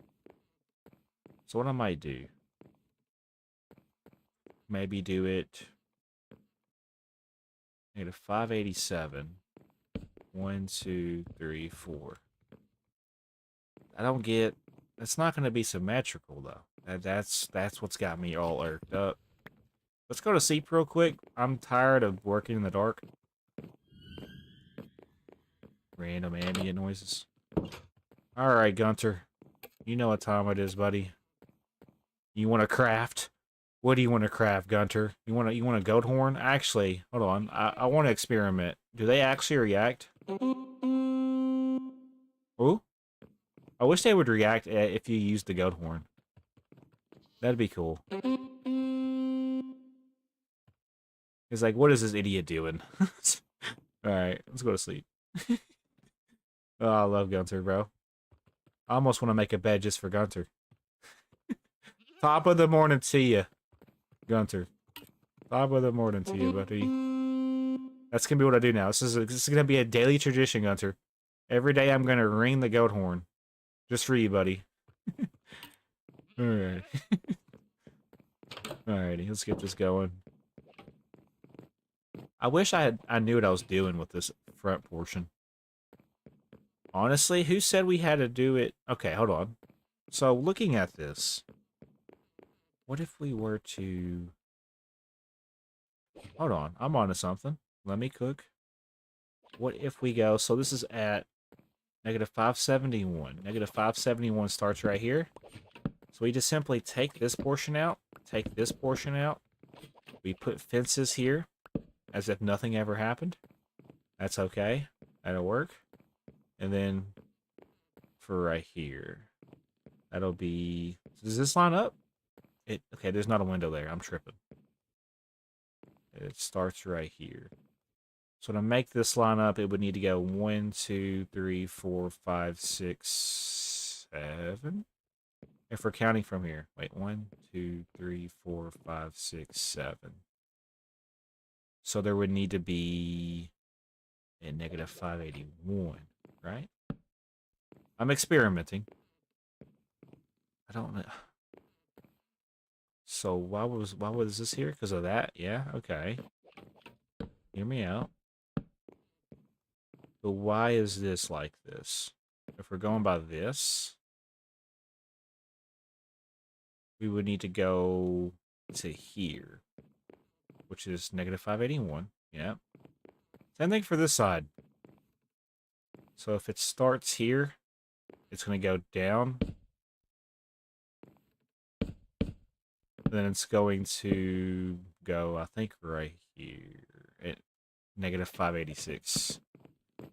Speaker 1: So what I might do, maybe do it negative 587. 1, 2, 3, 4. I don't get. It's not going to be symmetrical though. That's what's got me all irked up. Let's go to sleep real quick. I'm tired of working in the dark. Random ambient noises. All right, Gunter. You know what time it is, buddy. You want to craft? What do you want to craft, Gunter? You want a goat horn? Actually, hold on. I want to experiment. Do they actually react? Ooh. I wish they would react if you used the goat horn. That'd be cool. It's like, what is this idiot doing? Alright, let's go to sleep. Oh, I love Gunter, bro. I almost want to make a bed just for Gunter. Top of the morning to you, Gunter. Top of the morning to you, buddy. That's going to be what I do now. This is going to be a daily tradition, Gunter. Every day I'm going to ring the goat horn. Just for you, buddy. Alright. Alrighty, let's get this going. I wish I knew what I was doing with this front portion. Honestly, who said we had to do it? Okay, hold on. So, looking at this, what if we were to... Hold on, I'm onto something. Let me cook. What if we go... So this is at negative 571. Negative 571 starts right here. So we just simply take this portion out, take this portion out. We put fences here, as if nothing ever happened. That's okay. That'll work. And then for right here, that'll be... Does this line up? Okay, there's not a window there. I'm tripping. It starts right here. So to make this line up, it would need to go 1, 2, 3, 4, 5, 6, 7. If we're counting from here. Wait, 1, 2, 3, 4, 5, 6, 7. So there would need to be a negative 581, right? I'm experimenting. I don't know. So why was this here? Because of that? Yeah, okay. Hear me out. But why is this like this? If we're going by this, we would need to go to here, which is negative 581. Yeah. Same thing for this side. So if it starts here, it's going to go down. Then it's going to go, I think, right here at negative 586.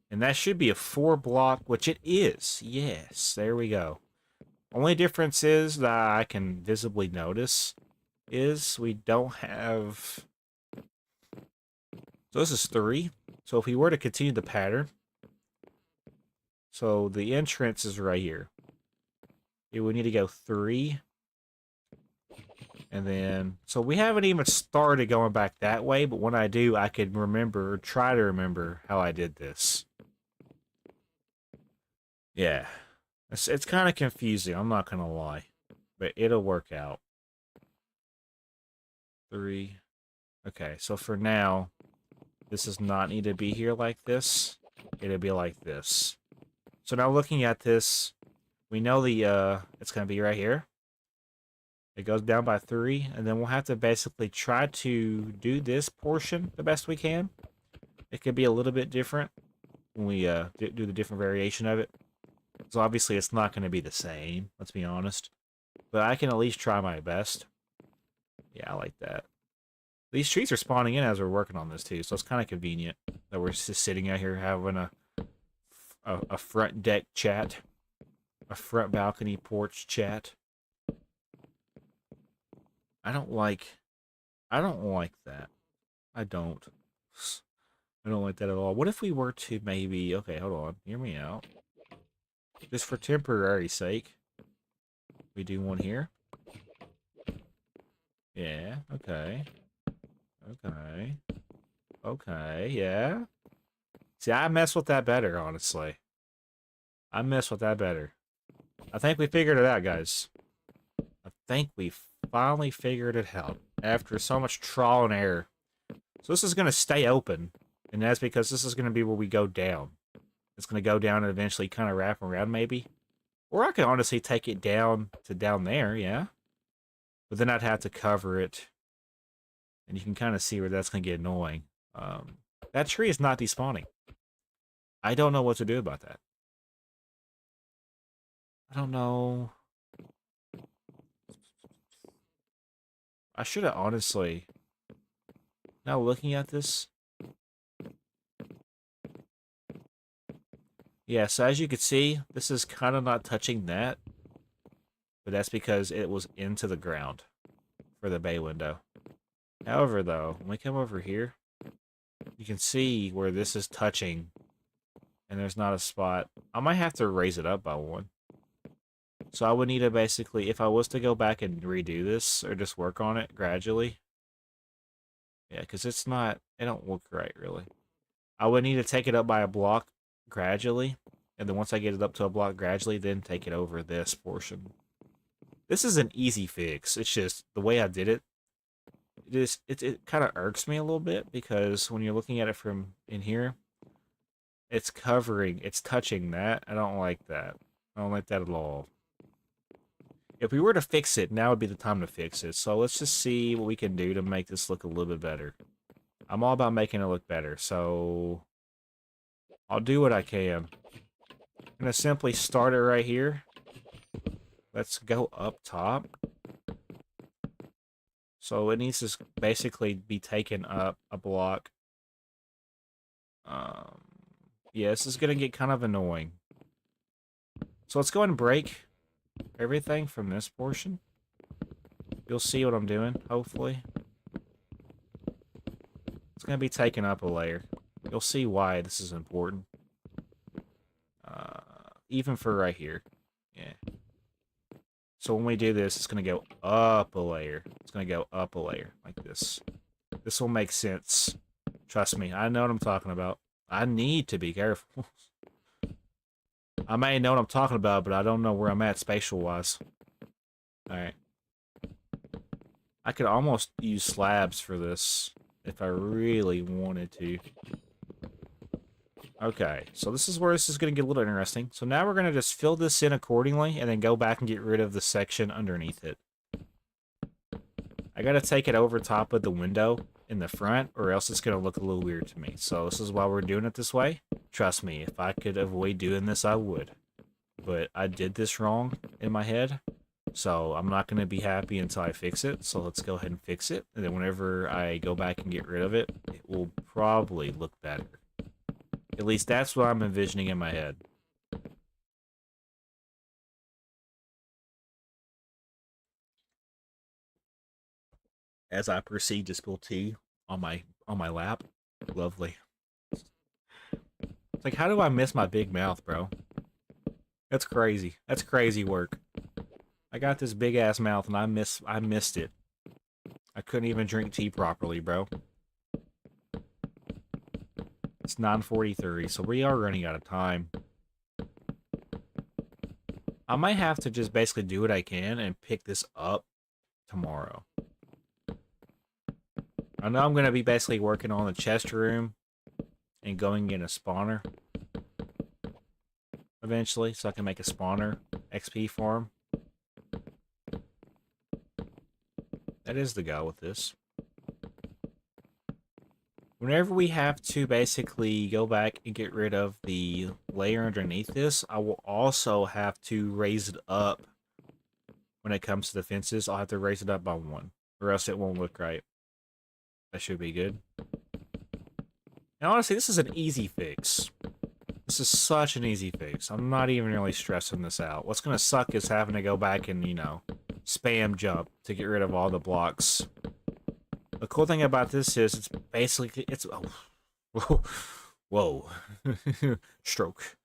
Speaker 1: And that should be a 4-block, which it is. Yes, there we go. Only difference is that I can visibly notice is we don't have... So this is 3. So if we were to continue the pattern, so the entrance is right here. It would need to go 3. And then, so we haven't even started going back that way, but when I do, I can remember, or try to remember how I did this. Yeah. It's kind of confusing, I'm not going to lie. But it'll work out. 3. Okay, so for now, this does not need to be here like this. It'll be like this. So now looking at this, we know the it's going to be right here. It goes down by 3, and then we'll have to basically try to do this portion the best we can. It could be a little bit different when we do the different variation of it. So obviously it's not going to be the same, let's be honest. But I can at least try my best. Yeah, I like that. These trees are spawning in as we're working on this too, so it's kind of convenient that we're just sitting out here having a front deck chat. A front balcony porch chat. I don't like that. I don't like that at all. What if we were to maybe... Okay, hold on. Hear me out. Just for temporary sake. We do one here. Yeah, okay. Okay. Okay, yeah. See, I mess with that better, honestly. I mess with that better. I think we figured it out, guys. I think we finally figured it out after so much trial and error. So this is going to stay open, and that's because this is going to be where we go down. It's going to go down and eventually kind of wrap around, maybe. Or I could honestly take it down to down there, yeah. But then I'd have to cover it, and you can kind of see where that's going to get annoying. That tree is not despawning. I don't know what to do about that. I don't know. I should have honestly... Now looking at this... Yeah, so as you can see, this is kind of not touching that. But that's because it was into the ground for the bay window. However, though, when we come over here, you can see where this is touching, and there's not a spot. I might have to raise it up by one. So I would need to basically, if I was to go back and redo this, or just work on it gradually. Yeah, because it's not, it don't look right, really. I would need to take it up by a block gradually, and then once I get it up to a block gradually, then take it over this portion. This is an easy fix. It's just the way I did it. It kind of irks me a little bit because when you're looking at it from in here, it's covering, it's touching that. I don't like that. I don't like that at all. If we were to fix it, now would be the time to fix it. So let's just see what we can do to make this look a little bit better. I'm all about making it look better, so I'll do what I can. I'm gonna simply start it right here. Let's go up top. So it needs to basically be taken up a block. Yeah, this is going to get kind of annoying. So let's go ahead and break everything from this portion. You'll see what I'm doing, hopefully. It's going to be taken up a layer. You'll see why this is important. Even for right here. Yeah. So when we do this, it's going to go up a layer. It's going to go up a layer, like this. This will make sense. Trust me, I know what I'm talking about. I need to be careful. I may know what I'm talking about, but I don't know where I'm at spatial-wise. Alright. I could almost use slabs for this, if I really wanted to. Okay, so this is where this is going to get a little interesting. So now we're going to just fill this in accordingly, and then go back and get rid of the section underneath it. I got to take it over top of the window in the front, or else it's going to look a little weird to me. So this is why we're doing it this way. Trust me, if I could avoid doing this, I would. But I did this wrong in my head, so I'm not going to be happy until I fix it. So let's go ahead and fix it, and then whenever I go back and get rid of it, it will probably look better. At least that's what I'm envisioning in my head. As I proceed to spill tea on my lap. Lovely. It's like, how do I miss my big mouth, bro? That's crazy. That's crazy work. I got this big ass mouth and I missed it. I couldn't even drink tea properly, bro. It's 9:43, so we are running out of time. I might have to just basically do what I can and pick this up tomorrow. I know I'm going to be basically working on the chest room and going in a spawner eventually, so I can make a spawner XP for him. That is the goal with this. Whenever we have to basically go back and get rid of the layer underneath this, I will also have to raise it up. When it comes to the fences, I'll have to raise it up by one, or else it won't look right. That should be good. And honestly, this is an easy fix. This is such an easy fix. I'm not even really stressing this out. What's going to suck is having to go back and, you know, spam jump to get rid of all the blocks. The cool thing about this is it's basically, it's, oh, whoa, stroke.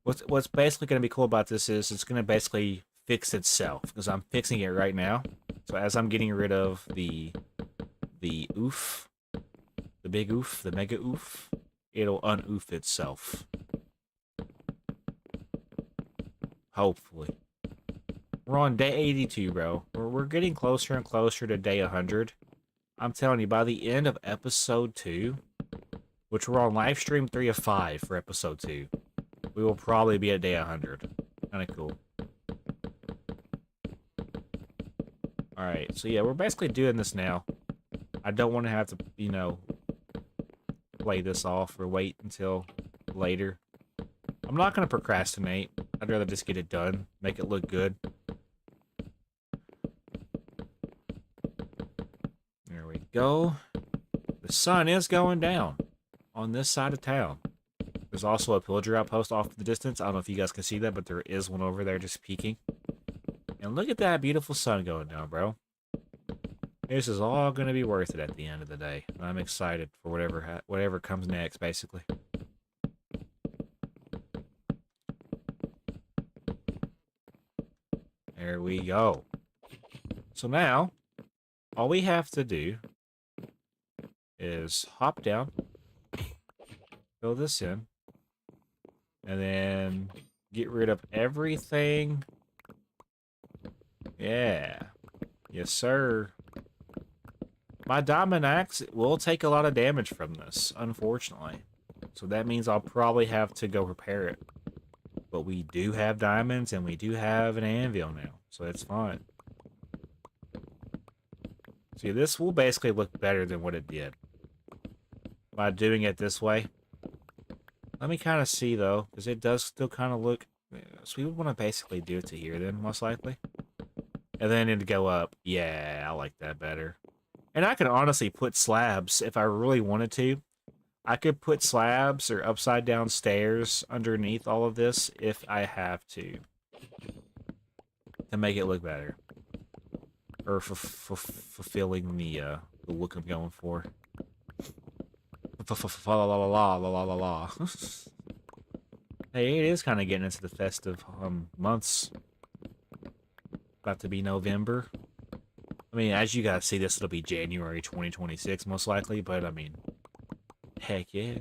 Speaker 1: What's basically going to be cool about this is it's going to basically fix itself because I'm fixing it right now. So as I'm getting rid of the oof, the big oof, the mega oof, it'll unoof itself. Hopefully. We're on day 82, bro. We're getting closer and closer to day 100. I'm telling you, by the end of episode 2, which we're on live stream 3 of 5 for episode 2, we will probably be at day 100. Kind of cool. Alright, so yeah, we're basically doing this now. I don't want to have to, you know, play this off or wait until later. I'm not going to procrastinate. I'd rather just get it done, make it look good. There we go. The sun is going down on this side of town. There's also a pillager outpost off in the distance. I don't know if you guys can see that, but there is one over there just peeking. And look at that beautiful sun going down, bro. This is all going to be worth it at the end of the day. I'm excited for whatever comes next, basically. There we go. So now, all we have to do is hop down, fill this in, and then get rid of everything. Yeah. Yes, sir. My diamond axe will take a lot of damage from this, unfortunately. So that means I'll probably have to go repair it. But we do have diamonds, and we do have an anvil now, so it's fine. See, this will basically look better than what it did by doing it this way. Let me kind of see, though, because it does still kind of look... So we would want to basically do it to here, then, most likely. And then it'd go up. Yeah, I like that better. And I could honestly put slabs if I really wanted to. I could put slabs or upside down stairs underneath all of this if I have to make it look better. Or fulfilling the look I'm going for. La la la la la la la. Hey, it is kind of getting into the festive months. About to be November. I mean, as you guys see this, it'll be January 2026 most likely, but I mean, heck yeah.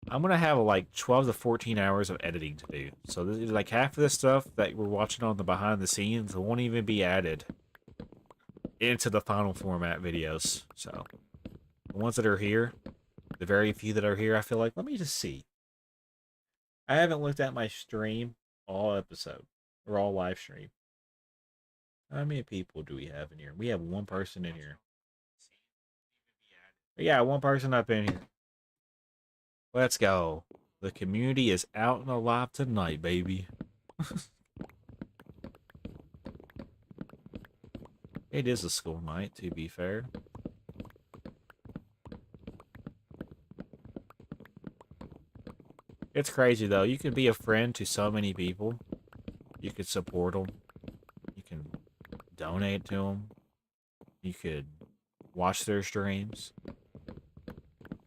Speaker 1: I'm gonna have like 12 to 14 hours of editing to do. So this is like half of this stuff that we're watching on the behind the scenes won't even be added into the final format videos. So the ones that are here, the very few that are here, I feel like, let me just see. I haven't looked at my stream all episode or all live stream. How many people do we have in here? We have one person in here. Yeah, one person up in here. Let's go. The community is out and alive tonight, baby. It is a school night, to be fair. It's crazy, though. You can be a friend to so many people. You could support them. You can donate to them. You could watch their streams.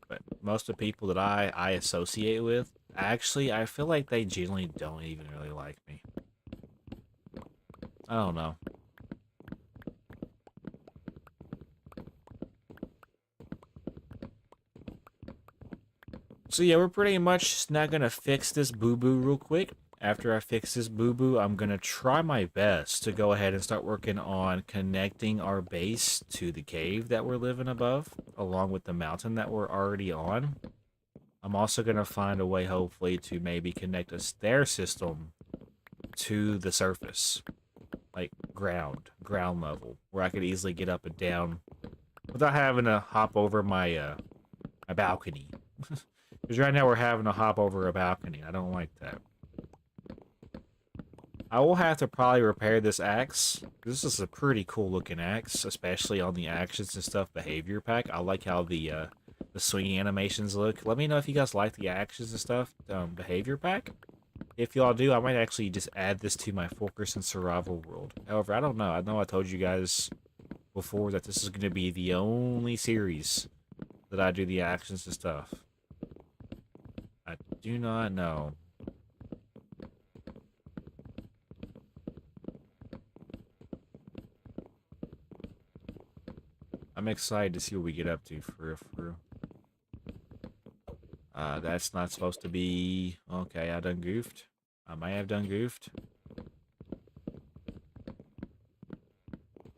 Speaker 1: But most of the people that I associate with, actually, I feel like they generally don't even really like me. I don't know. So yeah, we're pretty much now gonna fix this boo-boo real quick. After I fix this boo-boo, I'm gonna try my best to go ahead and start working on connecting our base to the cave that we're living above, along with the mountain that we're already on. I'm also gonna find a way, hopefully, to maybe connect a stair system to the surface. Like ground level, where I could easily get up and down without having to hop over my balcony. Because right now we're having to hop over a balcony. I don't like that. I will have to probably repair this axe. This is a pretty cool looking axe, especially on the actions and stuff behavior pack. I like how the swinging animations look. Let me know if you guys like the actions and stuff behavior pack. If y'all do, I might actually just add this to my Fortress and Survival world. However, I don't know. I know I told you guys before that this is going to be the only series that I do the actions and stuff. do not know. I'm excited to see what we get up to for real. That's not supposed to be... Okay, I done goofed. I may have done goofed.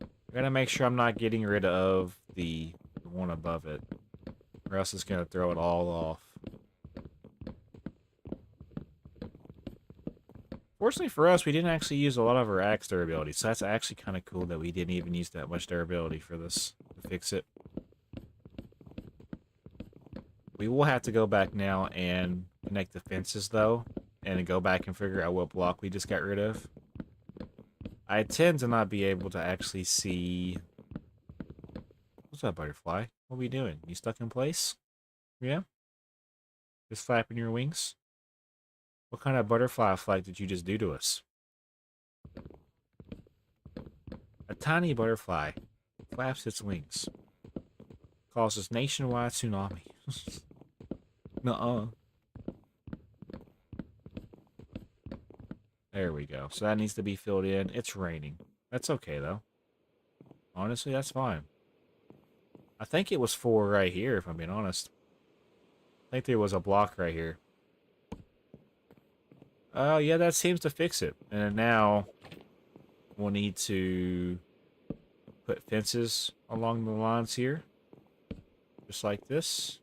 Speaker 1: I gotta make sure I'm not getting rid of the one above it, or else it's gonna throw it all off. Fortunately for us, we didn't actually use a lot of our axe durability, so that's actually kind of cool that we didn't even use that much durability for this to fix it. We will have to go back now and connect the fences, though, and go back and figure out what block we just got rid of. I tend to not be able to actually see... What's up, butterfly? What are we doing? You stuck in place? Yeah? Just flapping your wings? What kind of butterfly flight did you just do to us? A tiny butterfly flaps its wings. Causes nationwide tsunami. Nuh-uh. There we go. So that needs to be filled in. It's raining. That's okay, though. Honestly, that's fine. I think it was 4 right here, if I'm being honest. I think there was a block right here. Oh, yeah, that seems to fix it. And now we'll need to put fences along the lines here. Just like this.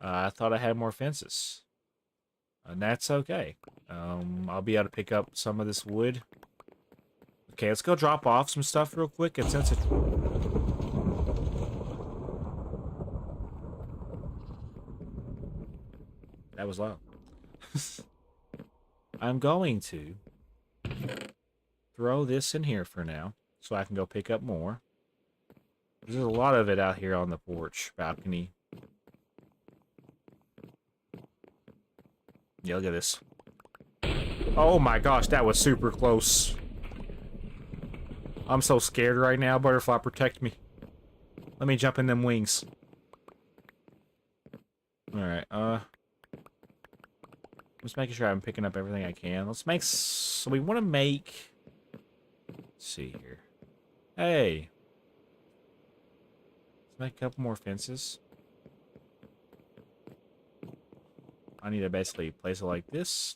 Speaker 1: I thought I had more fences. And that's okay. I'll be able to pick up some of this wood. Okay, let's go drop off some stuff real quick. And since it... That was loud. I'm going to throw this in here for now, so I can go pick up more. There's a lot of it out here on the porch balcony. Yeah, look at this. Oh my gosh, that was super close. I'm so scared right now. Butterfly, protect me. Let me jump in them wings. Alright, just making sure I'm picking up everything I can. Let's make... So we want to make... Let's see here. Hey! Let's make a couple more fences. I need to basically place it like this.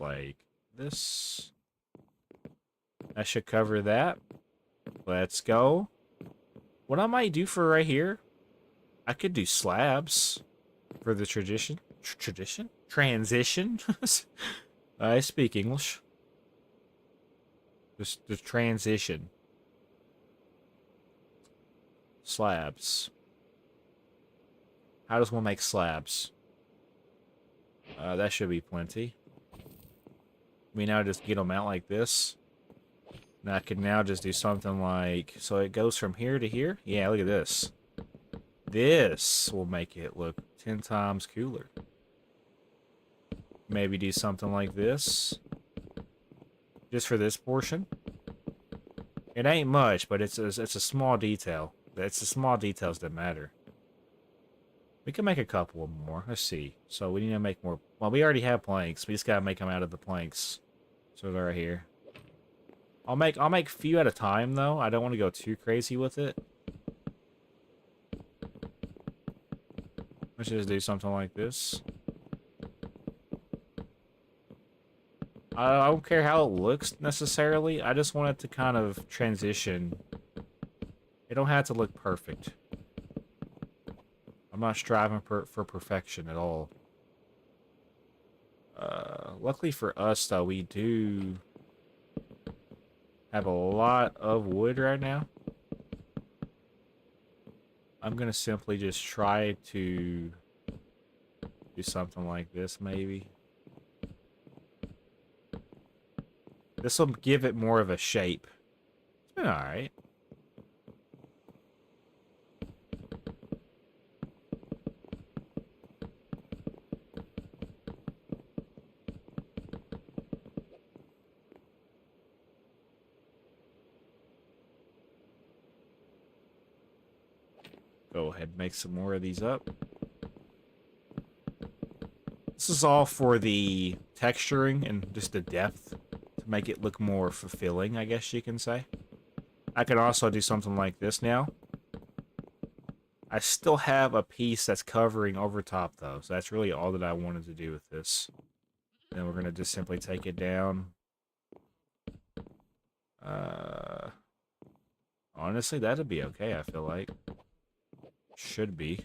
Speaker 1: That should cover that. Let's go. What I might do for right here, I could do slabs for the transition. I speak English. Just the transition. Slabs. How does one make slabs? That should be plenty. We now just get them out like this. And I could now just do something like... So it goes from here to here? Yeah, look at this. This will make it look 10 times cooler. Maybe do something like this. Just for this portion. It ain't much, but it's a small detail. It's the small details that matter. We can make a couple more. Let's see. So we need to make more. Well, we already have planks. We just gotta make them out of the planks. So they're right here. I'll make a few at a time though. I don't want to go too crazy with it. Let's just do something like this. I don't care how it looks necessarily. I just want it to kind of transition. It don't have to look perfect. I'm not striving for perfection at all. Luckily for us, though, we do have a lot of wood right now. I'm going to simply just try to do something like this, maybe. This will give it more of a shape. It's been alright. Go ahead and make some more of these up. This is all for the texturing and just the depth to make it look more fulfilling, I guess you can say. I can also do something like this now. I still have a piece that's covering over top, though, so that's really all that I wanted to do with this. Then we're going to just simply take it down. Honestly, that'd be okay, I feel like. Should be.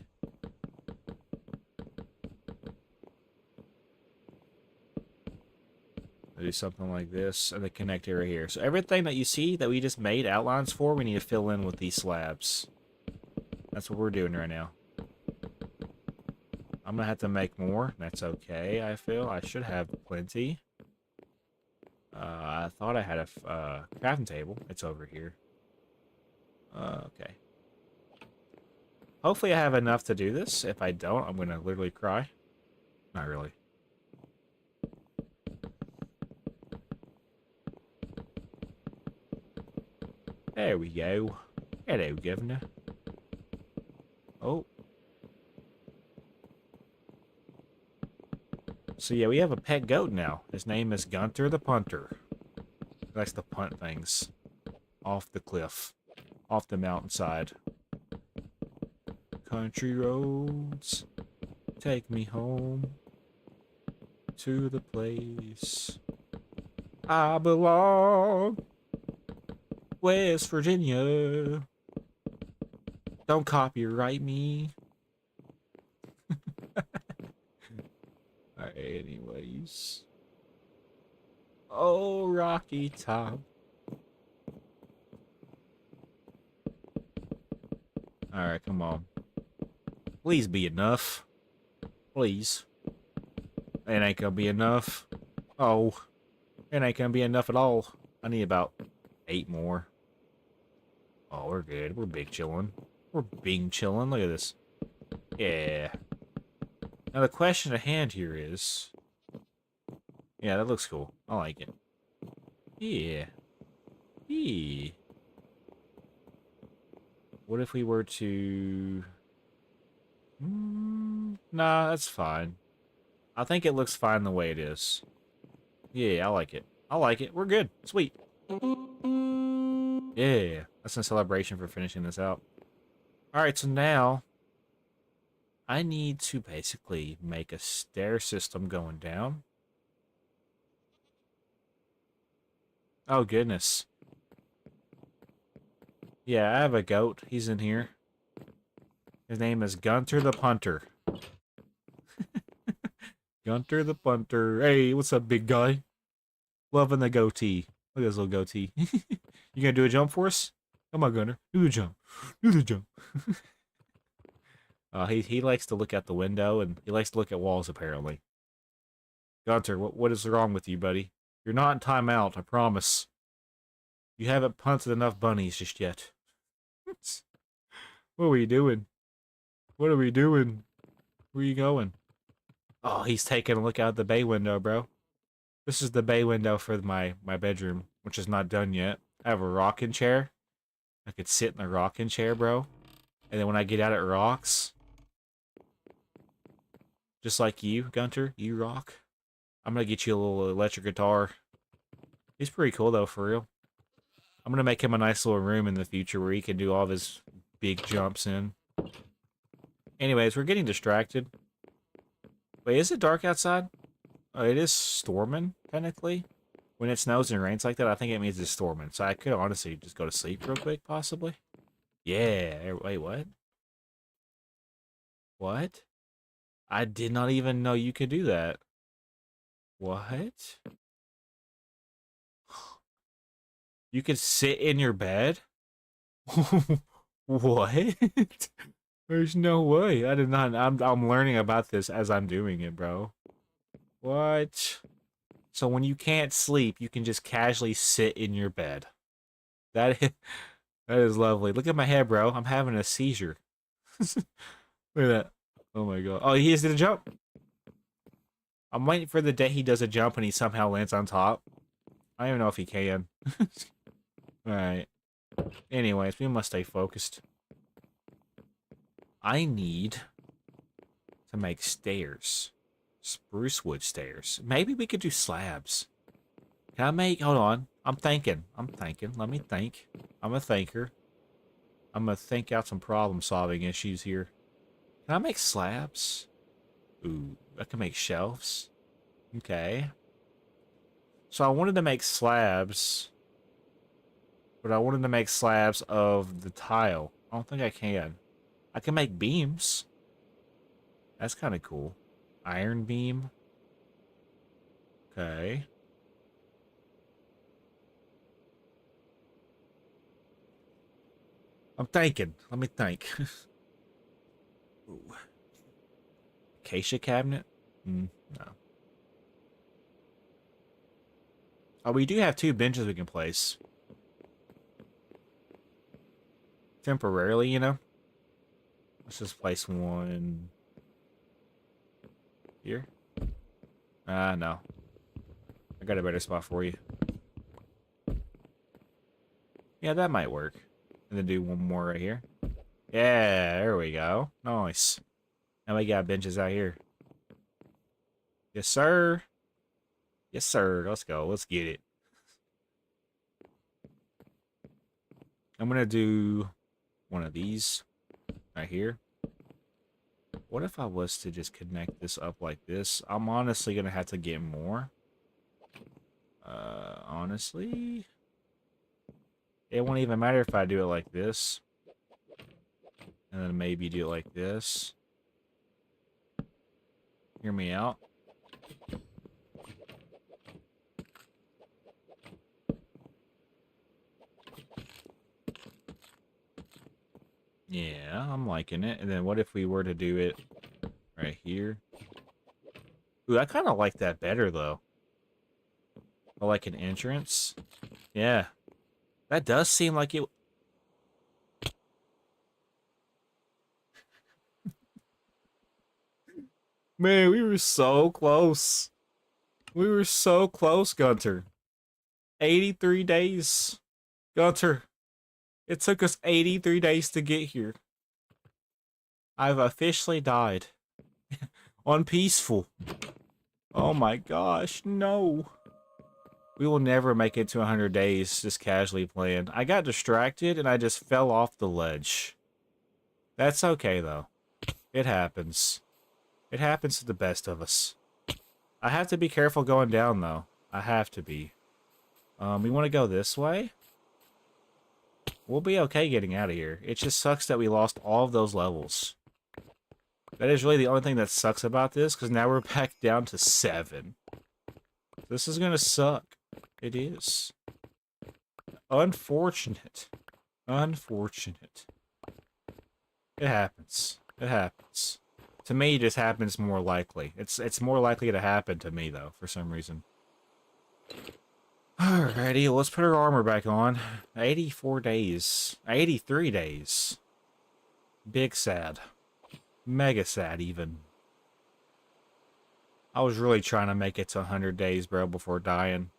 Speaker 1: Do something like this, and the connector right here. So everything that you see that we just made outlines for, we need to fill in with these slabs. That's what we're doing right now. I'm gonna have to make more. That's okay, I feel. I should have plenty. I thought I had a crafting table. It's over here. Okay. Hopefully I have enough to do this. If I don't, I'm gonna literally cry. Not really. There we go. Hello, Governor. Oh. So yeah, we have a pet goat now. His name is Gunter the Punter. He likes to punt things off the cliff, off the mountainside. Country roads, take me home to the place I belong. West Virginia. Don't copyright me. Alright, anyways. Oh, Rocky Top. Alright, come on. Please be enough. Please. It ain't gonna be enough. Oh. It ain't gonna be enough at all. I need about 8 more. Oh, we're good. We're big chillin'. We're big chillin'. Look at this. Yeah. Now the question at hand here is... Yeah, that looks cool. I like it. Yeah. Yeah. What if we were to... Nah, that's fine. I think it looks fine the way it is. Yeah, I like it. I like it. We're good. Sweet. Yeah. That's a celebration for finishing this out. Alright, so now... I need to basically make a stair system going down. Oh, goodness. Yeah, I have a goat. He's in here. His name is Gunter the Punter. Gunter the Punter. Hey, what's up, big guy? Loving the goatee. Look at his little goatee. You gonna do a jump for us? Come on, Gunter. Do the jump. Do the jump. He likes to look out the window, and he likes to look at walls, apparently. Gunter, what is wrong with you, buddy? You're not in timeout, I promise. You haven't punted enough bunnies just yet. What are we doing? What are we doing? Where are you going? Oh, he's taking a look out the bay window, bro. This is the bay window for my bedroom, which is not done yet. I have a rocking chair. I could sit in the rocking chair, bro. And then when I get out, it rocks. Just like you, Gunter. You rock. I'm gonna get you a little electric guitar. He's pretty cool, though, for real. I'm gonna make him a nice little room in the future where he can do all of his big jumps in. Anyways, we're getting distracted. Wait, is it dark outside? Oh, it is storming, technically. When it snows and rains like that, I think it means it's storming. So I could honestly just go to sleep real quick, possibly. Yeah. Wait, what? What? I did not even know you could do that. What? You could sit in your bed? What? There's no way. I did not. I'm learning about this as I'm doing it, bro. What? So when you can't sleep, you can just casually sit in your bed. That is, that is lovely. Look at my head, bro. I'm having a seizure. Look at that. Oh my god. Oh, he just did a jump. I'm waiting for the day he does a jump and he somehow lands on top. I don't even know if he can. Alright. Anyways, we must stay focused. I need to make stairs. Spruce wood stairs. Maybe we could do slabs. Can I make... Hold on. I'm thinking. Let me think. I'm a thinker. I'm gonna think out some problem-solving issues here. Can I make slabs? Ooh, I can make shelves. Okay. So I wanted to make slabs, but I wanted to make slabs of the tile. I don't think I can. I can make beams. That's kind of cool. Iron beam. Okay. I'm thinking. Let me think. Ooh. Acacia cabinet? No. Oh, we do have 2 benches we can place. Temporarily, you know? Let's just place one here. No. I got a better spot for you. Yeah, that might work. And then do one more right here. Yeah, there we go. Nice. Now we got benches out here. Yes, sir. Yes, sir. Let's go. Let's get it. I'm going to do one of these right here. What if I was to just connect this up like this? I'm honestly going to have to get more. Honestly, it won't even matter if I do it like this. And then maybe do it like this. Hear me out. Yeah, I'm liking it. And then what if we were to do it right here? Ooh, I kind of like that better, though. I like an entrance. Yeah. That does seem like it... Man, we were so close. We were so close, Gunter. 83 days. Gunter, it took us 83 days to get here. I've officially died. On peaceful. Oh my gosh, no. We will never make it to 100 days just casually playing. I got distracted and I just fell off the ledge. That's okay though. It happens. It happens to the best of us. I have to be careful going down though. I have to be. We want to go this way. We'll be okay getting out of here. It just sucks that we lost all of those levels. That is really the only thing that sucks about this, because now we're back down to 7. This is gonna suck. It is. Unfortunate. Unfortunate. It happens. It happens. To me, it just happens more likely. It's more likely to happen to me, though, for some reason. Alrighty, let's put our armor back on. 84 days. 83 days. Big sad. Mega sad, even. I was really trying to make it to 100 days, bro, before dying.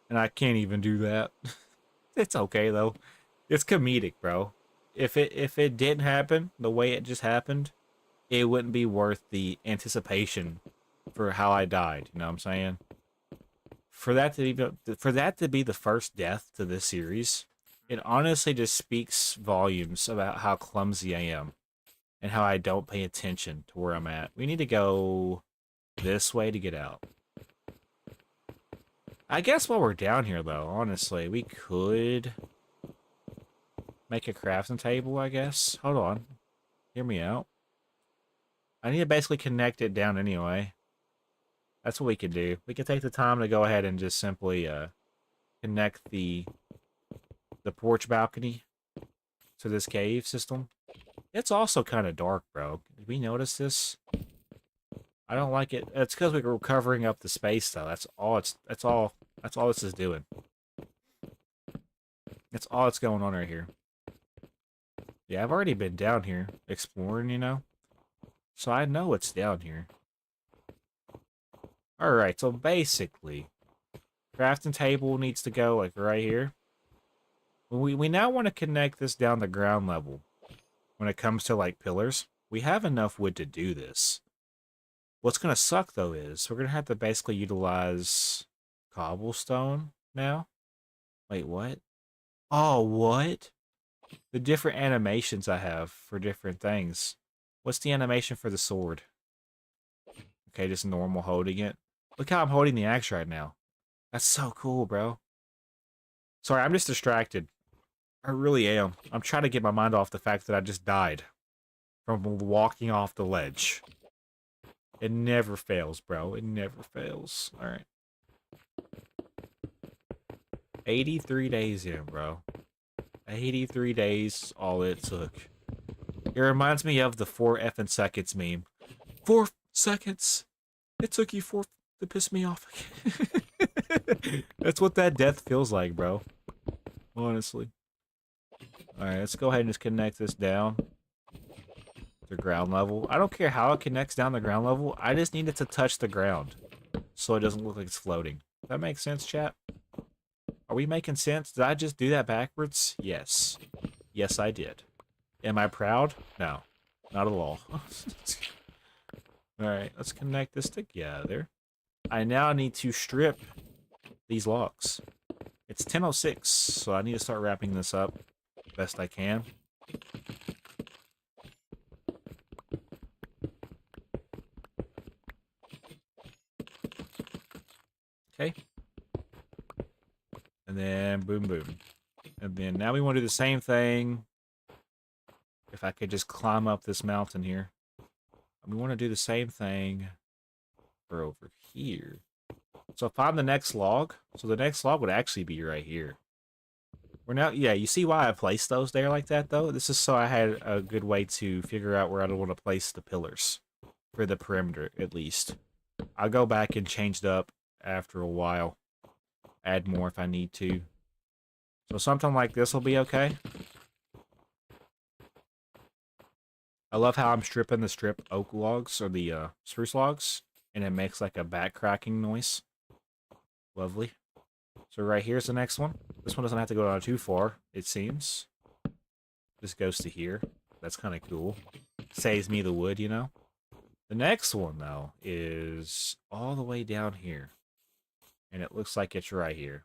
Speaker 1: And I can't even do that. It's okay, though. It's comedic, bro. If it didn't happen the way it just happened, it wouldn't be worth the anticipation for how I died. You know what I'm saying? For that to be the first death to this series, it honestly just speaks volumes about how clumsy I am and how I don't pay attention to where I'm at. We need to go this way to get out. I guess while we're down here, though, honestly, we could make a crafting table, I guess. Hold on. Hear me out. I need to basically connect it down anyway. That's what we could do. We could take the time to go ahead and just simply connect the porch balcony to this cave system. It's also kind of dark, bro. Did we notice this? I don't like it. It's because we're covering up the space, though. That's all this is doing. That's all that's going on right here. Yeah, I've already been down here exploring, you know? So I know it's down here. Alright, so basically, crafting table needs to go, like, right here. We now want to connect this down the ground level. When it comes to, like, pillars, we have enough wood to do this. What's going to suck, though, is we're going to have to basically utilize cobblestone now. Wait, what? Oh, what? The different animations I have for different things. What's the animation for the sword? Okay, just normal holding it. Look how I'm holding the axe right now. That's so cool, bro. Sorry, I'm just distracted. I really am. I'm trying to get my mind off the fact that I just died from walking off the ledge. It never fails, bro. It never fails. All right. 83 days in, bro. 83 days, all it took. It reminds me of the 4 effing seconds meme. 4 seconds. It took you 4 to piss me off. That's what that death feels like, bro. Honestly. Alright, let's go ahead and just connect this down to ground level. I don't care how it connects down the ground level. I just need it to touch the ground so it doesn't look like it's floating. That makes sense, chat? Are we making sense? Did I just do that backwards? Yes. Yes, I did. Am I proud? No. Not at all. Alright, let's connect this together. I now need to strip these logs. It's 10:06, so I need to start wrapping this up best I can. Okay. And then boom, boom. And then now we want to do the same thing. If I could just climb up this mountain here. We want to do the same thing for over here. So find the next log. So the next log would actually be right here. We're now, yeah, you see why I placed those there like that, though? This is so I had a good way to figure out where I want to place the pillars. For the perimeter, at least. I'll go back and change it up after a while. Add more if I need to. So something like this will be okay. I love how I'm stripping the strip oak logs, or the spruce logs, and it makes like a back cracking noise. Lovely. So right here's the next one. This one doesn't have to go down too far, it seems. This goes to here. That's kind of cool. Saves me the wood, you know? The next one, though, is all the way down here. And it looks like it's right here.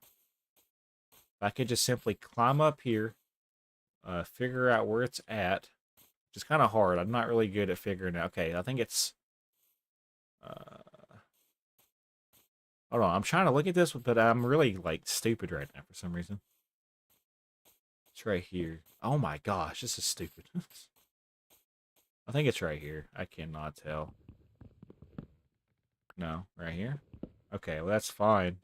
Speaker 1: If I could just simply climb up here, figure out where it's at, which is kind of hard. I'm not really good at figuring out. Okay, I think it's... hold on, I'm trying to look at this, but I'm really, like, stupid right now for some reason. It's right here. Oh my gosh, this is stupid. I think it's right here. I cannot tell. No, right here? Okay, well that's fine.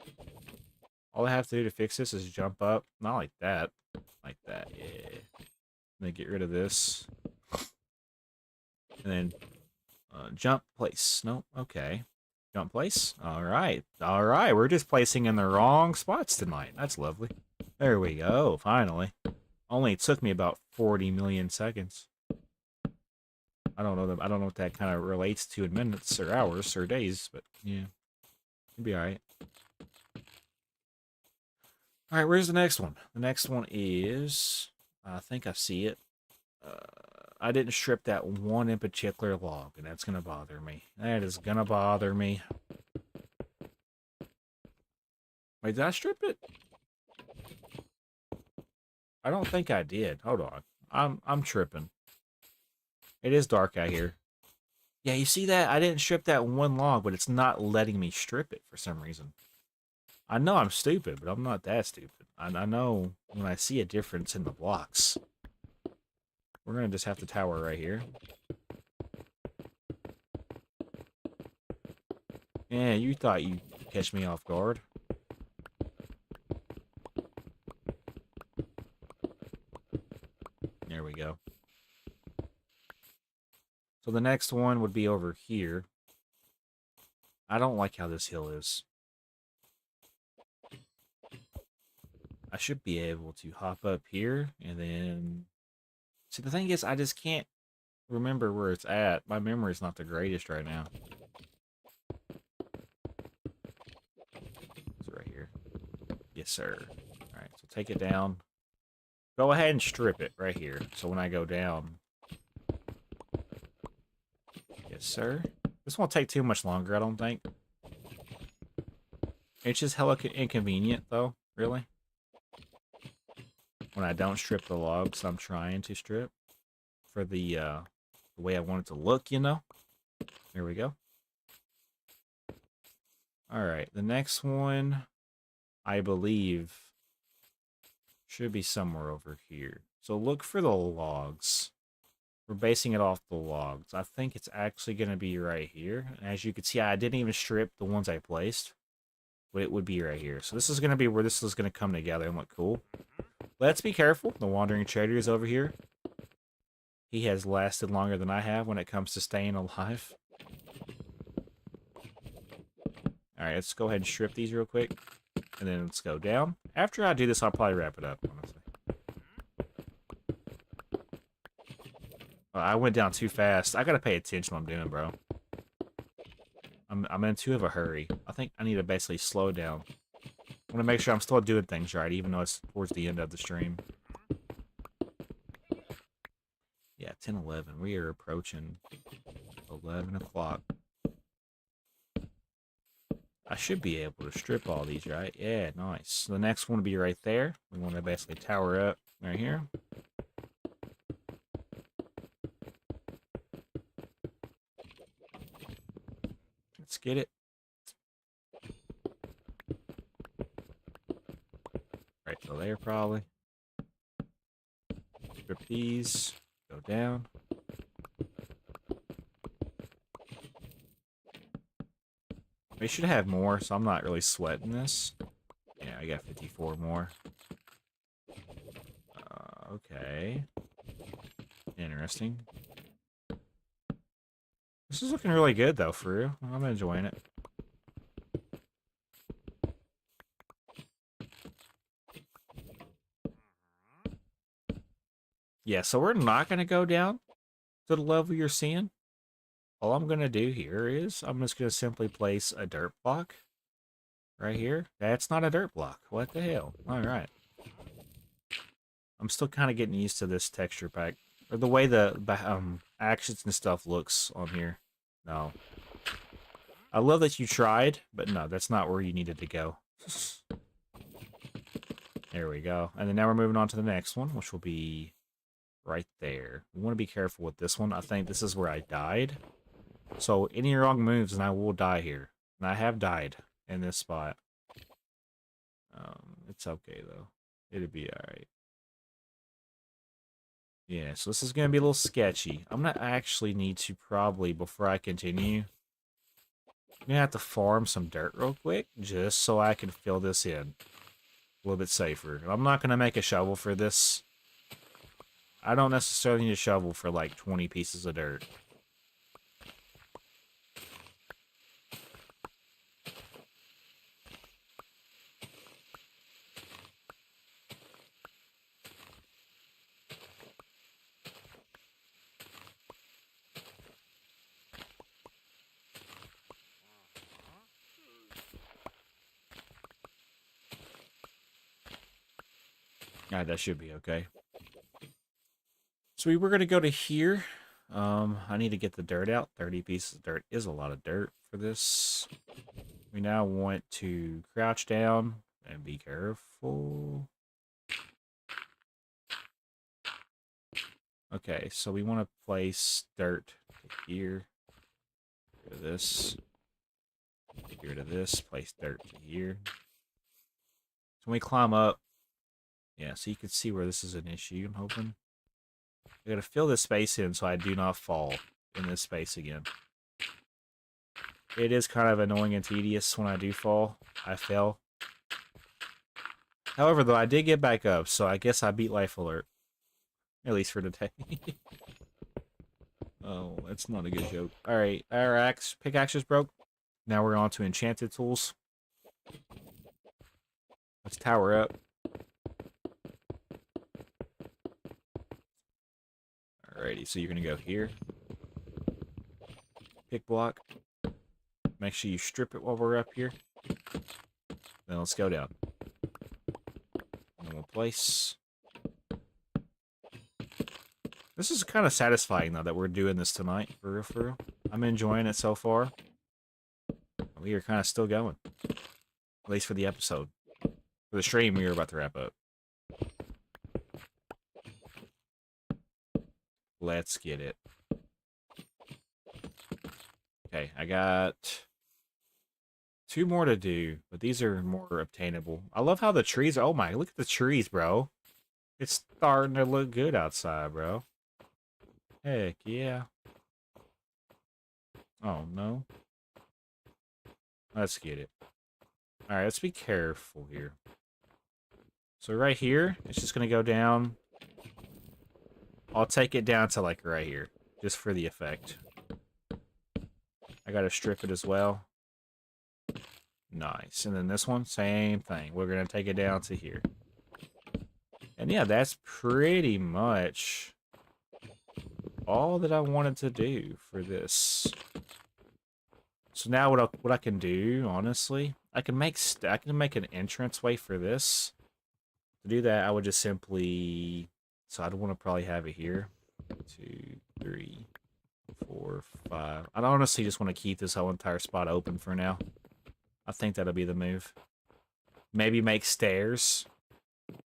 Speaker 1: All I have to do to fix this is jump up. Not like that. Like that, yeah. And then get rid of this. And then jump place. No, okay. Jump place. Alright. Alright, we're just placing in the wrong spots tonight. That's lovely. There we go, finally. Only took me about 40 million seconds. I don't know what that kind of relates to in minutes or hours or days, but yeah. It'll be alright. Alright, where's the next one? The next one is... I think I see it. I didn't strip that one in particular log, and that's going to bother me. That is going to bother me. Wait, did I strip it? I don't think I did. Hold on. I'm tripping. It is dark out here. Yeah, you see that? I didn't strip that one log, but it's not letting me strip it for some reason. I know I'm stupid, but I'm not that stupid. I know when I see a difference in the blocks. We're going to just have to tower right here. Yeah, you thought you'd catch me off guard. There we go. So the next one would be over here. I don't like how this hill is. I should be able to hop up here and then... See, the thing is, I just can't remember where it's at. My memory's not the greatest right now. It's right here. Yes, sir. Alright, so take it down. Go ahead and strip it right here. So when I go down... Yes, sir. This won't take too much longer, I don't think. It's just hella inconvenient, though, really. When I don't strip the logs I'm trying to strip for the way I want it to look, you know? There we go. Alright, the next one, I believe, should be somewhere over here. So look for the logs. We're basing it off the logs. I think it's actually going to be right here. As you can see, I didn't even strip the ones I placed. But it would be right here. So this is going to be where this is going to come together and look cool. Let's be careful. The Wandering Trader is over here. He has lasted longer than I have when it comes to staying alive. Alright, let's go ahead and strip these real quick. And then let's go down. After I do this, I'll probably wrap it up, honestly. I went down too fast. I gotta pay attention to what I'm doing, bro. I'm in too of a hurry. I think I need to basically slow down. I want to make sure I'm still doing things right, even though it's towards the end of the stream. Yeah, 10:11. We are approaching 11 o'clock. I should be able to strip all these, right? Yeah, nice. So the next one will be right there. We want to basically tower up right here. Let's get it. Right to there, probably. Strip these. Go down. We should have more, so I'm not really sweating this. Yeah, I got 54 more. Okay. Interesting. This is looking really good, though, for real. I'm enjoying it. Yeah, so we're not going to go down to the level you're seeing. All I'm going to do here is I'm just going to simply place a dirt block right here. That's not a dirt block. What the hell? All right. I'm still kind of getting used to this texture pack. Or the way the actions and stuff looks on here. No. I love that you tried, but no, that's not where you needed to go. There we go. And then now we're moving on to the next one, which will be right there. We want to be careful with this one. I think this is where I died. So any wrong moves and I will die here. And I have died in this spot. It's okay, though. It'll be alright. Yeah, so this is going to be a little sketchy. I'm going to actually need to probably, before I continue, I'm going to have to farm some dirt real quick, just so I can fill this in a little bit safer. I'm not going to make a shovel for this. I don't necessarily need a shovel for like 20 pieces of dirt. Alright, that should be okay. So we were going to go to here. I need to get the dirt out. 30 pieces of dirt is a lot of dirt for this. We now want to crouch down and be careful. Okay, so we want to place dirt here. Get rid of this. Get rid of this. Place dirt here. So when we climb up, yeah, so you can see where this is an issue, I'm hoping. I gotta fill this space in so I do not fall in this space again. It is kind of annoying and tedious when I do fall. I fell. However, though, I did get back up, so I guess I beat Life Alert. At least for today. Oh, that's not a good joke. Alright, our pickaxe is broke. Now we're on to enchanted tools. Let's tower up. Alrighty, so you're gonna go here. Pick block. Make sure you strip it while we're up here. Then let's go down. And we'll place. This is kind of satisfying, though, that we're doing this tonight. For real, for real. I'm enjoying it so far. We are kind of still going. At least for the episode. For the stream, we are about to wrap up. Let's get it. Okay, I got 2 more to do, but these are more obtainable. I love how the trees are. Oh my, look at the trees, bro. It's starting to look good outside, bro. Heck yeah. Oh no. Let's get it. Alright, let's be careful here. So right here, it's just going to go down. I'll take it down to like right here, just for the effect. I got to strip it as well. Nice. And then this one, same thing. We're going to take it down to here. And yeah, that's pretty much all that I wanted to do for this. So now what I can do, honestly, I can make an entranceway for this. To do that, I would just simply, so I'd want to probably have it here. 2, 3, 4, 5. I honestly just want to keep this whole entire spot open for now. I think that'll be the move. Maybe make stairs.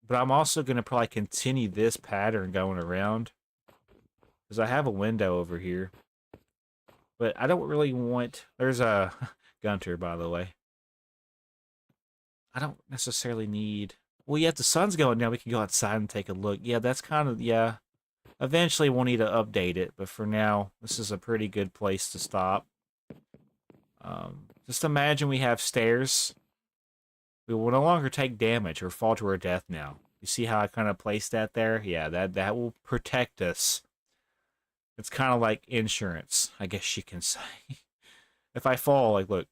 Speaker 1: But I'm also going to probably continue this pattern going around. Because I have a window over here. But I don't really want... There's a Gunter, by the way. I don't necessarily need... Well, yeah, if the sun's going down, we can go outside and take a look. Yeah, that's kind of... Yeah. Eventually, we'll need to update it. But for now, this is a pretty good place to stop. Just imagine we have stairs. We will no longer take damage or fall to our death now. You see how I kind of placed that there? Yeah, that will protect us. It's kind of like insurance, I guess you can say. If I fall, like, look.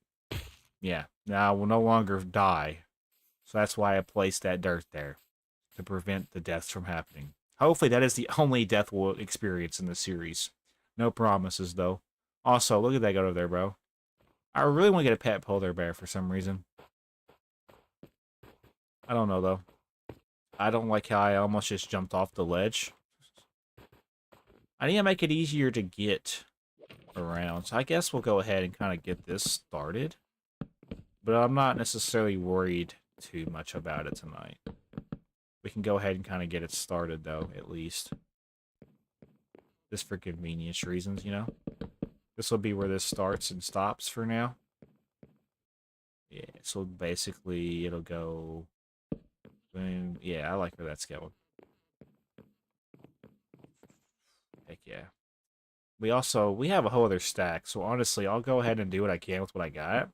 Speaker 1: Yeah, now I will no longer die. So that's why I placed that dirt there. To prevent the deaths from happening. Hopefully that is the only death we'll experience in the series. No promises, though. Also, look at that go over there, bro. I really want to get a pet polar bear for some reason. I don't know, though. I don't like how I almost just jumped off the ledge. I need to make it easier to get around. So I guess we'll go ahead and kind of get this started. But I'm not necessarily worried too much about it tonight. We can go ahead and kind of get it started, though, at least. Just for convenience reasons, you know? This will be where this starts and stops for now. Yeah, so basically it'll go... Boom. Yeah, I like where that's going. Heck yeah. We have a whole other stack, so honestly, I'll go ahead and do what I can with what I got.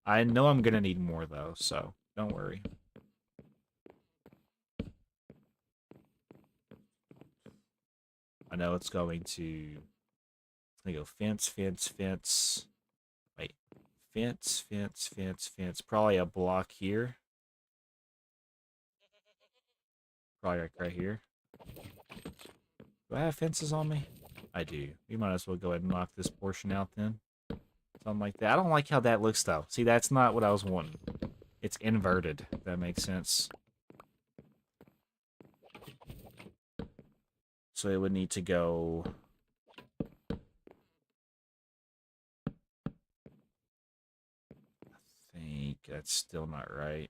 Speaker 1: I know I'm gonna need more, though, so don't worry. I know it's going to go fence, fence, fence. Wait. Fence, fence, fence, fence. Probably a block here. Probably like right here. Do I have fences on me? I do. We might as well go ahead and knock this portion out then. Something like that. I don't like how that looks, though. See, that's not what I was wanting. It's inverted, if that makes sense. So it would need to go... I think that's still not right.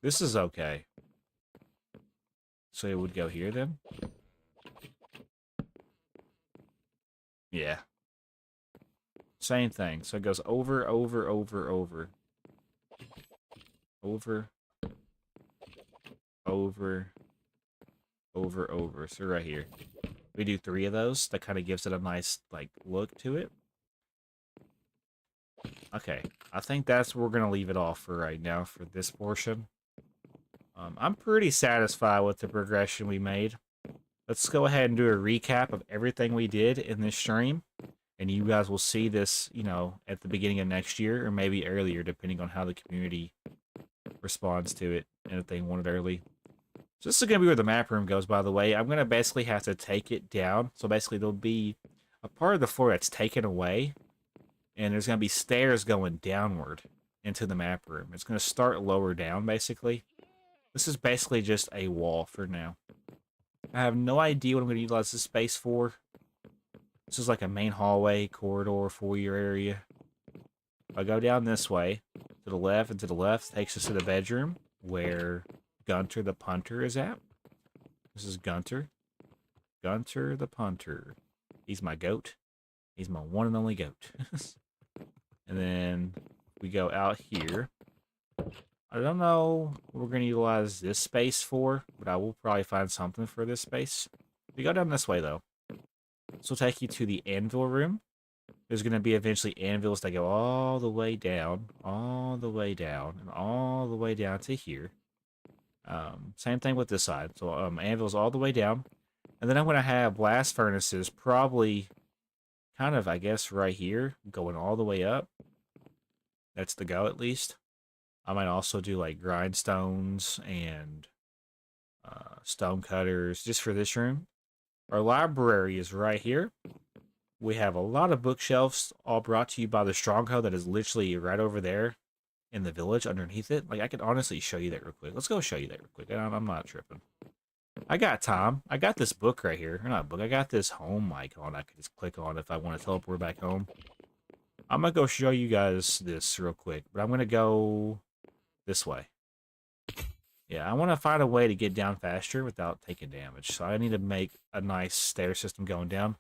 Speaker 1: This is okay. So it would go here then? Yeah. Same thing. So it goes over, over, over, over. Over. Over. Over, over. So right here. We do 3 of those. That kind of gives it a nice, like, look to it. Okay. I think that's where we're going to leave it off for right now for this portion. I'm pretty satisfied with the progression we made. Let's go ahead and do a recap of everything we did in this stream. And you guys will see this, you know, at the beginning of next year or maybe earlier, depending on how the community responds to it and if they want it early. So this is going to be where the map room goes, by the way. I'm going to basically have to take it down. So basically there'll be a part of the floor that's taken away. And there's going to be stairs going downward into the map room. It's going to start lower down, basically. This is basically just a wall for now. I have no idea what I'm going to utilize this space for. This is like a main hallway, corridor, foyer area. I'll go down this way, to the left and to the left, takes us to the bedroom where Gunter the punter is at. This is Gunter. Gunter the punter. He's my goat. He's my one and only goat. And then we go out here. I don't know what we're going to utilize this space for, but I will probably find something for this space. We go down this way, though. This will take you to the anvil room. There's going to be eventually anvils that go all the way down, all the way down, and all the way down to here. Same thing with this side. So anvils all the way down. And then I'm going to have blast furnaces probably kind of, I guess, right here, going all the way up. That's the go, at least. I might also do, like, grindstones and stone cutters just for this room. Our library is right here. We have a lot of bookshelves, all brought to you by the Stronghold that is literally right over there in the village underneath it. Like, I could honestly show you that real quick. Let's go show you that real quick. I'm not tripping. I got time. I got this book right here. Or not book. I got this home icon I could just click on if I want to teleport back home. I'm going to go show you guys this real quick. But I'm going to go this way. Yeah, I want to find a way to get down faster without taking damage. So I need to make a nice stair system going down.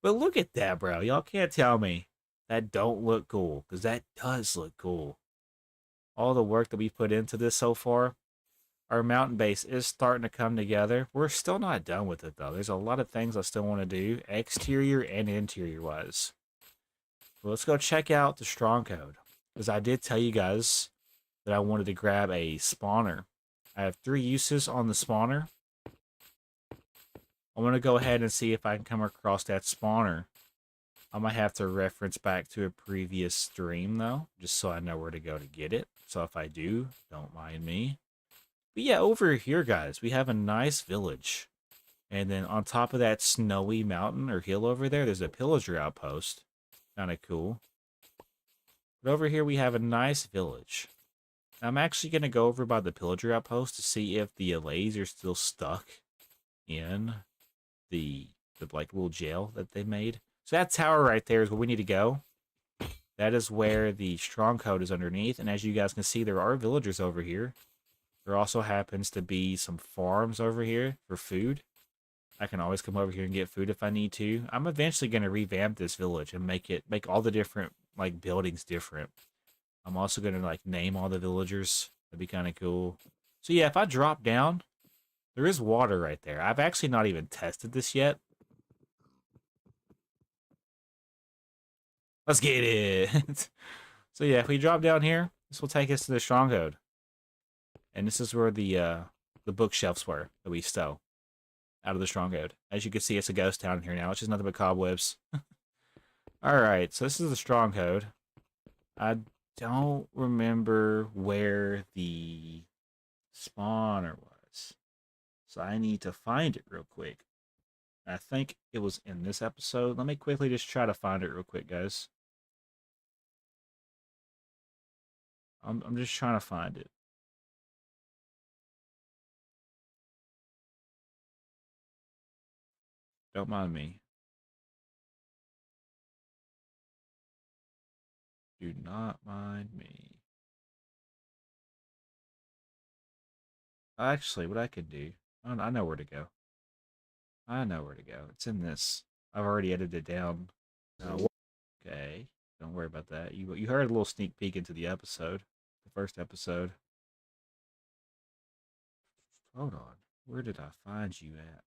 Speaker 1: But look at that, bro. Y'all can't tell me that don't look cool. Because that does look cool. All the work that we put into this so far. Our mountain base is starting to come together. We're still not done with it, though. There's a lot of things I still want to do, exterior and interior-wise. Well, let's go check out the Stronghold. Because I did tell you guys that I wanted to grab a spawner. I have 3 uses on the spawner. I'm going to go ahead and see if I can come across that spawner. I might have to reference back to a previous stream, though, just so I know where to go to get it. So if I do, don't mind me. But yeah, over here, guys, we have a nice village. And then on top of that snowy mountain or hill over there, there's a pillager outpost. Kind of cool. But over here, we have a nice village. I'm actually going to go over by the pillager outpost to see if the allays are still stuck in the like little jail that they made. So that tower right there is where we need to go. That is where the stronghold is underneath. And as you guys can see, there are villagers over here. There also happens to be some farms over here for food. I can always come over here and get food if I need to. I'm eventually going to revamp this village and make all the different like buildings different. I'm also going to like name all the villagers. That'd be kind of cool. So yeah, if I drop down, there is water right there. I've actually not even tested this yet. Let's get it. So yeah, if we drop down here, this will take us to the stronghold. And this is where the bookshelves were that we stole out of the stronghold. As you can see, it's a ghost town here now. It's just nothing but cobwebs. Alright, so this is the stronghold. I don't remember where the spawner was. So I need to find it real quick. I think it was in this episode. Let me quickly just try to find it real quick, guys. I'm just trying to find it. Don't mind me. Do not mind me. Actually, what I could do, I know where to go. I know where to go. It's in this. I've already edited it down. Okay, don't worry about that. You heard a little sneak peek into the episode, the first episode. Hold on, where did I find you at?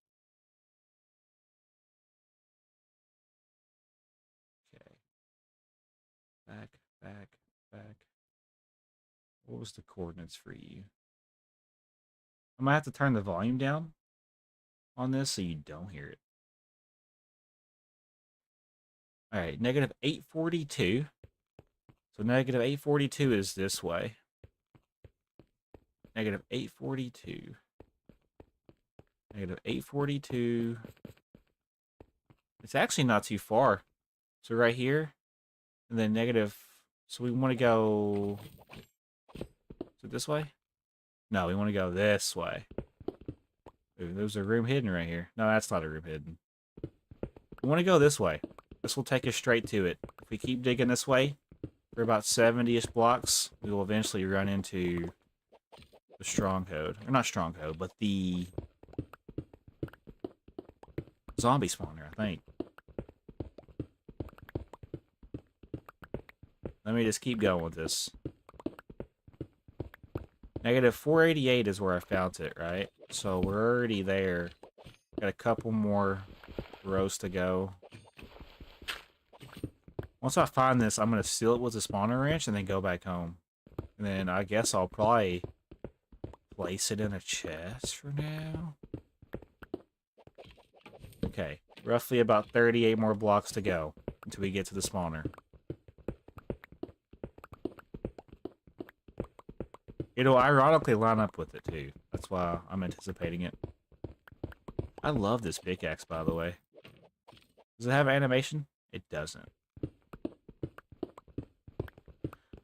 Speaker 1: Okay, back. What was the coordinates for you? I'm gonna have to turn the volume down on this so you don't hear it. All right, negative 842. So negative 842 is this way. Negative 842. Negative 842. It's actually not too far. So right here, and then negative. So we want to go. Is it this way? No, we want to go this way. Ooh, there's a room hidden right here. No, that's not a room hidden. We want to go this way. This will take us straight to it. If we keep digging this way for about 70-ish blocks, we will eventually run into the stronghold. Or not stronghold, but the zombie spawner, I think. Let me just keep going with this. Negative 488 is where I found it, right? So we're already there. Got a couple more rows to go. Once I find this, I'm going to seal it with a spawner wrench and then go back home. And then I guess I'll probably place it in a chest for now. Okay, roughly about 38 more blocks to go until we get to the spawner. It'll ironically line up with it, too. That's why I'm anticipating it. I love this pickaxe, by the way. Does it have animation? It doesn't.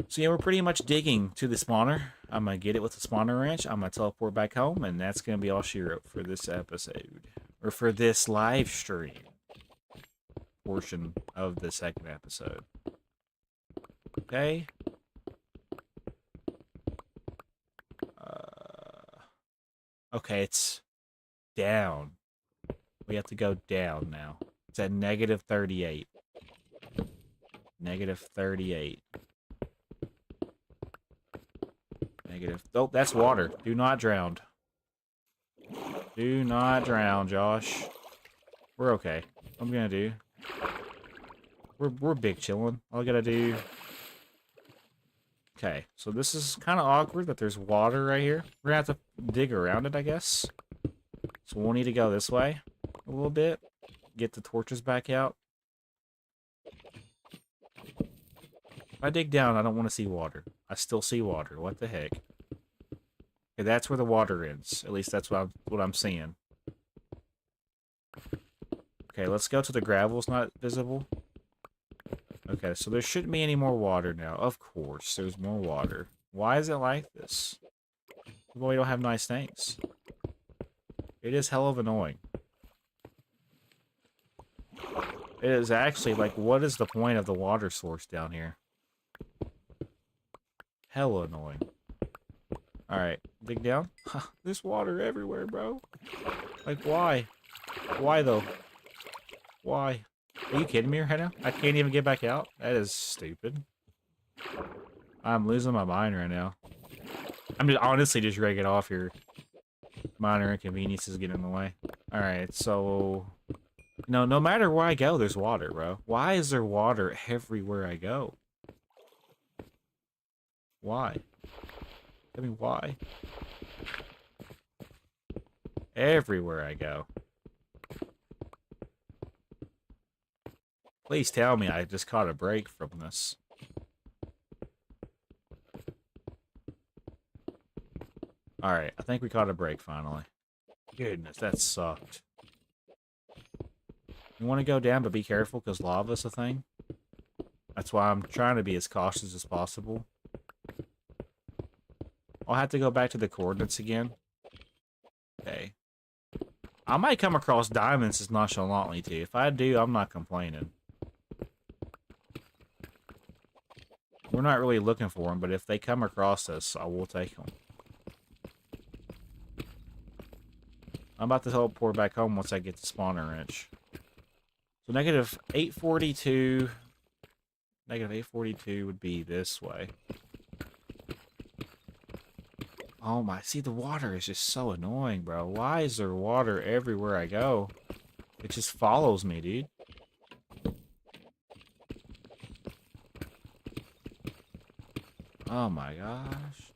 Speaker 1: So yeah, we're pretty much digging to the spawner. I'm going to get it with the spawner wrench. I'm going to teleport back home, and that's going to be all she wrote for this episode. Or for this live stream portion of the second episode. Okay. Okay, it's down. We have to go down now. It's at negative 38. Negative 38. Negative. Oh, that's water. Do not drown. Do not drown, Josh. We're okay. What I'm gonna do. We're big chilling. All I gotta do. Okay, so this is kind of awkward that there's water right here. We're gonna have to dig around it, I guess. So we'll need to go this way a little bit. Get the torches back out. If I dig down, I don't want to see water. I still see water. What the heck? Okay, that's where the water ends. At least that's what I'm seeing. Okay, let's go to the gravel. It's not visible. Okay, so there shouldn't be any more water now. Of course, there's more water. Why is it like this? Well, we don't have nice things. It is hell of annoying. It is actually, like, what is the point of the water source down here? Hell annoying. Alright, dig down. There's water everywhere, bro. Like, why? Why, though? Why? Are you kidding me right now? I can't even get back out? That is stupid. I'm losing my mind right now. I'm just honestly just ready to get off here. Minor inconveniences get in the way. Alright, so... No matter where I go, there's water, bro. Why is there water everywhere I go? Why? I mean, why? Everywhere I go. Please tell me I just caught a break from this. Alright, I think we caught a break finally. Goodness, that sucked. You want to go down, but be careful because lava's a thing. That's why I'm trying to be as cautious as possible. I'll have to go back to the coordinates again. Okay. I might come across diamonds as nonchalantly too. If I do, I'm not complaining. We're not really looking for them, but if they come across us, I will take them. I'm about to teleport back home once I get the spawner wrench. So negative 842. Negative 842 would be this way. Oh my, see the water is just so annoying, bro. Why is there water everywhere I go? It just follows me, dude. Oh my gosh.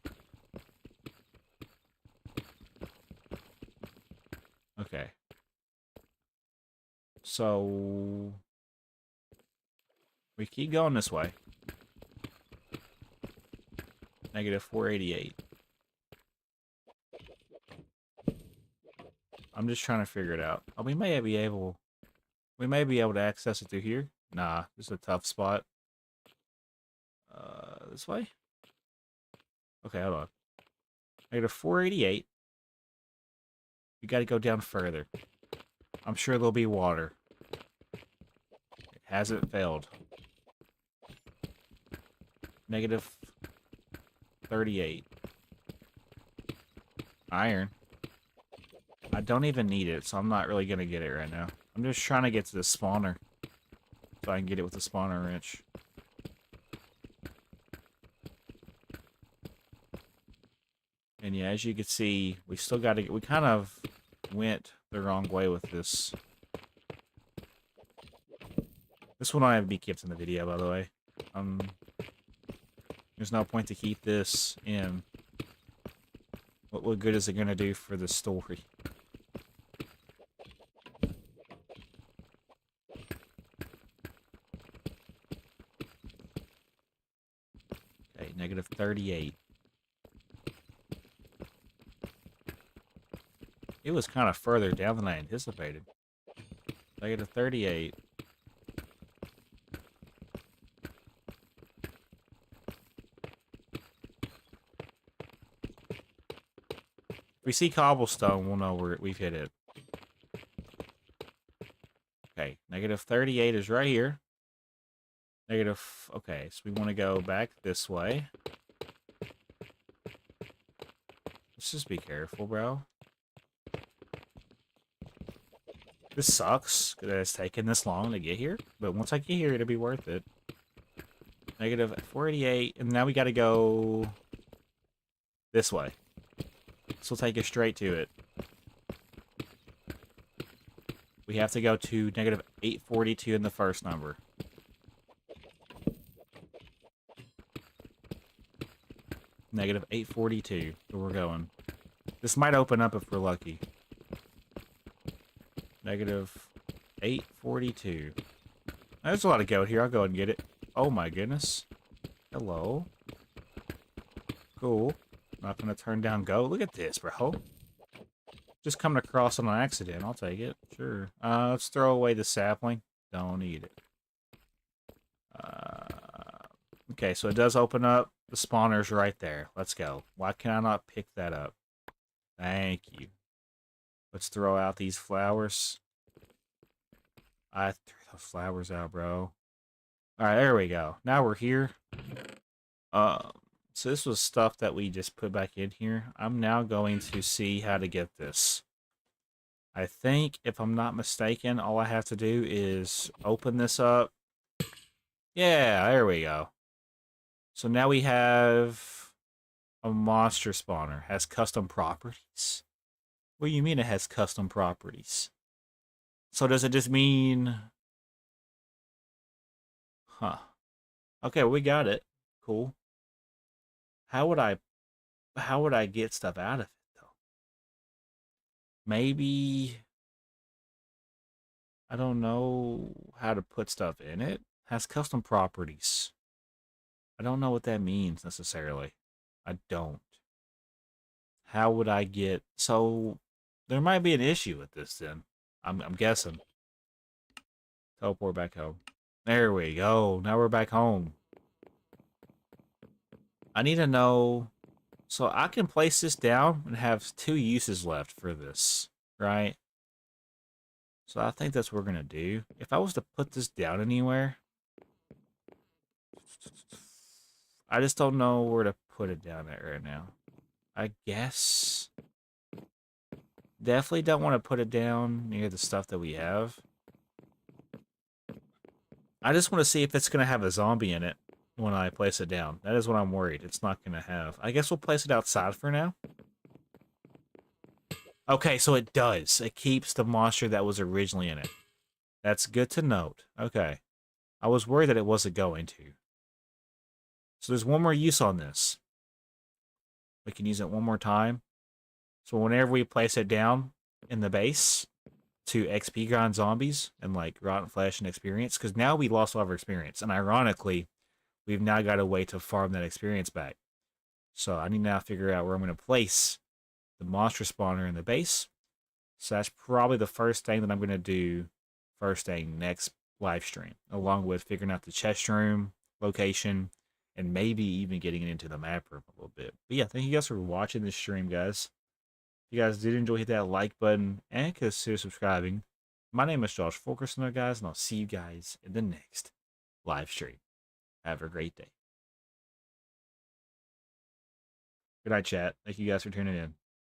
Speaker 1: Okay. So... we keep going this way. Negative 488. I'm just trying to figure it out. Oh, we may be able to access it through here. Nah, this is a tough spot. This way? Okay, hold on. Negative 488. We got to go down further. I'm sure there'll be water. It hasn't failed. Negative 38. Iron. I don't even need it, so I'm not really going to get it right now. I'm just trying to get to the spawner. So I can get it with the spawner wrench. And yeah, as you can see, we still got to get... We kind of went the wrong way with this. This will not have to be kept in the video, by the way. There's no point to keep this in. What good is it going to do for the story? Okay, negative 38. It was kind of further down than I anticipated. Negative 38. If we see cobblestone, we'll know we've hit it. Okay, negative 38 is right here. Negative... Okay, so we want to go back this way. Let's just be careful, bro. This sucks, because it's taken this long to get here. But once I get here, it'll be worth it. Negative 488, and now we gotta go... this way. This will take us straight to it. We have to go to negative 842 in the first number. Negative 842, where we're going. This might open up if we're lucky. Negative 842. There's a lot of goat here. I'll go ahead and get it. Oh my goodness. Hello. Cool. Not gonna turn down goat. Look at this, bro. Just coming across on an accident. I'll take it. Sure. Let's throw away the sapling. Don't eat it. Okay, so it does open up. The spawner's right there. Let's go. Why can I not pick that up? Thank you. Let's throw out these flowers. I threw those flowers out, bro. Alright, there we go. Now we're here. So this was stuff that we just put back in here. I'm now going to see how to get this. I think, if I'm not mistaken, all I have to do is open this up. Yeah, there we go. So now we have a monster spawner. Has custom properties. What do you mean it has custom properties? So does it just mean... Huh. Okay, we got it. Cool. How would I get stuff out of it, though? Maybe... I don't know how to put stuff in it. Has custom properties. I don't know what that means, necessarily. I don't. How would I get... So, there might be an issue with this, then. I'm guessing. Teleport back home. There we go. Now we're back home. I need to know... So, I can place this down and have 2 uses left for this, right? So, I think that's what we're going to do. If I was to put this down anywhere... I just don't know where to put it down at right now. I guess... Definitely don't want to put it down near the stuff that we have. I just want to see if it's going to have a zombie in it when I place it down. That is what I'm worried it's not going to have. I guess we'll place it outside for now. Okay, so it does. It keeps the monster that was originally in it. That's good to note. Okay. I was worried that it wasn't going to. So there's one more use on this. We can use it one more time. So whenever we place it down in the base to XP grind zombies and like rotten flesh and experience, because now we lost all of our experience. And ironically, we've now got a way to farm that experience back. So I need to now figure out where I'm going to place the monster spawner in the base. So that's probably the first thing that I'm going to do first thing next live stream, along with figuring out the chest room location and maybe even getting into the map room a little bit. But yeah, thank you guys for watching this stream, guys. If you guys did enjoy, hit that like button and consider subscribing. My name is J0SHFU7KERS0N, guys, and I'll see you guys in the next live stream. Have a great day. Good night, chat. Thank you guys for tuning in.